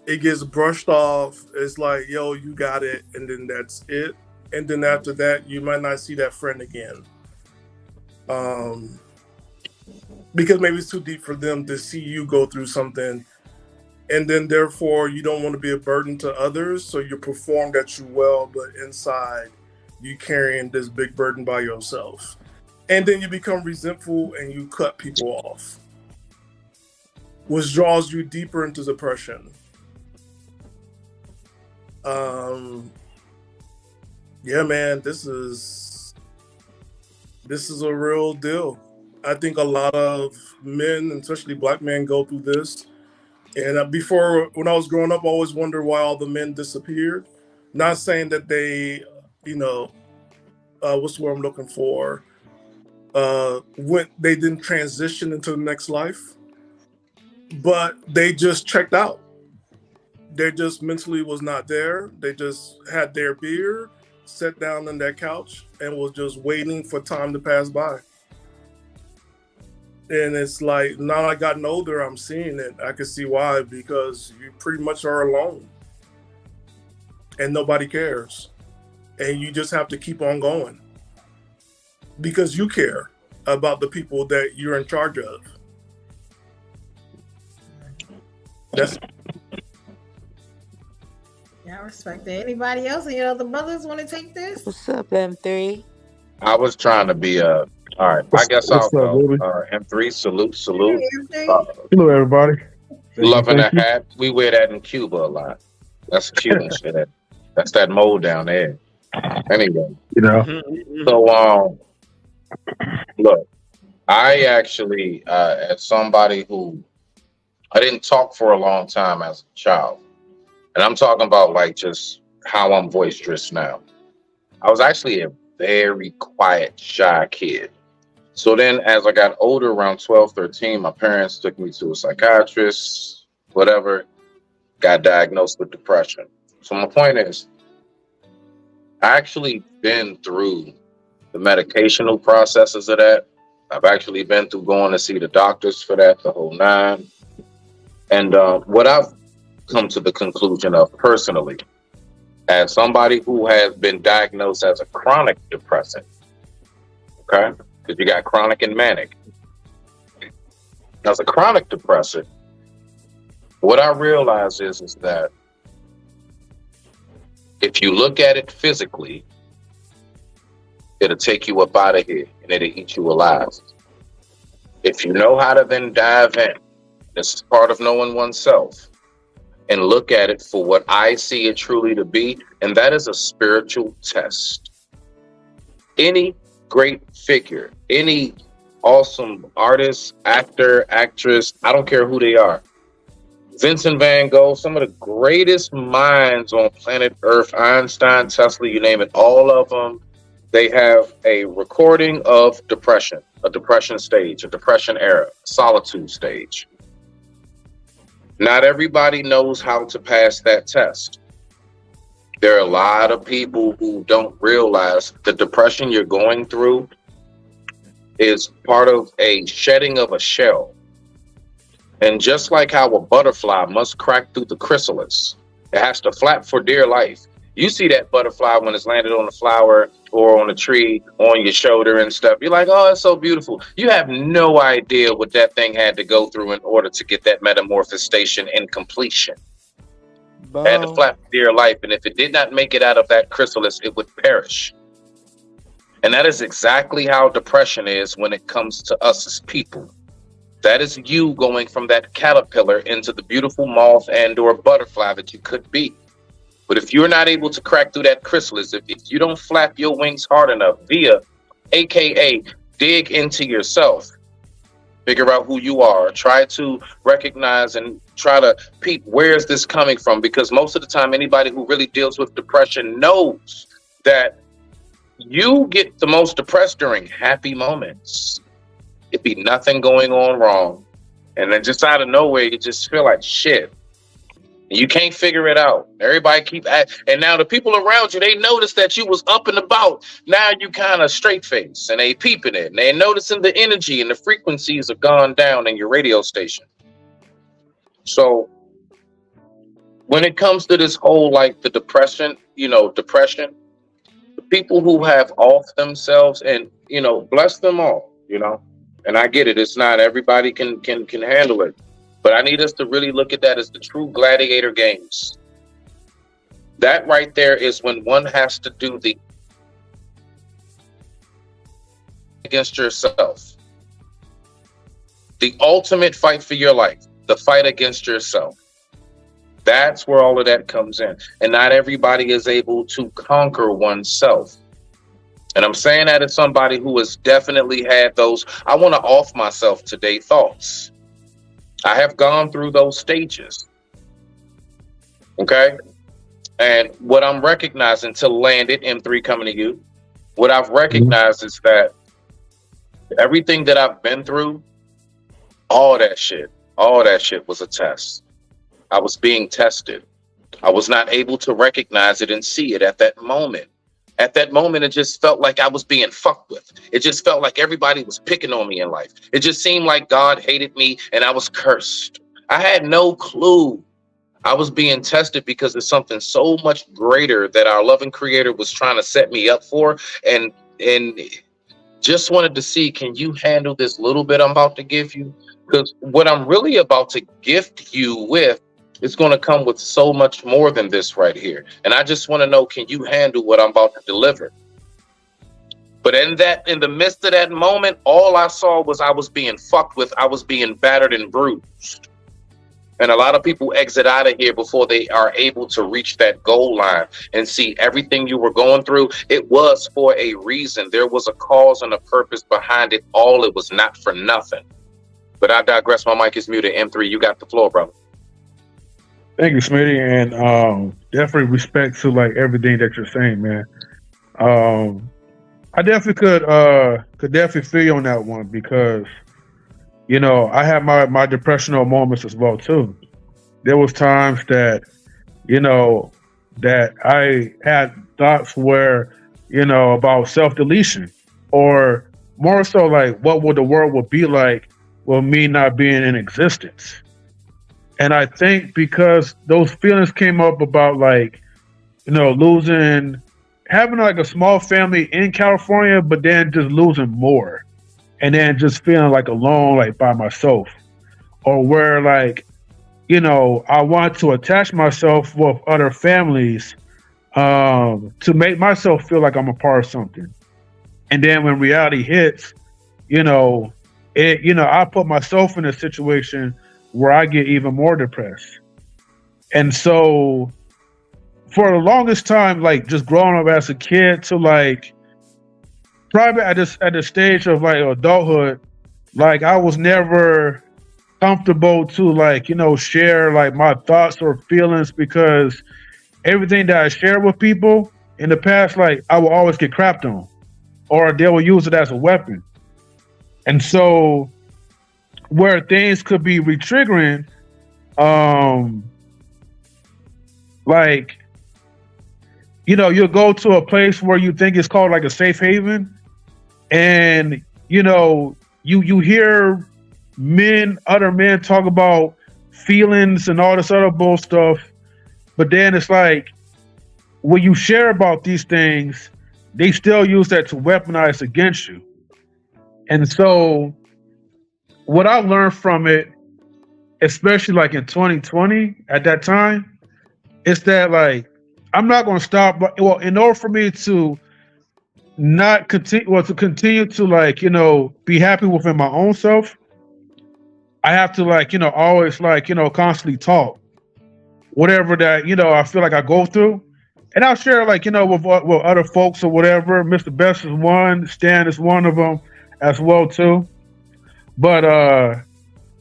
it gets brushed off. It's like, yo, you got it, and then that's it. And then after that, you might not see that friend again. Because maybe it's too deep for them to see you go through something, and then therefore you don't want to be a burden to others, so you perform that you well, but inside you carrying this big burden by yourself, and then you become resentful and you cut people off, which draws you deeper into depression. Yeah, man, this is a real deal. I think a lot of men, especially black men, go through this. And before, when I was growing up, I always wondered why all the men disappeared. Not saying that they, what's the word I'm looking for? When they didn't transition into the next life, but they just checked out. They just mentally was not there. They just had their beer, sat down on that couch, and was just waiting for time to pass by. And it's like, now I gotten older, I'm seeing it. I can see why, because you pretty much are alone and nobody cares. And you just have to keep on going because you care about the people that you're in charge of. That's Yeah, I respect that. Anybody else? Any other brothers want to take this? What's up, M3? I was trying to be all right. I guess I'll go. M3, salute. Hello, everybody. Loving Thank a you. hat. We wear that in Cuba a lot. That's Cuban shit. That's that mold down there. Anyway, so look, I actually, as somebody who I didn't talk for a long time as a child, and I'm talking about like just how I'm boisterous now. I was actually a very quiet, shy kid. So then as I got older, around 12, 13, my parents took me to a psychiatrist, whatever, got diagnosed with depression. So my point is, I actually been through the medicational processes of that. I've actually been through going to see the doctors for that, the whole nine. And what I've come to the conclusion of personally, as somebody who has been diagnosed as a chronic depressant, okay? Because you got chronic and manic. As a chronic depressant, what I realize is that if you look at it physically, it'll take you up out of here and it'll eat you alive. If you know how to then dive in, this is part of knowing oneself, and look at it for what I see it truly to be, and that is a spiritual test. Any great figure, any awesome artist, actor, actress, I don't care who they are. Vincent van Gogh, some of the greatest minds on planet Earth, Einstein, Tesla, you name it, all of them, they have a recording of depression, a depression stage, a depression era, solitude stage. Not everybody knows how to pass that test. There are a lot of people who don't realize the depression you're going through is part of a shedding of a shell. And just like how a butterfly must crack through the chrysalis It has to flap for dear life. You see that butterfly when it's landed on the flower or on a tree, on your shoulder and stuff. You're like, oh, it's so beautiful. You have no idea what that thing had to go through in order to get that metamorphosation and completion. It had to flap for dear life. And if it did not make it out of that chrysalis, it would perish. And that is exactly how depression is when it comes to us as people. That is you going from that caterpillar into the beautiful moth and or butterfly that you could be. But if you're not able to crack through that chrysalis, if you don't flap your wings hard enough aka dig into yourself, figure out who you are, try to recognize and try to peep, where is this coming from? Because most of the time, anybody who really deals with depression knows that you get the most depressed during happy moments. It'd be nothing going on wrong. And then just out of nowhere, you just feel like shit. You can't figure it out. Everybody and now the people around you, they notice that you was up and about. Now you kind of straight face and they peeping it. And they noticing the energy and the frequencies have gone down in your radio station. So when it comes to this whole, like the depression, the people who have off themselves and, bless them all, and I get it. It's not everybody can handle it. But I need us to really look at that as the true gladiator games. That right there is when one has to do the against yourself. The ultimate fight for your life, the fight against yourself. That's where all of that comes in. And not everybody is able to conquer oneself. And I'm saying that as somebody who has definitely had those, I want to off myself today thoughts. I have gone through those stages. Okay. And what I'm recognizing to land it, M3 coming to you, what I've recognized is that everything that I've been through, all that shit was a test. I was being tested. I was not able to recognize it and see it at that moment. At that moment, it just felt like I was being fucked with. It just felt like everybody was picking on me in life. It just seemed like God hated me and I was cursed. I had no clue. I was being tested because it's something so much greater that our loving creator was trying to set me up for. And just wanted to see, can you handle this little bit I'm about to give you? Because what I'm really about to gift you with, it's going to come with so much more than this right here. And I just want to know, can you handle what I'm about to deliver? But in the midst of that moment, all I saw was I was being fucked with. I was being battered and bruised. And a lot of people exit out of here before they are able to reach that goal line and see everything you were going through. It was for a reason. There was a cause and a purpose behind it all. It was not for nothing. But I digress. My mic is muted. M3, you got the floor, brother. Thank you, Smitty, and definitely respect to like everything that you're saying, man. I definitely could definitely feel you on that one because, I had my depressional moments as well too. There was times that, that I had thoughts where, about self-deletion, or more so like what would the world would be like with me not being in existence. And I think because those feelings came up about like, having like a small family in California, but then just losing more. And then just feeling like alone, like by myself. Or where like, I want to attach myself with other families to make myself feel like I'm a part of something. And then when reality hits, I put myself in a situation where I get even more depressed. And so for the longest time, like just growing up as a kid to like probably at the stage of like adulthood, like I was never comfortable to like, share like my thoughts or feelings because everything that I shared with people in the past, like I will always get crapped on or they will use it as a weapon. And so where things could be re-triggering, like, you'll go to a place where you think it's called like a safe haven, and you hear other men talk about feelings and all this other bull stuff, But then it's like when you share about these things, they still use that to weaponize against you. And so what I learned from it, especially like in 2020 at that time, is that like I'm not going to stop. But well, in order for me to not continue, well, to continue to like, you know, be happy within my own self, I have to like, you know, always like, you know, constantly talk whatever that, you know, I feel like I go through. And I'll share like, you know, with other folks or whatever. Mr. Best is one, Stan is one of them as well too. But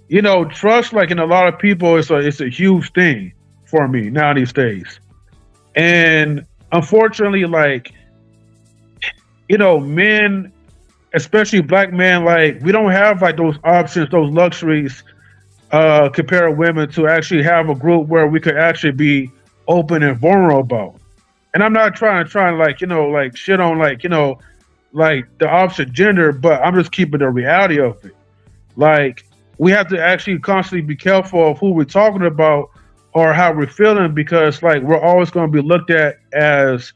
you know, trust like in a lot of people, it's a huge thing for me now these days. And unfortunately, like, you know, men, especially black men, like we don't have like those options, those luxuries compared to women to actually have a group where we could actually be open and vulnerable. And I'm not trying to like, you know, like shit on like, you know, like the opposite gender, but I'm just keeping the reality of it. Like we have to actually constantly be careful of who we're talking about or how we're feeling, because like we're always going to be looked at as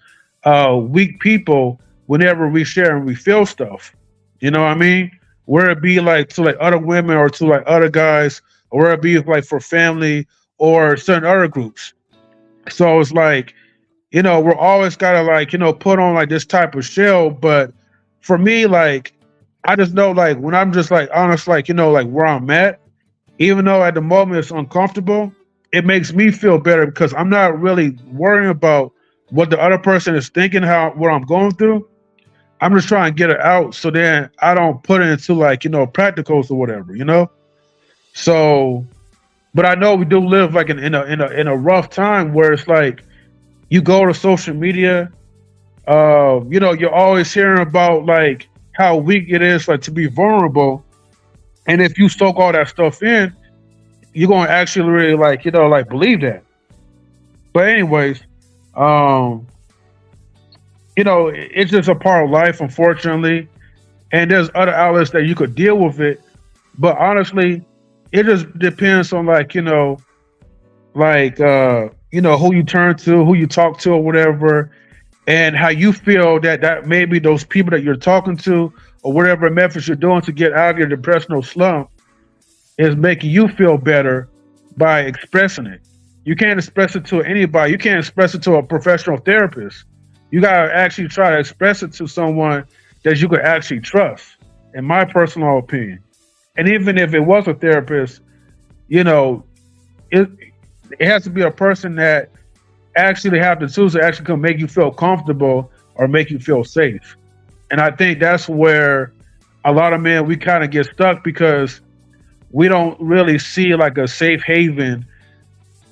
weak people whenever we share and we feel stuff. You know what I mean? Where it be like to like other women or to like other guys, or where it be like for family or certain other groups. So it's like, you know, we're always gotta like, you know, put on like this type of shell. But for me, like, I just know like when I'm just like honest, like, you know, like where I'm at, even though at the moment it's uncomfortable, it makes me feel better because I'm not really worrying about what the other person is thinking, what I'm going through. I'm just trying to get it out so then I don't put it into like, you know, practicals or whatever, you know? So, but I know we do live like in a rough time where it's like you go to social media, you know, you're always hearing about like how weak it is like to be vulnerable. And if you soak all that stuff in, you're going to actually really like, you know, like believe that. But anyways, you know, it's just a part of life, unfortunately. And there's other outlets that you could deal with it. But honestly, it just depends on like, you know, like, you know, who you turn to, who you talk to or whatever, and how you feel that maybe those people that you're talking to or whatever methods you're doing to get out of your depressional slump is making you feel better by expressing it. You can't express it to anybody. You can't express it to a professional therapist. You gotta actually try to express it to someone that you could actually trust, in my personal opinion. And even if it was a therapist, you know, it has to be a person that actually have the tools to actually come make you feel comfortable or make you feel safe. And I think that's where a lot of men, we kind of get stuck because we don't really see like a safe haven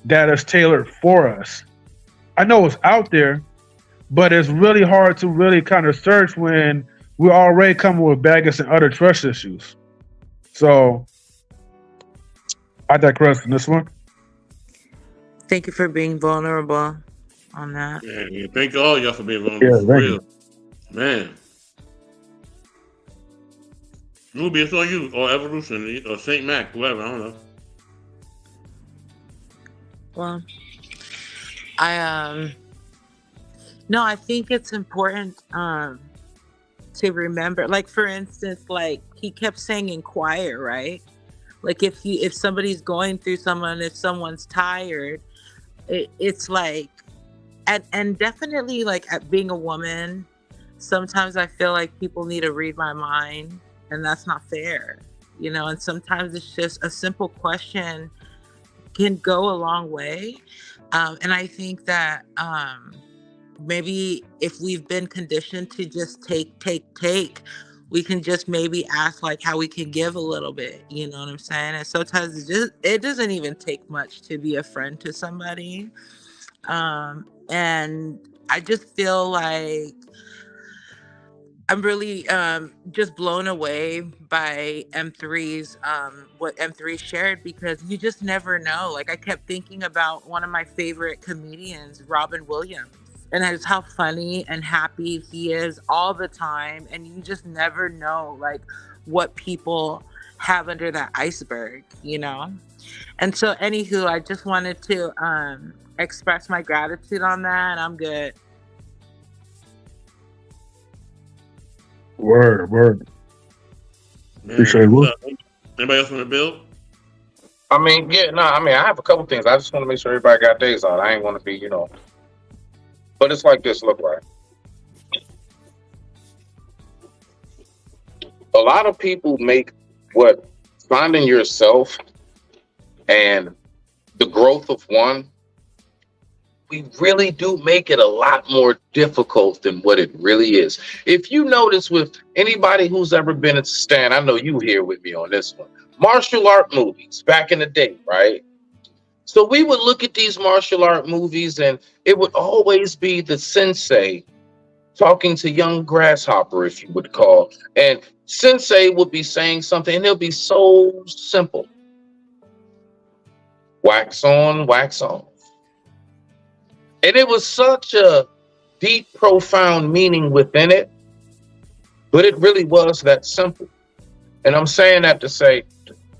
that is tailored for us. I know it's out there, but it's really hard to really kind of search when we're already coming with baggage and other trust issues. So I digress on this one. Thank you for being vulnerable on that. Yeah, thank all y'all for being vulnerable. Yeah, For real. Man. Ruby, it's on you, or Evolution, or St. Mac, whoever, I don't know. Well, I think it's important to remember, like for instance, like he kept saying inquire, right? Like if somebody's going through if someone's tired, it's like, and definitely like at being a woman, sometimes I feel like people need to read my mind, and that's not fair, you know. And sometimes it's just a simple question can go a long way. And I think that maybe if we've been conditioned to just take, we can just maybe ask like how we can give a little bit, you know what I'm saying? And sometimes it doesn't even take much to be a friend to somebody. And I just feel like I'm really just blown away by M3's what M3 shared, because you just never know. Like I kept thinking about one of my favorite comedians, Robin Williams, and just how funny and happy he is all the time, and you just never know like what people have under that iceberg, And so, anywho, I just wanted to express my gratitude on that, and I'm good. Word. Man, Appreciate it. anybody else want to build? I mean, I have a couple things. I just want to make sure everybody got days on. I ain't want to be, but it's like this, look right. A lot of people make what finding yourself and the growth of one, we really do make it a lot more difficult than what it really is. If you notice with anybody who's ever been at Stan, I know you here with me on this one, martial art movies back in the day, right? So we would look at these martial art movies and it would always be the sensei talking to young grasshopper, if you would call, and sensei would be saying something and it'll be so simple. Wax on, wax on. And it was such a deep, profound meaning within it, but it really was that simple. And I'm saying that to say,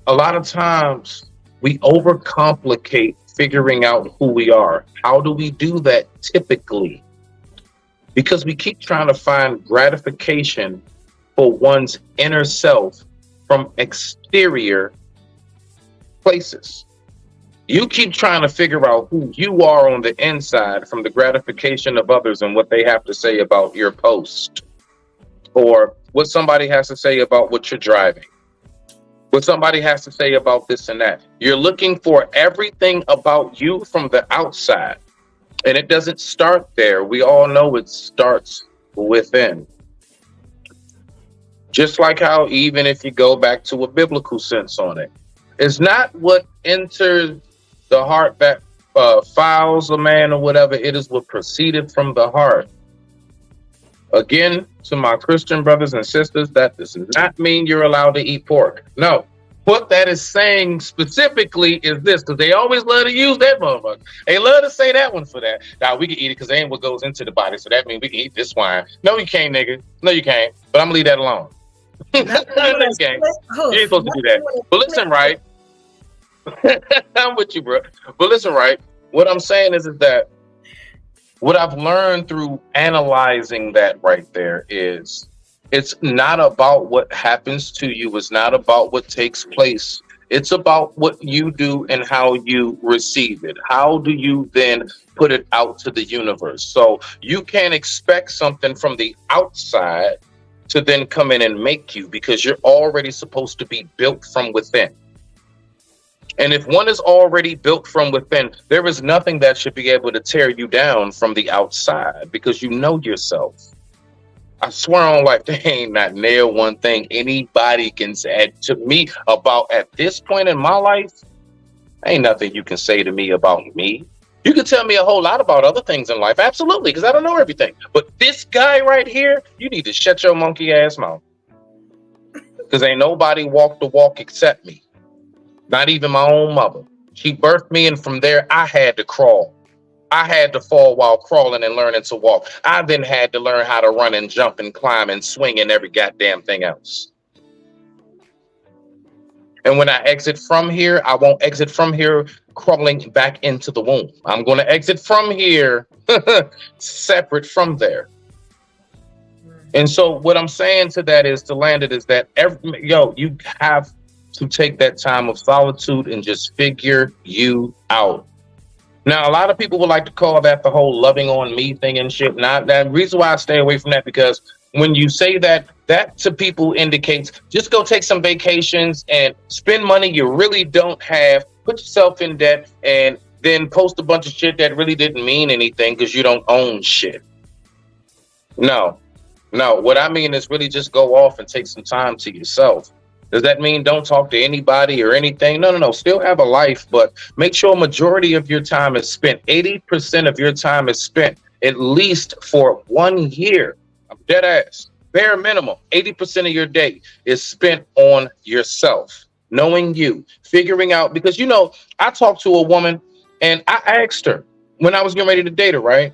a lot of times we overcomplicate figuring out who we are. How do we do that typically? Because we keep trying to find gratification for one's inner self from exterior places. You keep trying to figure out who you are on the inside from the gratification of others and what they have to say about your post, or what somebody has to say about what you're driving, what somebody has to say about this and that. You're looking for everything about you from the outside, and it doesn't start there. We all know it starts within. Just like how, even if you go back to a biblical sense on it, it's not what enters the heart that files a man or whatever. It is what proceeded from the heart. Again, to my Christian brothers and sisters, that does not mean you're allowed to eat pork. No, what that is saying specifically is this, because they always love to use that motherfucker. They love to say that one for that. Now, we can eat it because it ain't what goes into the body, so that means we can eat this wine. No, you can't, nigga. No, you can't. But I'm gonna leave that alone. No, you can't. You ain't supposed to do that. But listen, right? I'm with you, bro. But listen, right? What I'm saying is that what I've learned through analyzing that right there is it's not about what happens to you. It's not about what takes place. It's about what you do and how you receive it. How do you then put it out to the universe? So you can't expect something from the outside to then come in and make you, because you're already supposed to be built from within. And if one is already built from within, there is nothing that should be able to tear you down from the outside, because you know yourself. I swear on life, there ain't not nail one thing anybody can say to me about at this point in my life. Ain't nothing you can say to me about me. You can tell me a whole lot about other things in life, absolutely, because I don't know everything. But this guy right here, you need to shut your monkey ass mouth, because ain't nobody walked the walk except me. Not even my own mother. She birthed me, and from there, I had to crawl. I had to fall while crawling and learning to walk. I then had to learn how to run and jump and climb and swing and every goddamn thing else. And when I exit from here, I won't exit from here crawling back into the womb. I'm going to exit from here separate from there. And so what I'm saying to that is, to land it, is that you have to take that time of solitude and just figure you out. Now, a lot of people would like to call that the whole loving on me thing and shit. Not that reason why I stay away from that, because when you say that, that to people indicates just go take some vacations and spend money you really don't have, put yourself in debt, and then post a bunch of shit that really didn't mean anything because you don't own shit. No, what I mean is really just go off and take some time to yourself. Does that mean don't talk to anybody or anything? No. Still have a life, but make sure a majority of your time is spent. 80% of your time is spent at least for 1 year. I'm dead ass. Bare minimum, 80% of your day is spent on yourself, knowing you, figuring out, because, I talked to a woman and I asked her when I was getting ready to date her, right?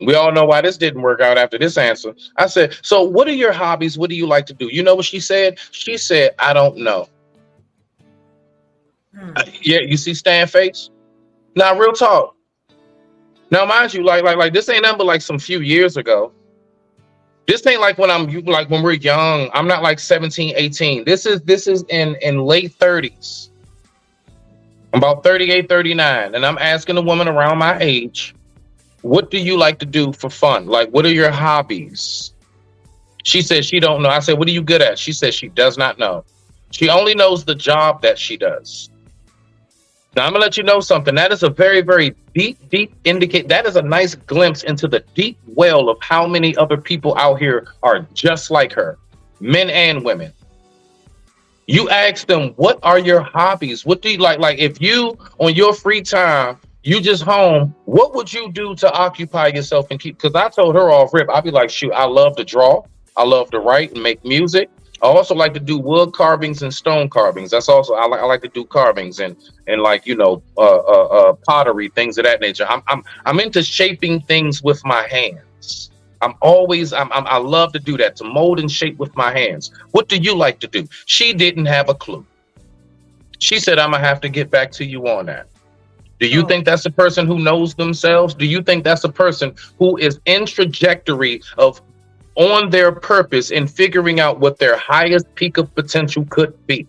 We all know why this didn't work out after this answer. I said, so what are your hobbies? What do you like to do? You know what she said? She said, I don't know. Yeah, you see Stan face? Now, real talk. Now, mind you, like this ain't nothing but like some few years ago. This ain't like when we're young. I'm not like 17, 18. This is in late 30s. I'm about 38, 39. And I'm asking a woman around my age, what do you like to do for fun? Like, what are your hobbies? She said she don't know. I said, what are you good at? She said she does not know. She only knows the job that she does. Now, I'm going to let you know something. That is a very, very deep indicate. That is a nice glimpse into the deep well of how many other people out here are just like her, men and women. You ask them, what are your hobbies? What do you like? Like, if you, on your free time, you just home, what would you do to occupy yourself and keep? Because I told her off rip, I'd be like, shoot, I love to draw. I love to write and make music. I also like to do wood carvings and stone carvings. That's also, I like to do carvings and like, you know, pottery, things of that nature. I'm into shaping things with my hands. I love to do that, to mold and shape with my hands. What do you like to do? She didn't have a clue. She said, I'm gonna have to get back to you on that. Do you think that's a person who knows themselves? Do you think that's a person who is in trajectory of on their purpose and figuring out what their highest peak of potential could be?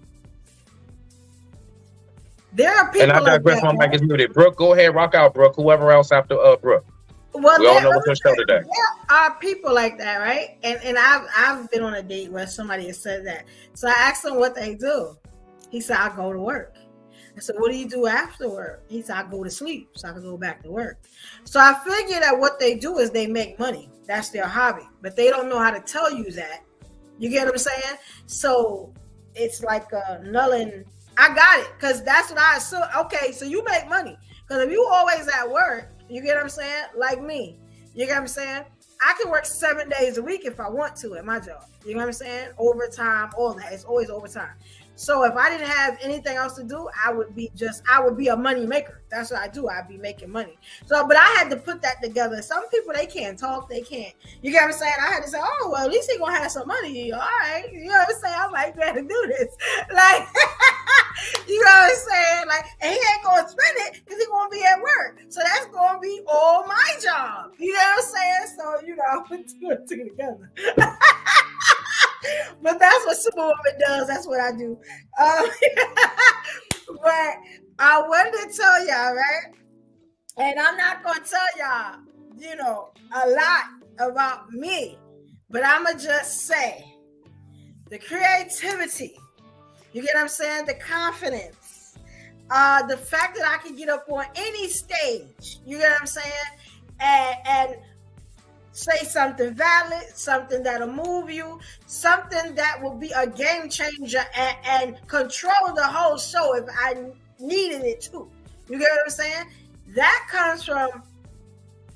There are people. And I digress. My mic is muted. Brooke, go ahead, rock out, Brooke. Whoever else after Brooke. Well, we all know what's her show today. There are people like that, right? And I've been on a date where somebody has said that. So I asked him what they do. He said, I go to work. I said, what do you do after work? He said, I go to sleep so I can go back to work. So I figured that what they do is they make money. That's their hobby. But they don't know how to tell you that. You get what I'm saying? So it's like null and I got it. Because that's what I assume. Okay, so you make money. Because if you always at work, you get what I'm saying? Like me. You get what I'm saying? I can work 7 days a week if I want to at my job. You know what I'm saying? Overtime, all that. It's always overtime. So if I didn't have anything else to do, I would be a money maker. That's what I do. I'd be making money. So, but I had to put that together. Some people, they can't talk. They can't. You get what I'm saying? I had to say, oh, well, at least he going to have some money. All right. You know what I'm saying? I might be able to do this. Like, you know what I'm saying? Like, and he ain't going to spend it because he's going to be at work. So that's going to be all my job. You know what I'm saying? So, you know, put two and two together. But that's what Superwoman does. That's what I do. But I wanted to tell y'all, right? And I'm not going to tell y'all, you know, a lot about me. But I'm going to just say the creativity, you get what I'm saying? The confidence, the fact that I can get up on any stage, you get what I'm saying? And say something valid, something that'll move you, something that will be a game changer and control the whole show if I needed it too. You get what I'm saying? That comes from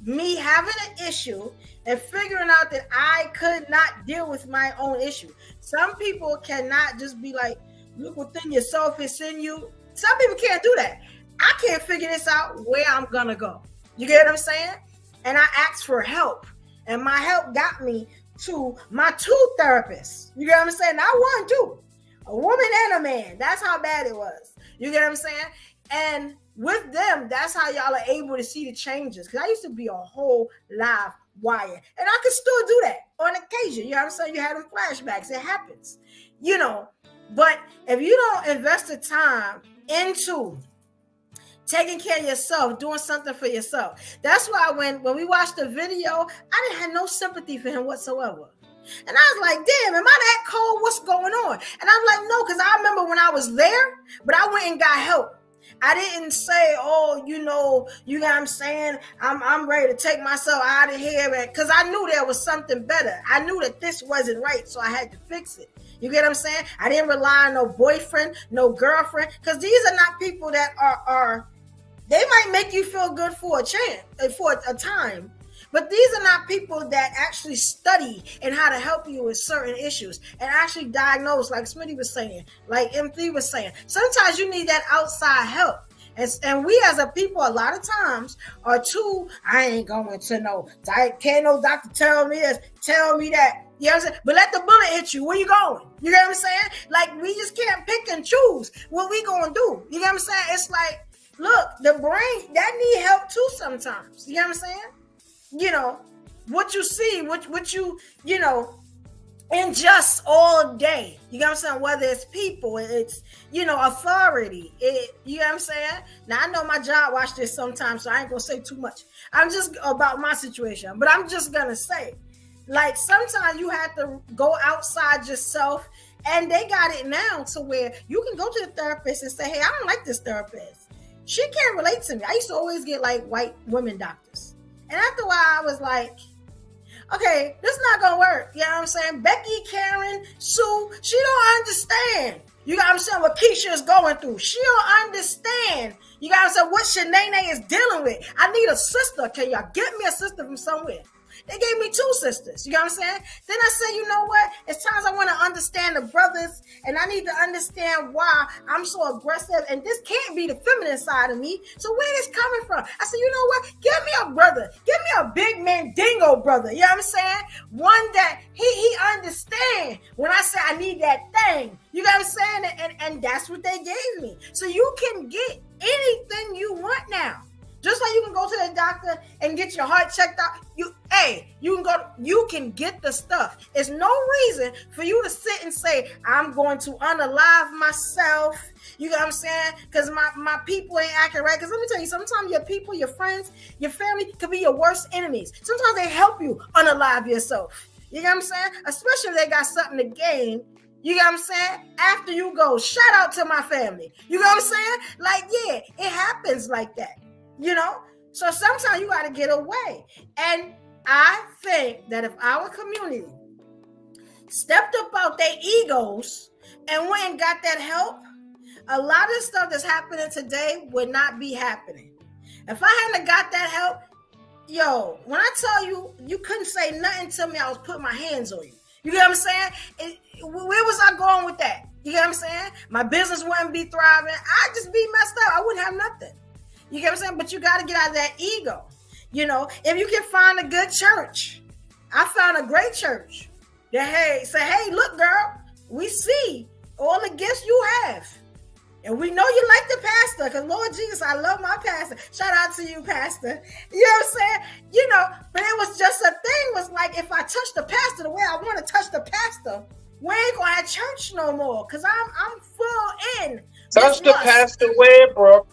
me having an issue and figuring out that I could not deal with my own issue. Some people cannot just be like, look within yourself, it's in you. Some people can't do that. I can't figure this out where I'm gonna go. You get what I'm saying? And I asked for help. And my help got me to my two therapists. You get what I'm saying? Not one, two. A woman and a man. That's how bad it was. You get what I'm saying? And with them, that's how y'all are able to see the changes. Because I used to be a whole live wire. And I could still do that on occasion. You know what I'm saying? You had them flashbacks. It happens. You know. But if you don't invest the time into taking care of yourself, doing something for yourself. That's why when we watched the video, I didn't have no sympathy for him whatsoever. And I was like, damn, am I that cold? What's going on? And I'm like, no, because I remember when I was there, but I went and got help. I didn't say, oh, you know what I'm saying? I'm ready to take myself out of here. Because I knew there was something better. I knew that this wasn't right, so I had to fix it. You get what I'm saying? I didn't rely on no boyfriend, no girlfriend, because these are not people that are they might make you feel good for a time, but these are not people that actually study and how to help you with certain issues and actually diagnose, like Smitty was saying, like M3 was saying. Sometimes you need that outside help. And we as a people, a lot of times are too, I ain't going to know. Can't no doctor tell me this, tell me that. You know what I'm saying? But let the bullet hit you. Where you going? You know what I'm saying? Like, we just can't pick and choose what we gonna do. You know what I'm saying? It's like, look, the brain, that need help too sometimes. You know what I'm saying? You know, what you see, what you know, ingest all day. You know what I'm saying? Whether it's people, it's, you know, authority. You know what I'm saying? Now, I know my job watch this sometimes, so I ain't gonna say too much. I'm just about my situation, but I'm just gonna say, like, sometimes you have to go outside yourself, and they got it now to where you can go to the therapist and say, hey, I don't like this therapist. She can't relate to me. I used to always get like white women doctors. And after a while, I was like, okay, this is not gonna work. You know what I'm saying? Becky, Karen, Sue, she don't understand. You got what I'm saying? What Keisha is going through. She don't understand. You got what I'm saying? What Shanae is dealing with. I need a sister. Can y'all get me a sister from somewhere? They gave me 2 sisters. You know what I'm saying? Then I said, you know what? It's times I want to understand the brothers, and I need to understand why I'm so aggressive. And this can't be the feminine side of me. So where is this coming from? I said, you know what? Give me a brother. Give me a big man dingo brother. You know what I'm saying? One that he understand when I say I need that thing. You know what I'm saying? And that's what they gave me. So you can get anything you want now. Just like you can go to the doctor and get your heart checked out, you can get the stuff. It's no reason for you to sit and say, I'm going to unalive myself. You know what I'm saying? Because my people ain't acting right. Because let me tell you, sometimes your people, your friends, your family could be your worst enemies. Sometimes they help you unalive yourself. You know what I'm saying? Especially if they got something to gain. You know what I'm saying? After you go, shout out to my family. You know what I'm saying? Like, yeah, it happens like that. You know, so sometimes you got to get away. And I think that if our community stepped up out their egos and went and got that help, a lot of stuff that's happening today would not be happening. If I hadn't got that help, when I tell you, you couldn't say nothing to me, I was putting my hands on you. You know what I'm saying? Where was I going with that? You know what I'm saying? My business wouldn't be thriving. I'd just be messed up. I wouldn't have nothing. You get what I'm saying? But you got to get out of that ego. You know, if you can find a good church, I found a great church. That say, hey, look, girl, we see all the gifts you have. And we know you like the pastor, because Lord Jesus, I love my pastor. Shout out to you, pastor. You know what I'm saying? You know, but it was just a thing, was like, if I touch the pastor the way I want to touch the pastor, we ain't going to have church no more, because I'm full in. Touch the pastor where, bro?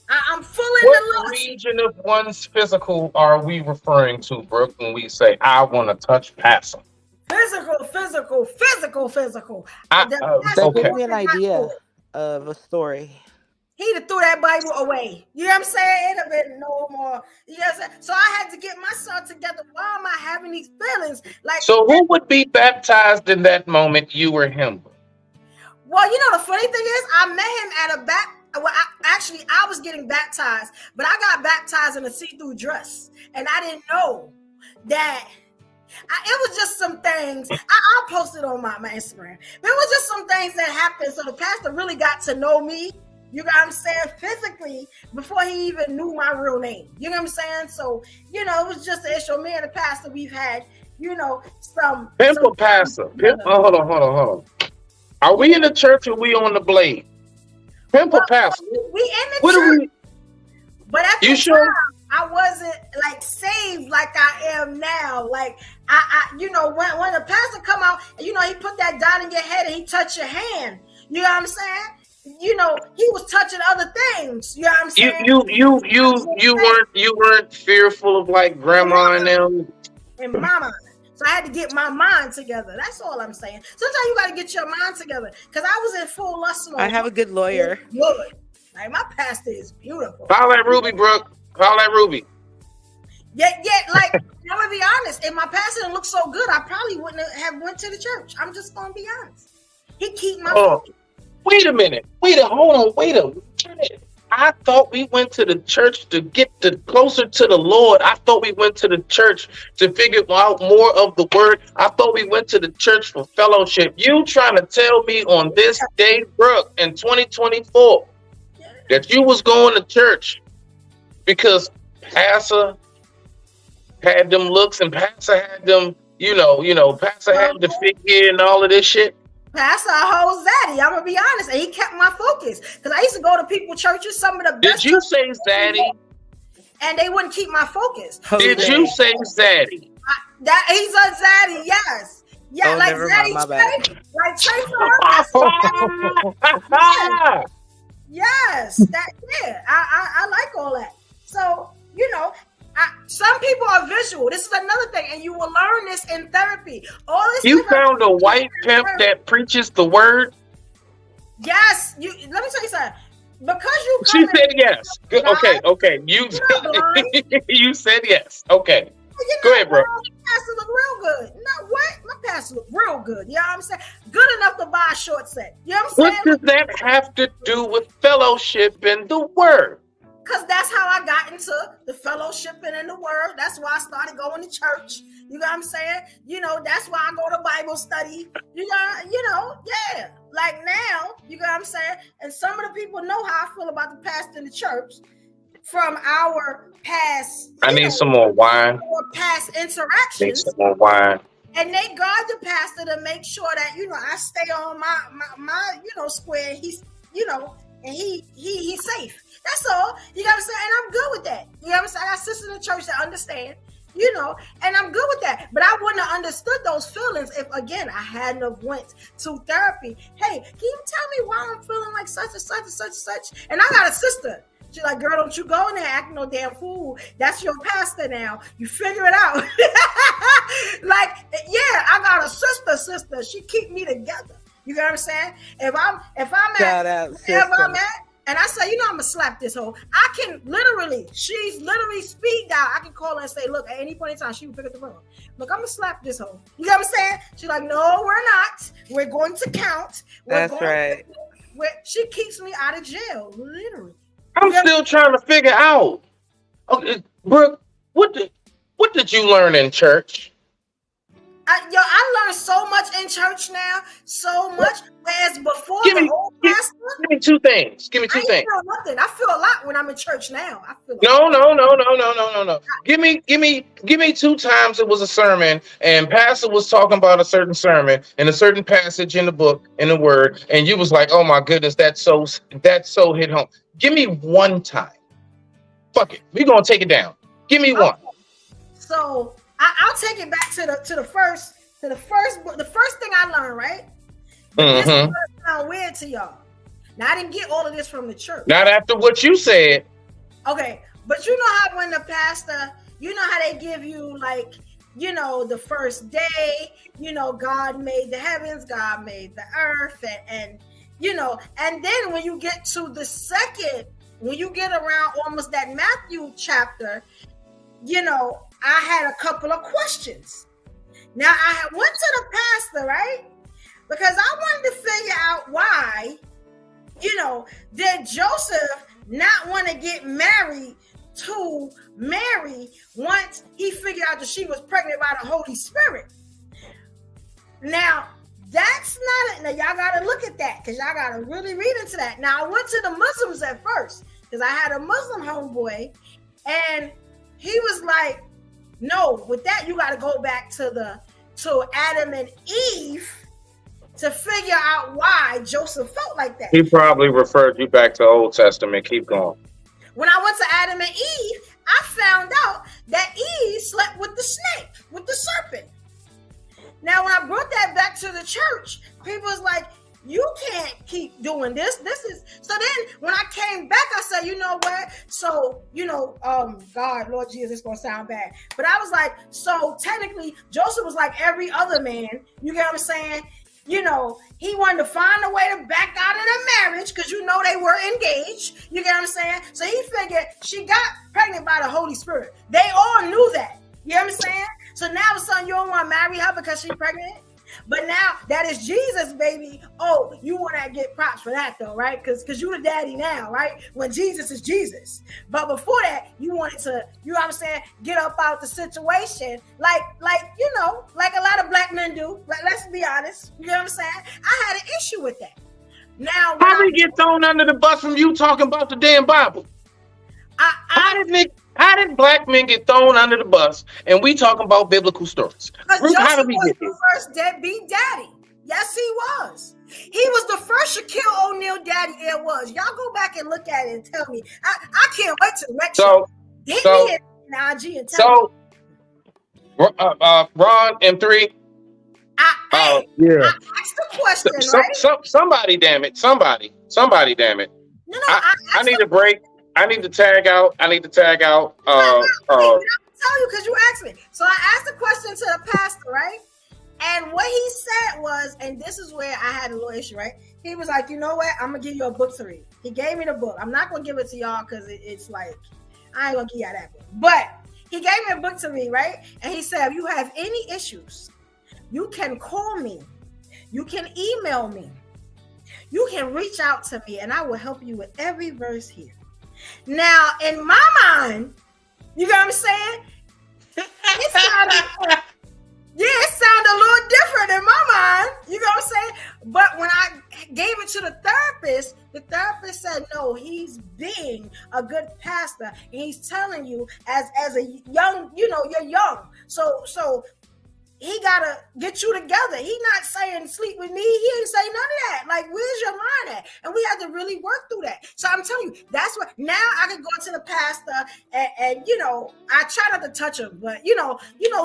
I'm full in the What region of one's physical are we referring to, Brooke, when we say, I want to touch pastor? Physical. So give me an idea of a story. He'd have threw that Bible away. You know what I'm saying? It'd have been no more. You know what I'm saying? So I had to get myself together. Why am I having these feelings? Like, so who would be baptized in that moment, you or him? Well, you know, the funny thing is, I met him at a I was getting baptized, but I got baptized in a see-through dress, and I didn't know that. It was just some things. I'll post it on my Instagram. But it was just some things that happened. So the pastor really got to know me. You know what I'm saying? Physically, before he even knew my real name. You know what I'm saying? So, you know, it was just an issue. Me and the pastor, we've had, you know, some. Pimple pastor. Hold on. Are we in the church or we on the blade? Pimple pastor. We in the church. But at the sure? time, I wasn't like saved like I am now. Like I you know, when the pastor come out, you know, he put that dot in your head and he touched your hand. You know what I'm saying? You know, he was touching other things. You know what I'm saying? You weren't fearful of like grandma and them. And mama. So I had to get my mind together. That's all I'm saying. Sometimes you got to get your mind together. Because I was in full lust. I have a good lawyer. Good. Like, my pastor is beautiful. Call that Ruby, Brooke. Call that Ruby. Yeah, like, I'm going to be honest. If my pastor didn't look so good, I probably wouldn't have went to the church. I'm just going to be honest. He keep my focus. Wait a minute. Hold on. Wait a minute. I thought we went to the church to get closer to the Lord. I thought we went to the church to figure out more of the word. I thought we went to the church for fellowship. You trying to tell me on this day, Brooke, in 2024, that you was going to church because Pastor had them looks and Pastor had them, Pastor had the figure and all of this shit. Pastor whole zaddy, I'm gonna be honest, and he kept my focus because I used to go to people's churches, some of the best. Did you say zaddy? And they wouldn't keep my focus. Did you say zaddy? That he's a zaddy, yes. Yeah, Oh, like never mind, my bad. Trey, like Trey from Yes, that I like all that. So some people are visual. This is another thing, and you will learn this in therapy. All this. You found a white pimp that preaches the word? Yes. Let me tell you something. Because you. She said yes. Good. Okay. You you said yes. Okay. Go ahead, bro. My pastor look real good. No, what? My pastor look real good. You know what I'm saying? Good enough to buy a short set. You know what I'm saying? What does that have to do with fellowship and the word? Because that's how I got into the fellowship and in the word. That's why I started going to church. You know what I'm saying? That's why I go to Bible study. Yeah. Like now, you know what I'm saying? And some of the people know how I feel about the pastor in the church from our past. I need some more wine. Or past interactions. Need some more wine. And they guard the pastor to make sure that, I stay on my square. He's, and he's safe. That's all. You know what I'm saying? And I'm good with that. You know what I'm saying? I got sisters in the church that understand, and I'm good with that. But I wouldn't have understood those feelings if, again, I hadn't have went to therapy. Hey, can you tell me why I'm feeling like such and such and such and such? And I got a sister. She's like, girl, don't you go in there acting no damn fool. That's your pastor now. You figure it out. I got a sister. She keep me together. You know what I'm saying? If I'm at, and I say, I'm gonna slap this hoe. I can she's literally speed dial. I can call her and say, look, at any point in time, she will pick up the phone. Look, I'm gonna slap this hoe. You know what I'm saying? She's like, no, we're not. We're going to count. That's right. She keeps me out of jail, literally. I'm still trying to figure out. Okay, Brooke, what did you learn in church? I learned so much in church now, so much. Whereas before, Give me two things. Give me two things. Feel nothing. I feel a lot when I'm in church now. I feel No. Give me 2 times it was a sermon, and pastor was talking about a certain sermon and a certain passage in the book, in the word, and you was like, oh my goodness, that's so hit home. Give me 1 time. Fuck it. We're gonna take it down. Give me one. So I'll take it back to the first thing I learned, right? This is gonna sound weird to y'all. Now I didn't get all of this from the church. Not after what you said. Okay, but you know how when the pastor, how they give you the first day, God made the heavens, God made the earth, and then when you get to the second, when you get around almost that Matthew chapter, I had a couple of questions. Now I went to the pastor, right? Because I wanted to figure out why, did Joseph not want to get married to Mary once he figured out that she was pregnant by the Holy Spirit? Now, that's not it. Now, y'all got to look at that because y'all got to really read into that. Now, I went to the Muslims at first because I had a Muslim homeboy, and he was like, no, with that, you got to go back to Adam and Eve to figure out why Joseph felt like that. He probably referred you back to Old Testament. Keep going. When I went to Adam and Eve, I found out that Eve slept with the snake, with the serpent. Now, when I brought that back to the church, people was like, you can't keep doing this. So then when I came back, I said, you know what? So, God, Lord Jesus, it's going to sound bad. But I was like, so technically, Joseph was like every other man. You get what I'm saying? He wanted to find a way to back out of the marriage because they were engaged. You get what I'm saying? So he figured she got pregnant by the Holy Spirit. They all knew that. You know what I'm saying? So now all of a sudden you don't want to marry her because she's pregnant? But now that is Jesus, baby. Oh, you want to get props for that though, right? Because you the daddy now, right? When Jesus is Jesus. But before that, you wanted to, get up out the situation. Like a lot of black men do. Let's be honest. You know what I'm saying? I had an issue with that. Now, How we get thrown under the bus from you talking about the damn Bible? How did black men get thrown under the bus and we talking about biblical stories? How Joseph did we was get the here? first deadbeat daddy. Yes, he was. He was the first Shaquille O'Neal daddy there was. Y'all go back and look at it and tell me. I can't wait to the next show. Hit me in IG and tell me. Ron M3. Yeah. Ask the question, right? Somebody, damn it. Somebody, damn it. No, I need a break. I need to tag out. I'll tell you because you asked me. So I asked the question to the pastor, right? And what he said was, and this is where I had a little issue, right? He was like, you know what? I'm gonna give you a book to read. He gave me the book. I'm not gonna give it to y'all because it's like I ain't gonna give y'all that book. But he gave me a book to read, right? And he said, if you have any issues, you can call me, you can email me, you can reach out to me, and I will help you with every verse here. Now, in my mind, you know what I'm saying? It sounded a little different in my mind. You know what I'm saying? But when I gave it to the therapist said, no, he's being a good pastor. And he's telling you as a young, you're young. So he gotta get you together. He not saying sleep with me. He ain't saying none of that. Like, where's your mind at? And we had to really work through that. So I'm telling you, that's what now I can go to the pastor and I try not to touch him, but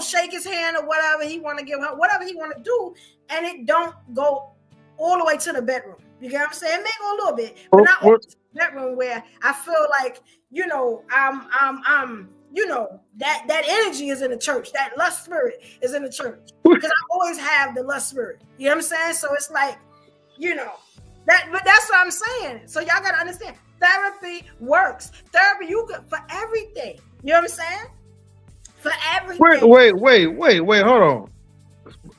shake his hand or whatever he want to give her, whatever he want to do, and it don't go all the way to the bedroom. You get what I'm saying? It may go a little bit, but not all the way to the bedroom where I feel like, I'm that energy is in the church. That lust spirit is in the church because I always have the lust spirit. You know what I'm saying? So it's like, that. But that's what I'm saying. So y'all gotta understand, therapy works. Therapy, you could for everything. You know what I'm saying? For everything. Wait. Hold on.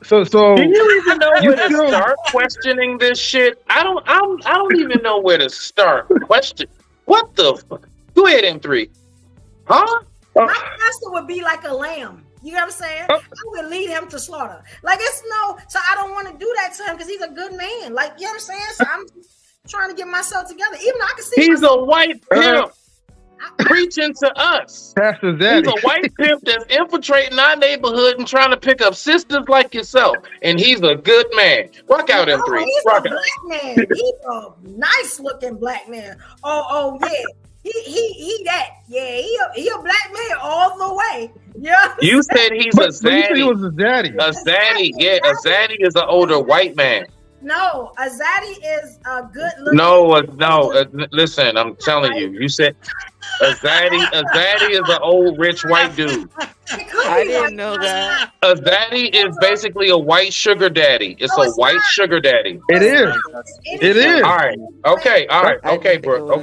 So do you even know where to start questioning this shit? I don't even know where to start question. What the fuck? Go ahead, M3. Huh? My pastor would be like a lamb. You know what I'm saying? I would lead him to slaughter. Like so I don't want to do that to him because he's a good man. Like, you know what I'm saying? So I'm trying to get myself together. Even though I can see he's a white pimp preaching to us. Pastor Zaddy. He's a white pimp that's infiltrating our neighborhood and trying to pick up sisters like yourself. And he's a good man. Rock out, M3. He's Rock a out. black man. He's a nice looking black man. Oh yeah. He that. Yeah, he a black man all the way. Yeah. You said he's a zaddy. He was a zaddy. A zaddy, yeah. A zaddy is an older white man. No, a zaddy is a good looking. No. Listen, I'm telling you. You said a zaddy is an old rich white dude. I didn't know that. A zaddy is basically a white sugar daddy. It's a white sugar daddy. It is. It is. All right. Okay, bro.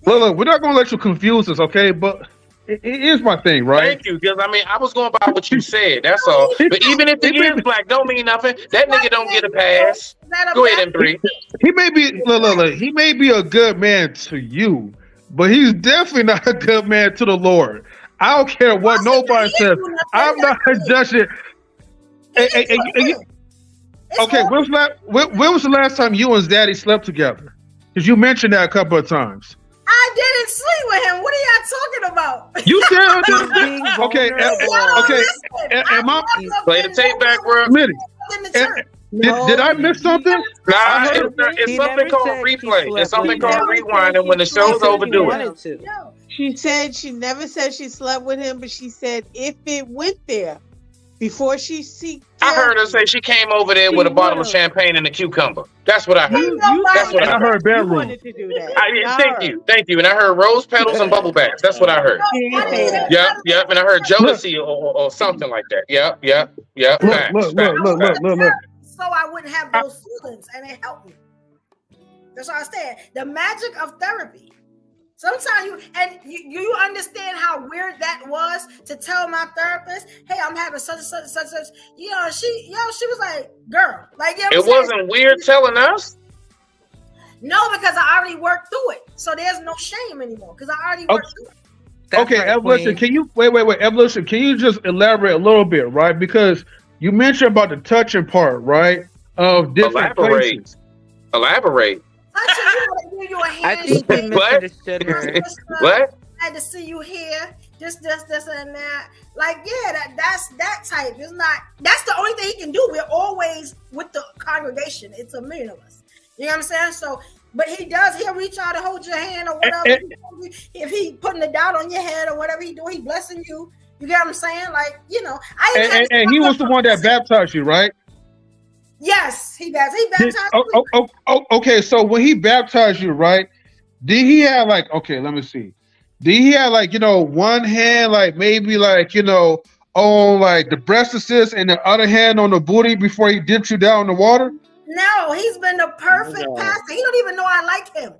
Look, we're not gonna let you confuse us, okay? But it is my thing, right? Thank you, because I was going by what you said. That's all. But even if he is black, don't mean nothing. That nigga don't get a pass. Go ahead, M3. He may be look. He may be a good man to you, but he's definitely not a good man to the Lord. I don't care what nobody says. I'm not judging. Okay, when was the last time you and Zaddy slept together? Because you mentioned that a couple of times. I didn't sleep with him. What are y'all talking about? You said okay. Am I play the tape back, bro? Did I miss something? Nah, it's something called replay. It's something called rewind, and when the show's over, do it. She said she never said she slept with him, but she said if it went there before she seeked. I heard her say she came over there with a bottle of champagne and a cucumber. That's what I heard. That's what I heard. Bedroom. Thank you. And I heard rose petals and bubble baths. That's what I heard. Yep. And I heard jealousy or something like that. Yep. Look. So I wouldn't have those feelings, and it helped me. That's what I said. The magic of therapy. Sometimes you understand how weird that was to tell my therapist, hey, I'm having such and such and such. She was like, girl, like, you know it wasn't weird telling us. No, because I already worked through it, so there's no shame anymore because I already worked through it. Okay, Evolution, can you wait? Evolution, can you just elaborate a little bit, right? Because you mentioned about the touching part, right? Of different places. Elaborate. I think you What? misunderstood her. What? Glad to see you here. This, and that. Like, yeah, that's that type. It's not. That's the only thing he can do. We're always with the congregation. It's a million of us. You know what I'm saying? So, but he'll reach out and hold your hand or whatever. If he putting a doubt on your head or whatever he do, he blessing you. You get what I'm saying? Like, you know, and he was the one that baptized you, right? Yes, he does. He baptized me. Okay, so when he baptized you, right? Did he have like, okay, let me see. Did he have like, one hand, like maybe like, on like the breast assist and the other hand on the booty before he dipped you down in the water? No, he's been the perfect pastor. He don't even know I like him.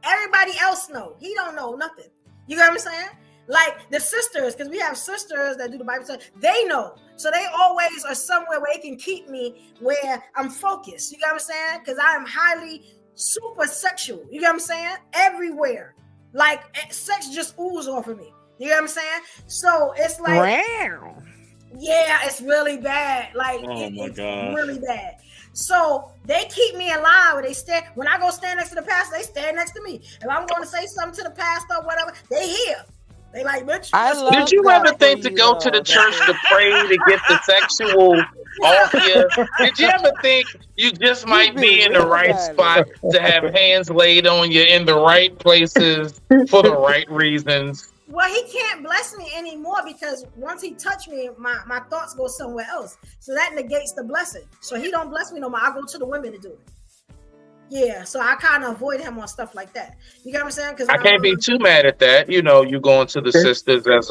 Everybody else know. He don't know nothing. You get what I'm saying? Like the sisters, because we have sisters that do the Bible study, they know. So they always are somewhere where they can keep me where I'm focused. You get what I'm saying? Because I am highly super sexual. You get what I'm saying? Everywhere. Like sex just oozes off of me. You get what I'm saying? So it's like, wow. Yeah, it's really bad. Like it's really bad. So they keep me in line where they stand. When I go stand next to the pastor, they stand next to me. If I'm going to say something to the pastor or whatever, they hear. They like, bitch. Did you ever think to go to the church to pray to get the sexual off you? Did you ever think you just might be in the right spot to have hands laid on you in the right places for the right reasons? Well, he can't bless me anymore because once he touched me, my thoughts go somewhere else. So that negates the blessing. So he don't bless me no more. I go to the women to do it. Yeah, so I kind of avoid him on stuff like that. You get what I'm saying? Because I can't be too mad at that. You going to the sisters as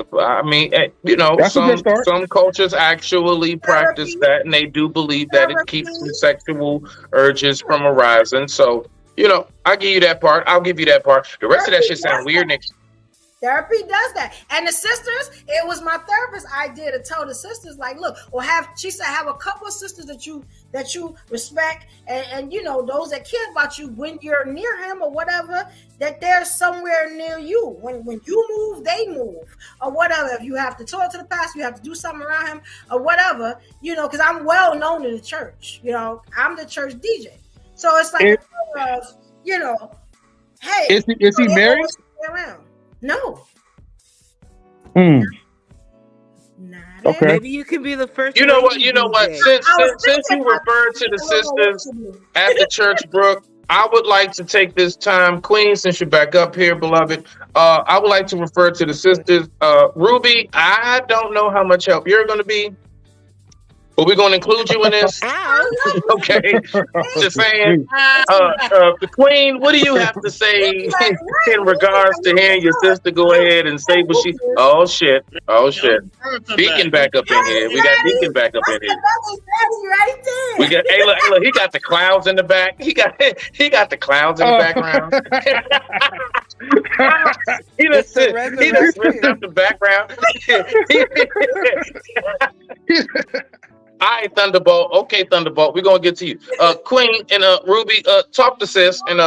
some cultures actually practice that, and they do believe that it keeps the sexual urges from arising. So, I give you that part. I'll give you that part. The rest of that shit sound weird, Nick. Therapy does that. And the sisters, it was my therapist's idea to tell the sisters, like, look, or she said, have a couple of sisters that you respect and those that care about you when you're near him or whatever, that they're somewhere near you. When you move, they move or whatever. If you have to talk to the pastor, you have to do something around him or whatever, because I'm well known in the church. I'm the church DJ. So it's like, hey. Is he married? Around. No. Okay. Maybe you can be the first. You know what? Since you referred to the sisters at the church, Brooke, I would like to take this time, Queen, since you're back up here, beloved. I would like to refer to the sisters. Ruby, I don't know how much help you're going to be, but we're going to include you in this. Okay. Just saying. The Queen, what do you have to say in regards to hearing your sister go ahead and say what she... Oh, shit. Deacon back up in here. We got Deacon back up in here. We got... Hey, look, he got the clouds in the back. He got the clouds in the background. He just switched up the background. All right, Thunderbolt. Okay, Thunderbolt. We're gonna get to you, Queen and Ruby. Talk to sis, and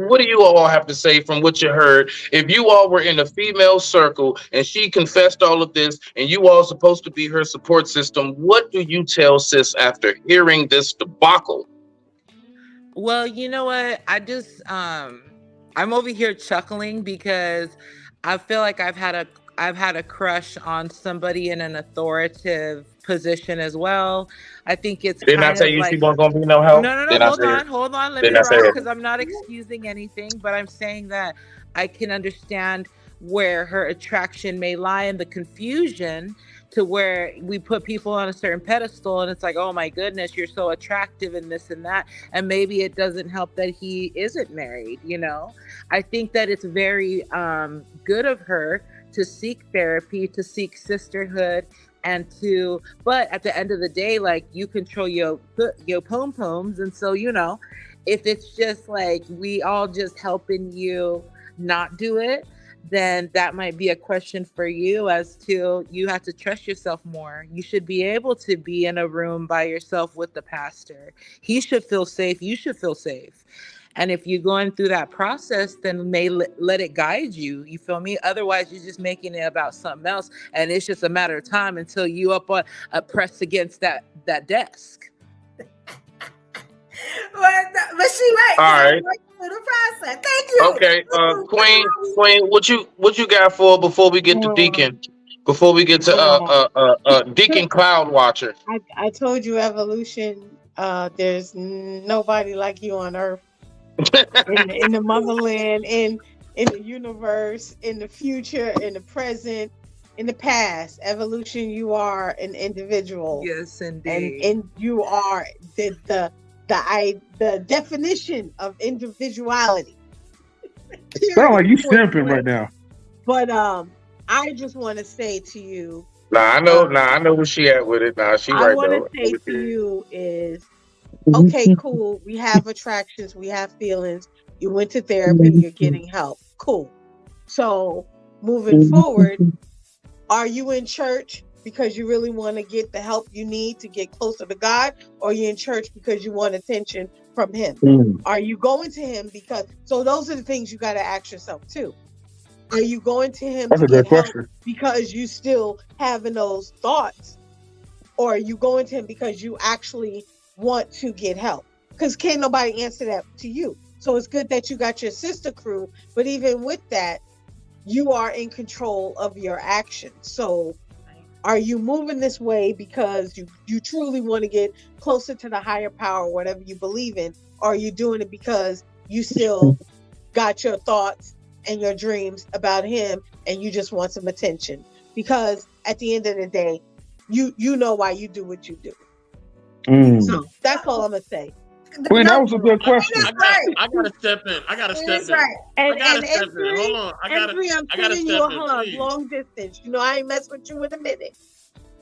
what do you all have to say from what you heard? If you all were in a female circle and she confessed all of this, and you all supposed to be her support system, what do you tell sis after hearing this debacle? Well, you know what? I just I'm over here chuckling because I feel like I've had a crush on somebody in an authoritative position as well. I think it's Didn't I tell you she wasn't gonna be no help? No. Hold on. Let me wrong because I'm not excusing anything, but I'm saying that I can understand where her attraction may lie in the confusion to where we put people on a certain pedestal and it's like, oh my goodness, you're so attractive and this and that. And maybe it doesn't help that he isn't married, I think that it's very good of her to seek therapy, to seek sisterhood, but at the end of the day, like, you control your pom-poms. And so, if it's just like we all just helping you not do it, then that might be a question for you as to you have to trust yourself more. You should be able to be in a room by yourself with the pastor. He should feel safe. You should feel safe. And if you're going through that process, then let it guide you. You feel me? Otherwise, you're just making it about something else. And it's just a matter of time until you pressed against that desk. But she right. All right. Through the process. Thank you. Okay, Queen, what you got for before we get to Deacon? Before we get to Deacon Cloud Watcher. I told you, Evolution. There's nobody like you on Earth, in the motherland, in the universe, in the future, in the present, in the past. Evolution, you are an individual. Yes, indeed. And you are the definition of individuality. Sound like you simping right now. But I just want to say to you. I know where she at with it. She right there. I want to say to you is, okay, cool. We have attractions. We have feelings. You went to therapy. You're getting help. Cool. So moving forward, are you in church because you really want to get the help you need to get closer to God? Or are you in church because you want attention from Him? Are you going to Him so those are the things you got to ask yourself too. Are you going to Him That's to a good get help question. because you still having those thoughts? Or are you going to Him because you actually want to get help? Because can't nobody answer that to you. So it's good that you got your sister crew, but even with that, you are in control of your actions. So are you moving this way because you truly want to get closer to the higher power, whatever you believe in? Or are you doing it because you still got your thoughts and your dreams about Him and you just want some attention? Because at the end of the day, you know why you do what you do. So that's all I'm gonna say. Queen, that was a good question. I gotta step in. I gotta step in. Right. I gotta step in. Hold on. I'm sending you a hug, long distance. You know, I ain't mess with you in a minute,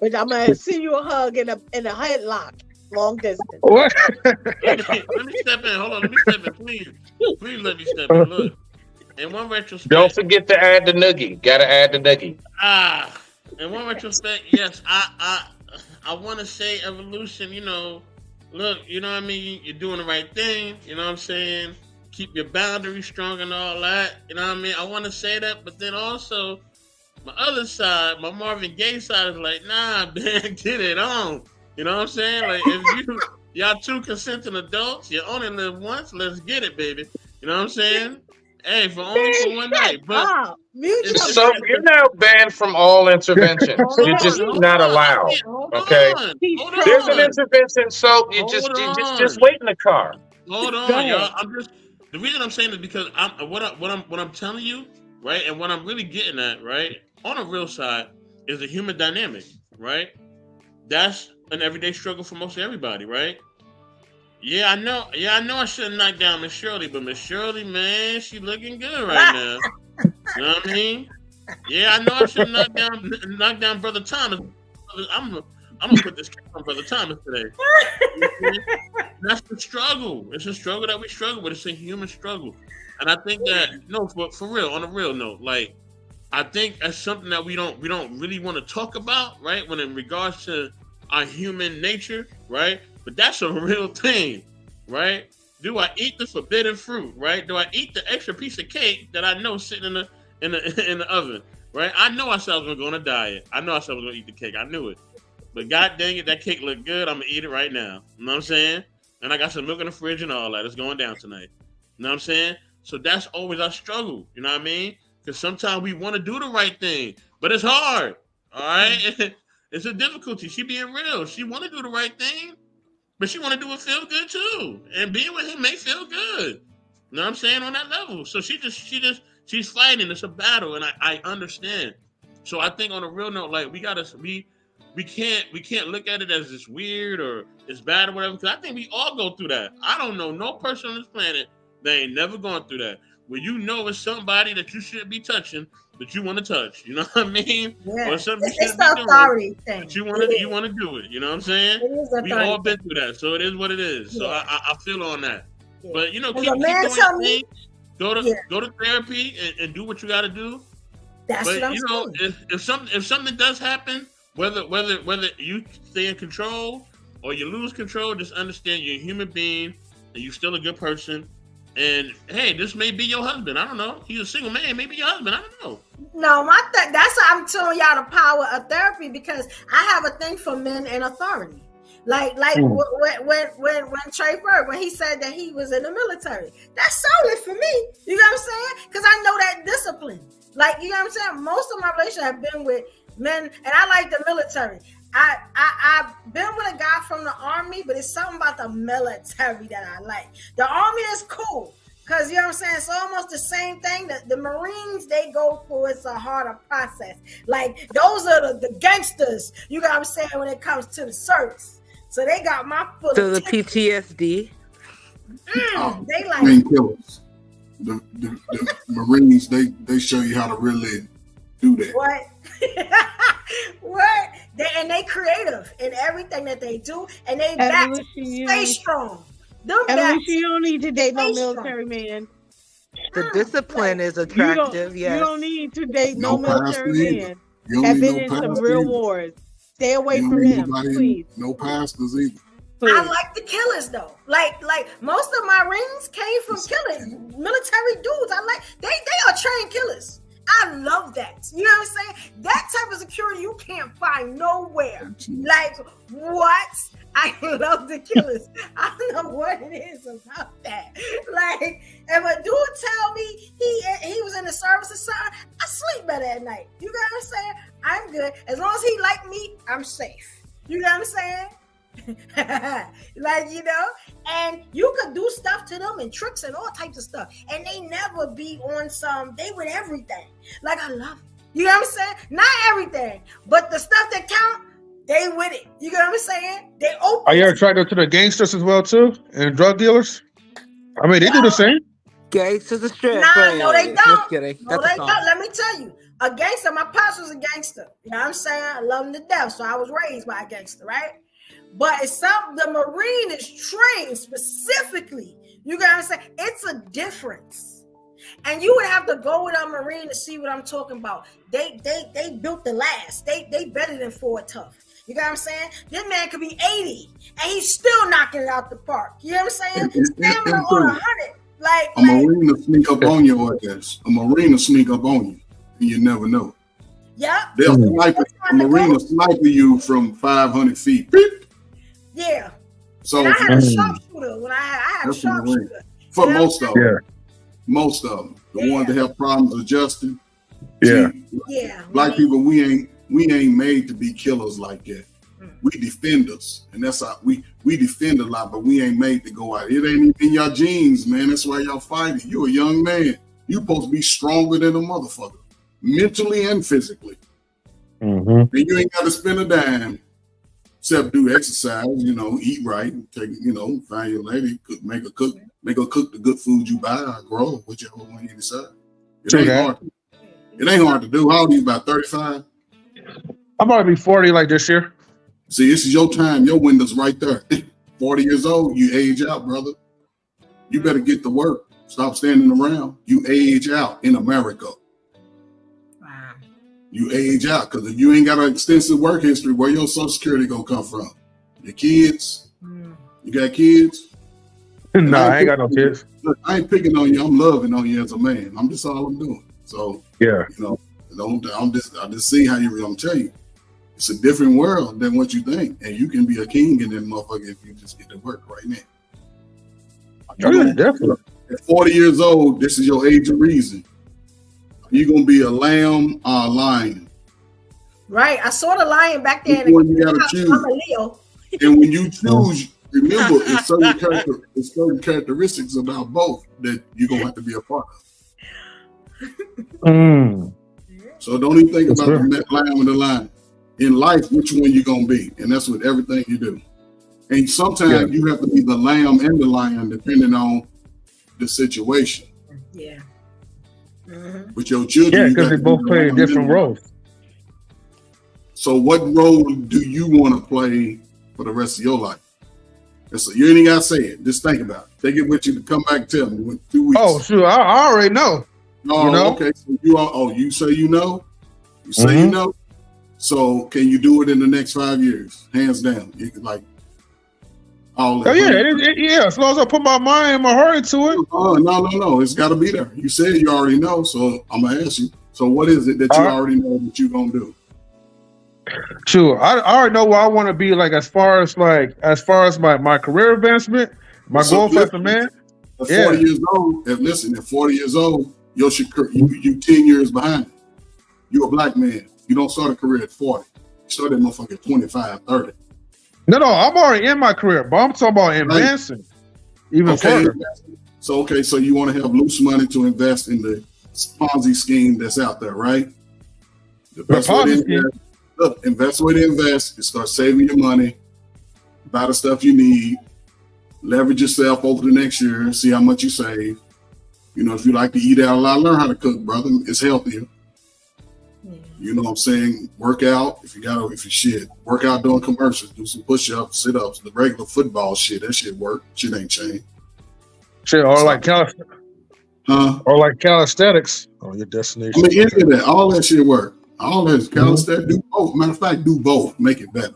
but I'm gonna send you a hug in a headlock, long distance. What? Let me step in. Hold on. Let me step in, please. Please let me step in. Look. In one retrospect. Don't forget to add the noogie. Gotta add the noogie. In one retrospect, yes, I want to say Evolution. You know, look, you know what I mean. You're doing the right thing. You know what I'm saying. Keep your boundaries strong and all that. You know what I mean. I want to say that, but then also my other side, my Marvin Gaye side, is like, nah, man, get it on. You know what I'm saying? Like, if y'all two consenting adults, you only live once. Let's get it, baby. You know what I'm saying? Hey, only for one night. But so you're now banned from all interventions. You're just not allowed. Okay. There's an intervention, so you just wait in the car. Hold on, y'all. The reason I'm saying is because what I'm telling you, right, and what I'm really getting at, right, on a real side, is the human dynamic, right? That's an everyday struggle for most everybody, right? Yeah, I know. I shouldn't knock down Miss Shirley, but Miss Shirley, man, she looking good right now. You know what I mean? Yeah, I know I shouldn't knock down Brother Thomas. I'm gonna put this on Brother Thomas today. That's the struggle. It's a struggle that we struggle with. It's a human struggle, and I think that for real, on a real note, like I think that's something that we don't really want to talk about, right? When in regards to our human nature, right? But that's a real thing, right? Do I eat the forbidden fruit, right? Do I eat the extra piece of cake that I know sitting in the oven, right? I know I said I was gonna go on a diet. I know I said I was gonna eat the cake. I knew it. But god dang it, that cake looked good. I'm gonna eat it right now. You know what I'm saying? And I got some milk in the fridge and all that. It's going down tonight. You know what I'm saying? So that's always our struggle. You know what I mean? Because sometimes we want to do the right thing, but it's hard. All right? It's a difficulty. She being real. She want to do the right thing, but she want to do it feel good too. And being with him may feel good. You know what I'm saying? On that level. So she's fighting. It's a battle, and I understand. So I think on a real note, like we can't look at it as it's weird or it's bad or whatever. Because I think we all go through that. I don't know no person on this planet that ain't never gone through that. Where you know it's somebody that you shouldn't be touching, that you want to touch. You know what I mean? Yeah. Or something you It's shouldn't the be authority doing, thing. but you want to do it. You know what I'm saying? It is We all been through that, so it is what it is. So Yeah. I feel on that. Yeah. But As keep a man doing tell your me- thing. Go to therapy and do what you got to do. That's But what I'm saying. if something does happen, whether you stay in control or you lose control, just understand you're a human being and you're still a good person. And hey, this may be your husband. I don't know. He's a single man. Maybe your husband. I don't know. No, that's why I'm telling y'all the power of therapy, because I have a thing for men and authority. Like when Trey Bird, when he said that he was in the military, that's solid for me. You know what I'm saying? Because I know that discipline. Like, you know what I'm saying? Most of my relationships have been with men, and I like the military. I've been with a guy from the Army, but it's something about the military that I like. The Army is cool. Because, you know what I'm saying, it's almost the same thing that the Marines, they go for. It's a harder process. Like, those are the gangsters, you know what I'm saying, when it comes to the service. So they got my full So the attention. PTSD. They like Main killers. The Marines, they show you how to really do that. what? What? They creative in everything that they do, and they back stay strong. Them Evolution, backs you don't need to date no stay strong. military man. The discipline is You attractive, you don't yes. need to date No no pastor military either. man. You don't Have need been no in some pastor real either. wars. Stay away You don't from need them, nobody, please. no pastors either. I like the killers though. Like most of my rings came from killing military dudes. They are trained killers. I love that. You know what I'm saying? That type of security you can't find nowhere. Like what? I love the killers. I don't know what it is about that. Like if a dude tell me he was in the service or something, I sleep better at night. You know what I'm saying? I'm good. As long as he like me, I'm safe. You know what I'm saying? Like, you know, and you could do stuff to them and tricks and all types of stuff, and they never be on they with everything. Like, I love it. You know what I'm saying? Not everything, but the stuff that count, they with it. You know what I'm saying? They open. Are you attracted to the gangsters as well too, and drug dealers? I mean, they do the same. Gangsters are straight. Nah, no, they Just don't. kidding. No, That's a they song. don't. Let me tell you. A gangster, my pops was a gangster. You know what I'm saying? I love him to death. So I was raised by a gangster, right? But it's the Marine is trained specifically. You know what I'm saying? It's a difference. And you would have to go with a Marine to see what I'm talking about. They built the last. They better than Ford Tough. You know what I'm saying? This man could be 80 and he's still knocking it out the park. You know what I'm saying? Stamina on 100. A Marine will sneak up on your ass. A Marine will sneak up on you, and you never know. Yeah. They'll snipe it. A Marine will snipe you from 500 feet. Beep. Yeah. So And I had a sharpshooter when I had a that's a Marine. sharpshooter. For You know most what of I'm them. Most of them. The ones that have problems adjusting. Yeah. Yeah. Black people, we ain't made to be killers like that. We defenders, and that's how we defend a lot, but we ain't made to go out. It ain't in your genes, man. That's why y'all fighting. You a young man. You supposed to be stronger than a motherfucker, mentally and physically. Mm-hmm. And you ain't got to spend a dime, except do exercise. You know, eat right, take find your lady, make her cook the good food you buy or grow, whichever one you decide. It ain't hard. It ain't hard to do. How old are you? About 35? I'm about to be 40 like this year. See, this is your time. Your window's right there. 40 years old, you age out, brother. You better get to work. Stop standing around. You age out in America. Wow. You age out because if you ain't got an extensive work history, where your Social Security gonna come from? Your kids? You got kids? No, I ain't got no kids. Look, I ain't picking on you. I'm loving on you as a man. I'm just all I'm doing. So Yeah. I just see how I'm telling you. It's a different world than what you think, and you can be a king in that motherfucker if you just get to work right now. Definitely. At 40 years old, this is your age of reason. You gonna be a lamb or a lion? Right. I saw the lion back there. Which one you gotta choose? I'm a Leo. And when you choose, remember it's certain characteristics about both that you're gonna have to be a part of. So don't even think about the lamb and the lion. In life, which one you gonna be, and that's with everything you do. And sometimes you have to be the lamb and the lion depending on the situation. Yeah. With your children, Yeah, because they both play different roles. So what role do you want to play for the rest of your life? And so you ain't gotta say it. Just think about it. Take it with you to come back and tell me in 2 weeks. Oh, sure. I already know. Oh, you know? Okay. So you say you know? You say you know? So can you do it in the next 5 years? Hands down. You can all Oh, yeah. As long as I put my mind and my heart into it. Oh, no. It's got to be there. You said you already know, so I'm going to ask you. So what is it that you already know that you're going to do? Sure. I already know where I want to be. Like as far as my career advancement, my So goals as a man. at 40 years old, at 40 years old, you 10 years behind. You're a black man. You don't start a career at 40. You start that motherfucker at 25, 30. No, I'm already in my career, but I'm talking about advancing even further. So you want to have loose money to invest in the Ponzi scheme that's out there, right? The best way to invest is start saving your money, buy the stuff you need, leverage yourself over the next year, see how much you save. You know, if you like to eat out a lot, learn how to cook, brother. It's healthier. You know what I'm saying? Work out work out doing commercials, do some push-ups, sit-ups, the regular football shit. That shit work. Shit ain't changed. Shit, or like calisthenics on your destination. I mean, any of that, all that shit work. All that calisthenics, do both. Matter of fact, do both. Make it better.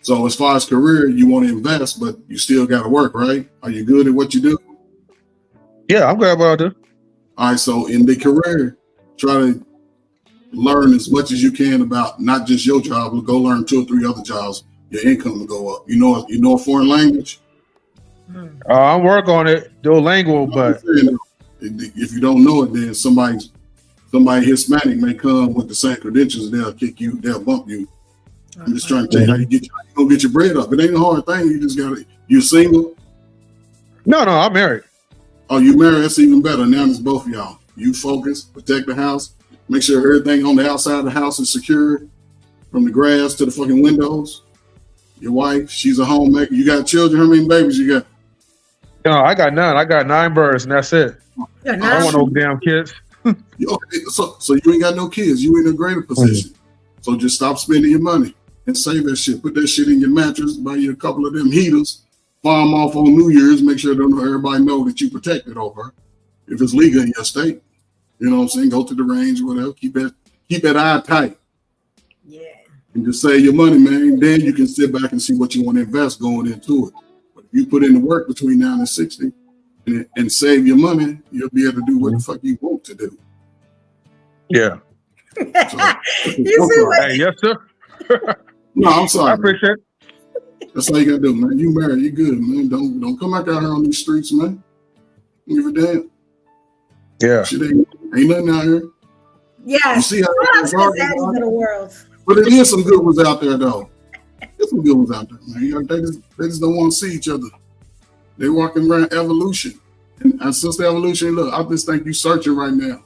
So as far as career, you want to invest, but you still got to work, right? Are you good at what you do? Yeah, I'm good at what I do. All right, so in the career, try to learn as much as you can about not just your job, but go learn 2 or 3 other jobs. Your income will go up. You know a foreign language? I'm working on it, Duolingo, but if you don't know it, then somebody Hispanic may come with the same credentials. They'll kick you. They'll bump you. I'm just trying to tell you how you gonna get your bread up. It ain't a hard thing. You just gotta. You single? No, I'm married. Oh, you married? That's even better. Now it's both of y'all. You focus, protect the house, make sure everything on the outside of the house is secured, from the grass to the fucking windows. Your wife, she's a homemaker. You got children? How many babies you got? No, I got none. I got 9 birds, and that's it. I don't want no damn kids. Okay, so you ain't got no kids. You in a greater position. So just stop spending your money and save that shit. Put that shit in your mattress. Buy you a couple of them heaters. Fire them off on New Year's. Make sure everybody know that you protected over. If it's legal in your state, you know what I'm saying. Go to the range, whatever. Keep that eye tight. Yeah. And just save your money, man. Then you can sit back and see what you want to invest going into it. But if you put in the work between now and 60 and save your money, you'll be able to do what the fuck you want to do. Yeah. Hey, yes, sir. No, I'm sorry. I appreciate it. That's all you gotta do, man. You married, you good, man. Don't come back out here on these streets, man. Don't give a damn. Yeah. Shit ain't nothing out here. Yeah. You see how it's of the world. But it is some good ones out there, though. There's some good ones out there, man. They just don't want to see each other. They walking around evolution. And since the evolution, look, I just think you searching right now.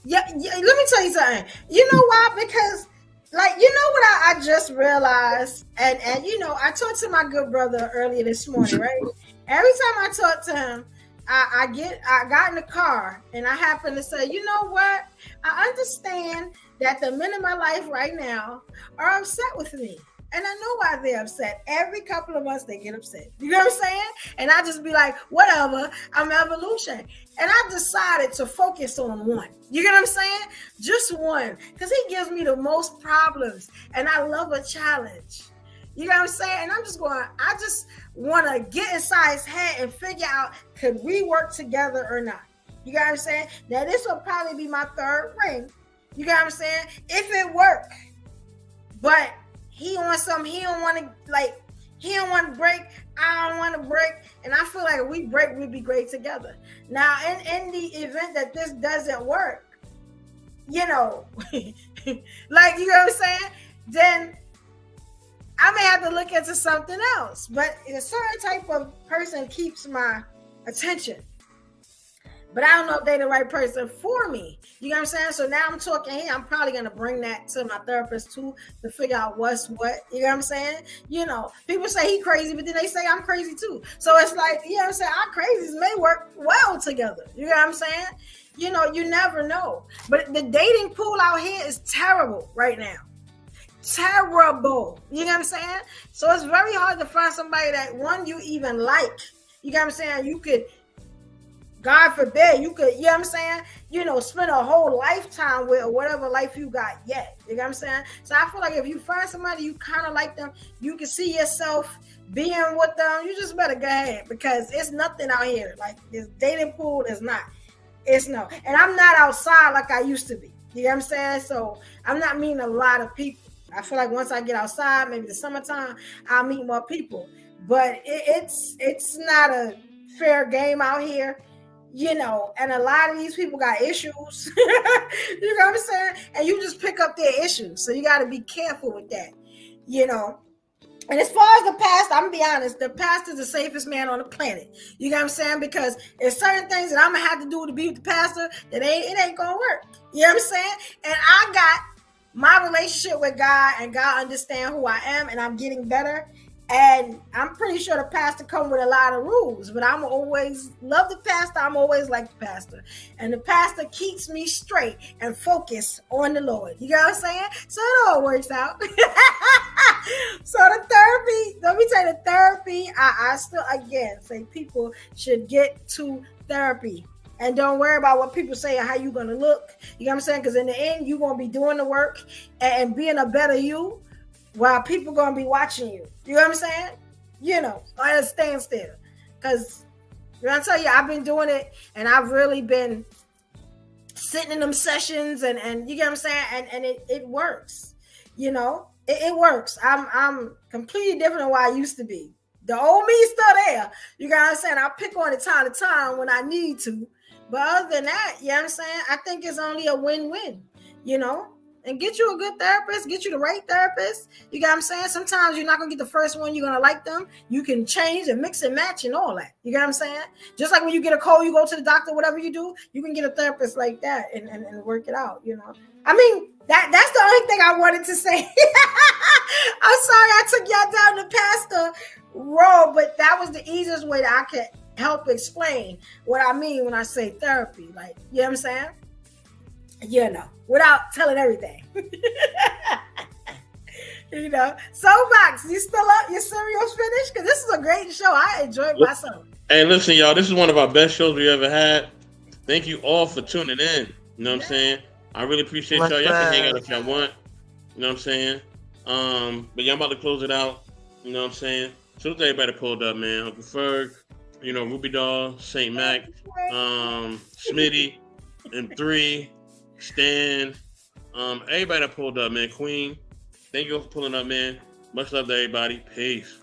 Yeah, let me tell you something. You know why? Because, like, you know what I just realized? And you know, I talked to my good brother earlier this morning, right? Every time I talk to him, I got in the car and I happen to say, you know what? I understand that the men in my life right now are upset with me. And I know why they're upset. Every couple of months they get upset. You know what I'm saying? And I just be like, whatever, I'm evolution. And I decided to focus on one. You get what I'm saying? Just one. Because he gives me the most problems. And I love a challenge. You know what I'm saying? And I just want to get inside his head and figure out, could we work together or not? You know what I'm saying? Now, this will probably be my 3rd ring. You know what I'm saying? If it work. But he wants something. He don't want to break. I don't want to break. And I feel like if we break, we'd be great together. Now, in the event that this doesn't work, you know, like, you know what I'm saying? Then I may have to look into something else. But a certain type of person keeps my attention. But I don't know if they're the right person for me. You know what I'm saying? So now I'm talking here. I'm probably going to bring that to my therapist too to figure out what's what. You know what I'm saying? You know, people say he crazy, but then they say I'm crazy too. So it's like, you know what I'm saying? Our crazies may work well together. You know what I'm saying? You know, you never know. But the dating pool out here is terrible right now. Terrible. You know what I'm saying? So it's very hard to find somebody that, one, you even like. You know what I'm saying? You could, God forbid, you could, you know what I'm saying? You know, spend a whole lifetime with, or whatever life you got yet. You know what I'm saying? So I feel like if you find somebody you kind of like them, you can see yourself being with them, you just better go ahead, because it's nothing out here. Like, this dating pool is not. It's no. And I'm not outside like I used to be. You know what I'm saying? So I'm not meeting a lot of people. I feel like once I get outside, maybe the summertime, I'll meet more people. But it's not a fair game out here, you know, and a lot of these people got issues. You know what I'm saying? And you just pick up their issues. So you got to be careful with that, you know. And as far as the pastor, I'm gonna be honest, the pastor's the safest man on the planet. You know what I'm saying? Because there's certain things that I'm gonna have to do to be with the pastor that it ain't gonna work. You know what I'm saying? And I got my relationship with God, and God understand who I am, and I'm getting better. And I'm pretty sure the pastor come with a lot of rules, but I'm always love the pastor. I'm always like the pastor. And the pastor keeps me straight and focused on the Lord. You know what I'm saying? So it all works out. So the therapy, let me tell you, the therapy, I still, again, say people should get to therapy. And don't worry about what people say or how you're going to look. You know what I'm saying? Because in the end, you're going to be doing the work and being a better you, while people gonna be watching you. You know what I'm saying? You know, at a standstill. Because I tell you, I've been doing it, and I've really been sitting in them sessions, and you get what I'm saying? And it works. You know, it works. I'm completely different than what I used to be. The old me is still there. You know what I'm saying? I pick on it time to time when I need to. But other than that, you know what I'm saying? I think it's only a win-win, you know? And get you a good therapist, get you the right therapist. You got what I'm saying? Sometimes you're not going to get the first one, you're going to like them. You can change and mix and match and all that. You got what I'm saying? Just like when you get a cold, you go to the doctor, whatever you do, you can get a therapist like that and work it out, you know? I mean, that's the only thing I wanted to say. I'm sorry I took y'all down the pastor road, but that was the easiest way that I could help explain what I mean when I say therapy. Like, you know what I'm saying? You know, without telling everything. You know, Soapbox, you still up? Your cereal's finished? Because this is a great show. I enjoyed myself. Hey, listen, y'all, this is one of our best shows we ever had. Thank you all for tuning in. You know what I'm saying? I really appreciate y'all. Y'all can hang out if y'all want. You know what I'm saying? But y'all about to close it out. You know what I'm saying? So everybody pulled up, man. Uncle Ferg, you know, Ruby Doll, St. Mac, Smitty, M3, Stan, everybody that pulled up, man. Queen, thank you all for pulling up, man. Much love to everybody. Peace.